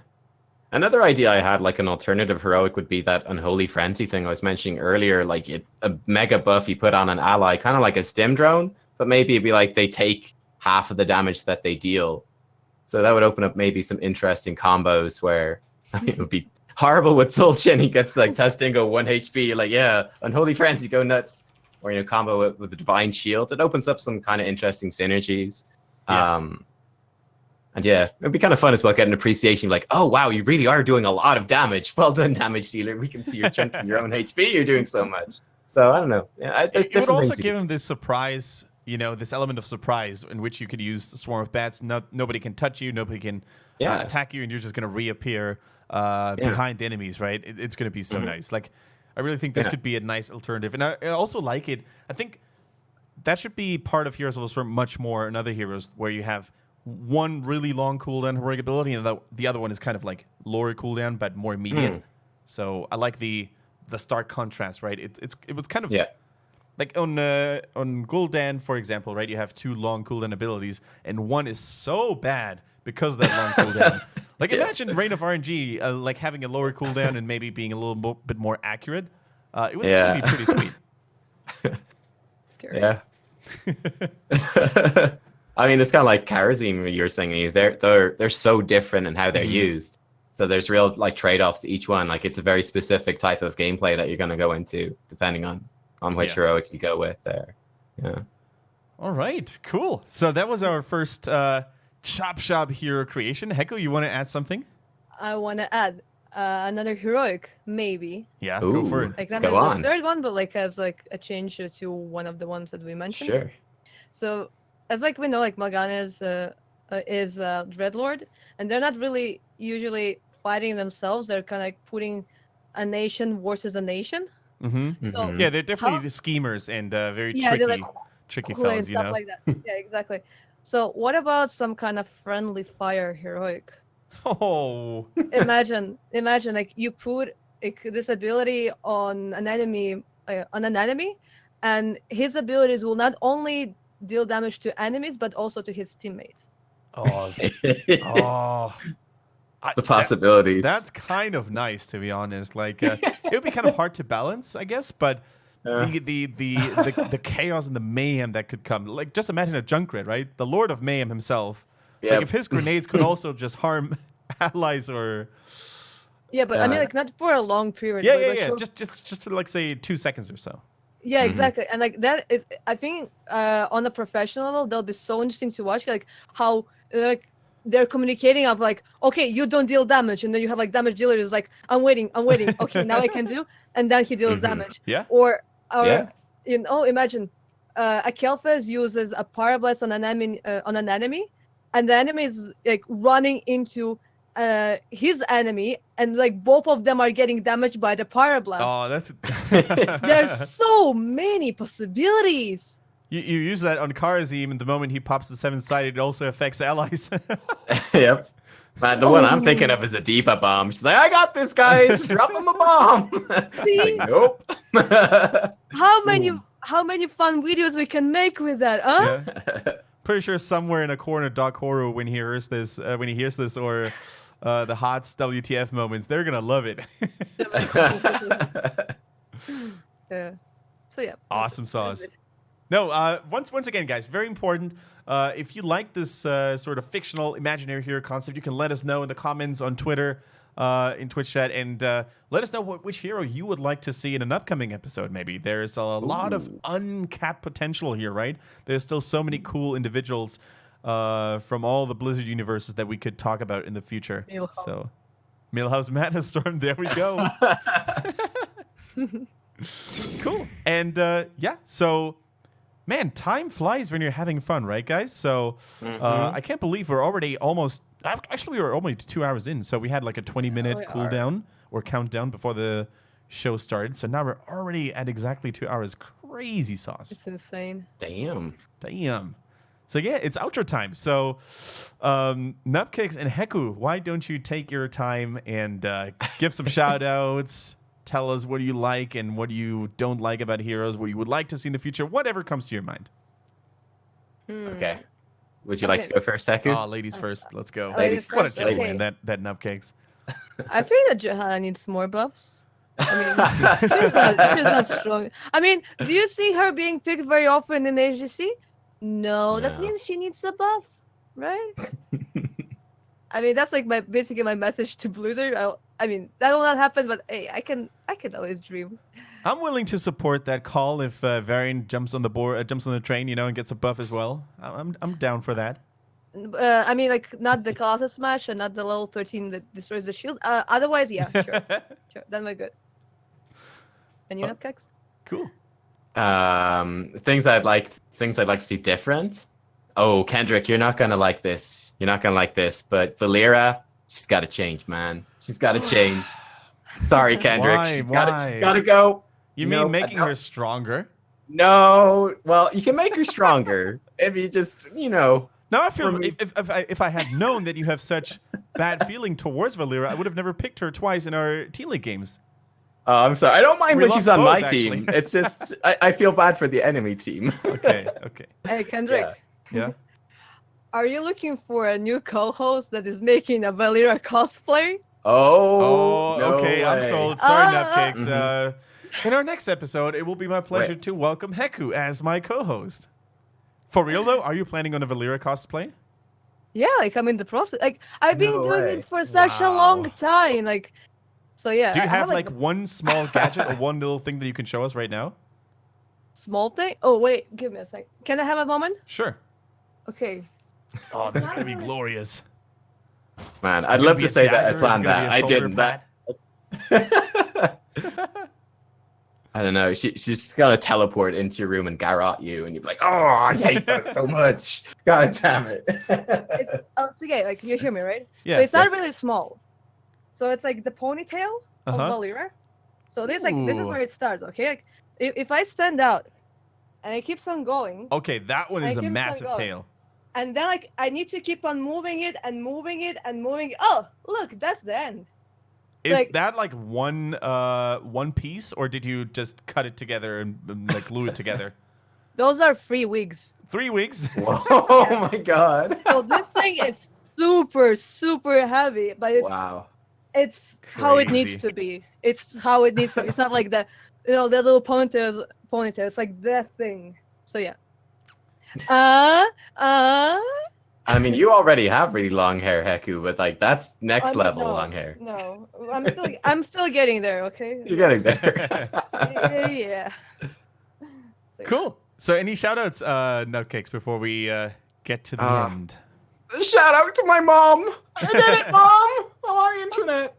Another idea I had, like an alternative heroic, would be that Unholy Frenzy thing I was mentioning earlier. Like a mega buff you put on an ally, kind of like a stim drone, but maybe it'd be like they take half of the damage that they deal. So that would open up maybe some interesting combos where, it would be horrible with Zul'jin. He gets like Testingo 1 HP. You're like, yeah, Unholy Frenzy, go nuts. Or combo with the Divine Shield. It opens up some kind of interesting synergies. And yeah, it'd be kind of fun as well, get an appreciation like, oh wow, you really are doing a lot of damage. Well done, damage dealer. We can see you're chunking your own HP. You're doing so much. So I don't know. Yeah, there's it would different also things give him this surprise, this element of surprise in which you could use the swarm of bats. Nobody can touch you. Nobody can attack you, and you're just gonna reappear behind the enemies. Right? It's gonna be so nice. Like, I really think this could be a nice alternative, and I also like it. I think that should be part of Heroes of the Storm much more in other heroes, where you have one really long cooldown heroic ability, and the other one is kind of like lower cooldown but more immediate. So I like the stark contrast, right? It was kind of like on Gul'dan, for example, right? You have 2 long cooldown abilities, and one is so bad because of that long cooldown. Like imagine Reign of RNG like having a lower cooldown and maybe being a little bit more accurate. It would actually be pretty sweet. scary. Yeah. I mean, it's kind of like Kharazim you were saying. They're so different in how they're used. So there's real like trade-offs to each one. Like it's a very specific type of gameplay that you're going to go into depending on which heroic you go with there. Yeah. All right, cool. So that was our first Chop Shop hero creation. Heccu, you want to add something? I want to add another heroic, maybe. Yeah, go for it. Like that Go is on. the third one, but like as like a change to one of the ones that we mentioned. Sure. So as like we know, like Morgana is Dreadlord, and they're not really usually fighting themselves. They're kind of like putting a nation versus a nation. So Yeah, they're definitely the schemers and very tricky cool and fellas, stuff like that. Yeah, exactly. So what about some kind of friendly fire heroic? Oh. Imagine like you put this ability on an enemy, and his abilities will not only deal damage to enemies but also to his teammates. The possibilities. That's kind of nice, to be honest. Like it would be kind of hard to balance, I guess, but the chaos and the mayhem that could come. Like just imagine a Junkrat, right? The Lord of Mayhem himself. Yep. Like if his grenades could also just harm allies or but I mean like not for a long period. Just to like say 2 seconds or so. Yeah, exactly. And like that is, I think on a professional level, that'll be so interesting to watch, like how like they're communicating of like, okay, you don't deal damage, and then you have like damage dealer is like, I'm waiting, okay, now I can do, and then he deals damage. Yeah. Or imagine a Kel'Thas uses a Parablast on an enemy, and the enemy is like running into his enemy, and like both of them are getting damaged by the Parablast. Oh, that's There's so many possibilities. You use that on Karazim, and the moment he pops the 7-sided, it also affects allies. Yep. Man, the one I'm thinking of is a diva bomb. She's like, I got this, guys. Drop him a bomb. See? Like, nope. How many fun videos we can make with that, huh? Yeah. Pretty sure somewhere in a corner, Doc Horo, when he hears this, or the HOTS WTF moments, they're gonna love it. Yeah. So yeah. Awesome sauce. No, once again, guys, very important. If you like this sort of fictional imaginary hero concept, you can let us know in the comments on Twitter, in Twitch chat, and let us know which hero you would like to see in an upcoming episode. Maybe there's a lot of uncapped potential here, right? There's still so many cool individuals from all the Blizzard universes that we could talk about in the future. Milhouse. So, Milhouse Madness Storm, there we go. Cool. And yeah, so. Man, time flies when you're having fun, right, guys? So I can't believe we're already almost... Actually, we were only 2 hours in, so we had like a 20-minute cooldown or countdown before the show started. So now we're already at exactly 2 hours. Crazy sauce. It's insane. Damn. So yeah, it's outro time. So Nubkeks and Heccu, why don't you take your time and give some shout-outs? Tell us what you like and what you don't like about heroes, what you would like to see in the future, whatever comes to your mind. Okay. Would you like to go first, Heccu? Oh, ladies first. Let's go. Ladies What a first, gentleman, okay. that Nubkeks. I think that Johanna needs more buffs. I mean, she's not strong. I mean, do you see her being picked very often in HGC? No, that No. means she needs a buff, right? I mean, that's like basically my message to Blizzard. I mean, that will not happen, but hey, I can always dream. I'm willing to support that call if Varian jumps on the train, and gets a buff as well. I'm down for that. I mean, like not the Colossus Smash and not the level 13 that destroys the shield. Otherwise, yeah, sure, then we're good. And you, Nubkeks? Cool. Things I'd like to see different. Oh, Kendrick, you're not gonna like this. But Valera, she's got to change, man. She's got to change. Sorry, Kendrick. Why? She's got to go. You mean making her stronger? No. Well, you can make her stronger if you just, No, I feel if I had known that you have such bad feeling towards Valera, I would have never picked her twice in our Team League games. I'm sorry. I don't mind We when she's lost on my both, team. actually. It's just I feel bad for the enemy team. Okay. Hey, Kendrick. Yeah. Are you looking for a new co-host that is making a Valera cosplay? Oh, no okay. I'm way. sold. Sorry, Ah. Nubkeks. In our next episode, it will be my pleasure to welcome Heccu as my co-host. For real though, are you planning on a Valera cosplay? Yeah, like I'm in the process. Like I've been No doing way. it for such a long time. Like, so yeah. Do you I have like one small gadget or one little thing that you can show us right now? small thing? Oh wait, give me a sec. Can I have a moment? Sure. Okay. Oh, this is gonna be glorious. Man, It's I'd gonna love be to a say that dagger, I it's planned gonna be that. a I shoulder didn't. pad. I don't know. She's gonna teleport into your room and garrot you, and you're like, "Oh, I hate that so much. God damn it." So yeah, like you hear me, right? Yeah. So it's not Yes. really small. So it's like the ponytail of Valera. So this is Ooh. where it starts, okay? Like if I stand out and it keeps on going, Okay, that one I is a can massive go. tail. and then like I need to keep on moving it and moving it and moving it. Oh, look, that's the end. Is like- that like one piece, or did you just cut it together and like glue it together? Those are 3 wigs. 3 weeks. Whoa, oh my god. So this thing is super, super heavy, but Wow. it's how it needs Crazy. to be. It's how it needs to be. It's not like that, the little ponytail. It's like that thing. So yeah. I mean, you already have really long hair, Heccu, but like that's next level no, long hair. No, I'm still getting there. Okay. You're getting there. Yeah. So, Cool. So any shout-outs, Nubkeks, before we get to the end? Shout out to my mom. I did it, mom. On the internet.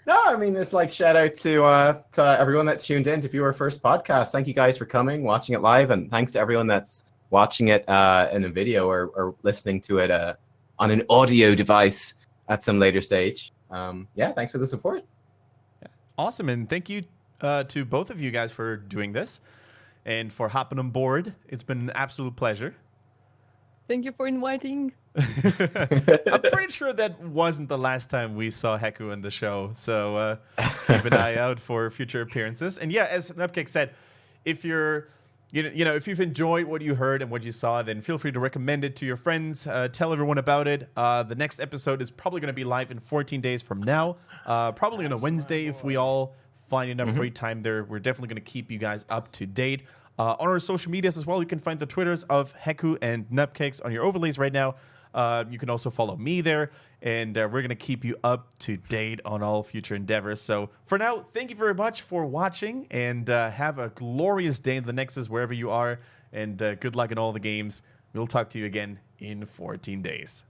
No, I mean, it's like shout out to everyone that tuned in to view our first podcast. Thank you guys for coming, watching it live, and thanks to everyone that's watching it in a video or listening to it on an audio device at some later stage. Yeah, thanks for the support. Awesome, and thank you to both of you guys for doing this. and for hopping on board. It's been an absolute pleasure. Thank you for inviting. I'm pretty sure that wasn't the last time we saw Heccu in the show, so keep an eye out for future appearances. And yeah, as Nubkeks said, if you're, if you've enjoyed what you heard and what you saw, then feel free to recommend it to your friends. Tell everyone about it. The next episode is probably going to be live in 14 days from now, probably on a Wednesday if we all find enough free time there. We're definitely going to keep you guys up to date. On our social medias as well, you can find the Twitters of Heccu and Nubkeks on your overlays right now. You can also follow me there, and we're going to keep you up to date on all future endeavors. So for now, thank you very much for watching, and have a glorious day in the Nexus wherever you are, and good luck in all the games. We'll talk to you again in 14 days.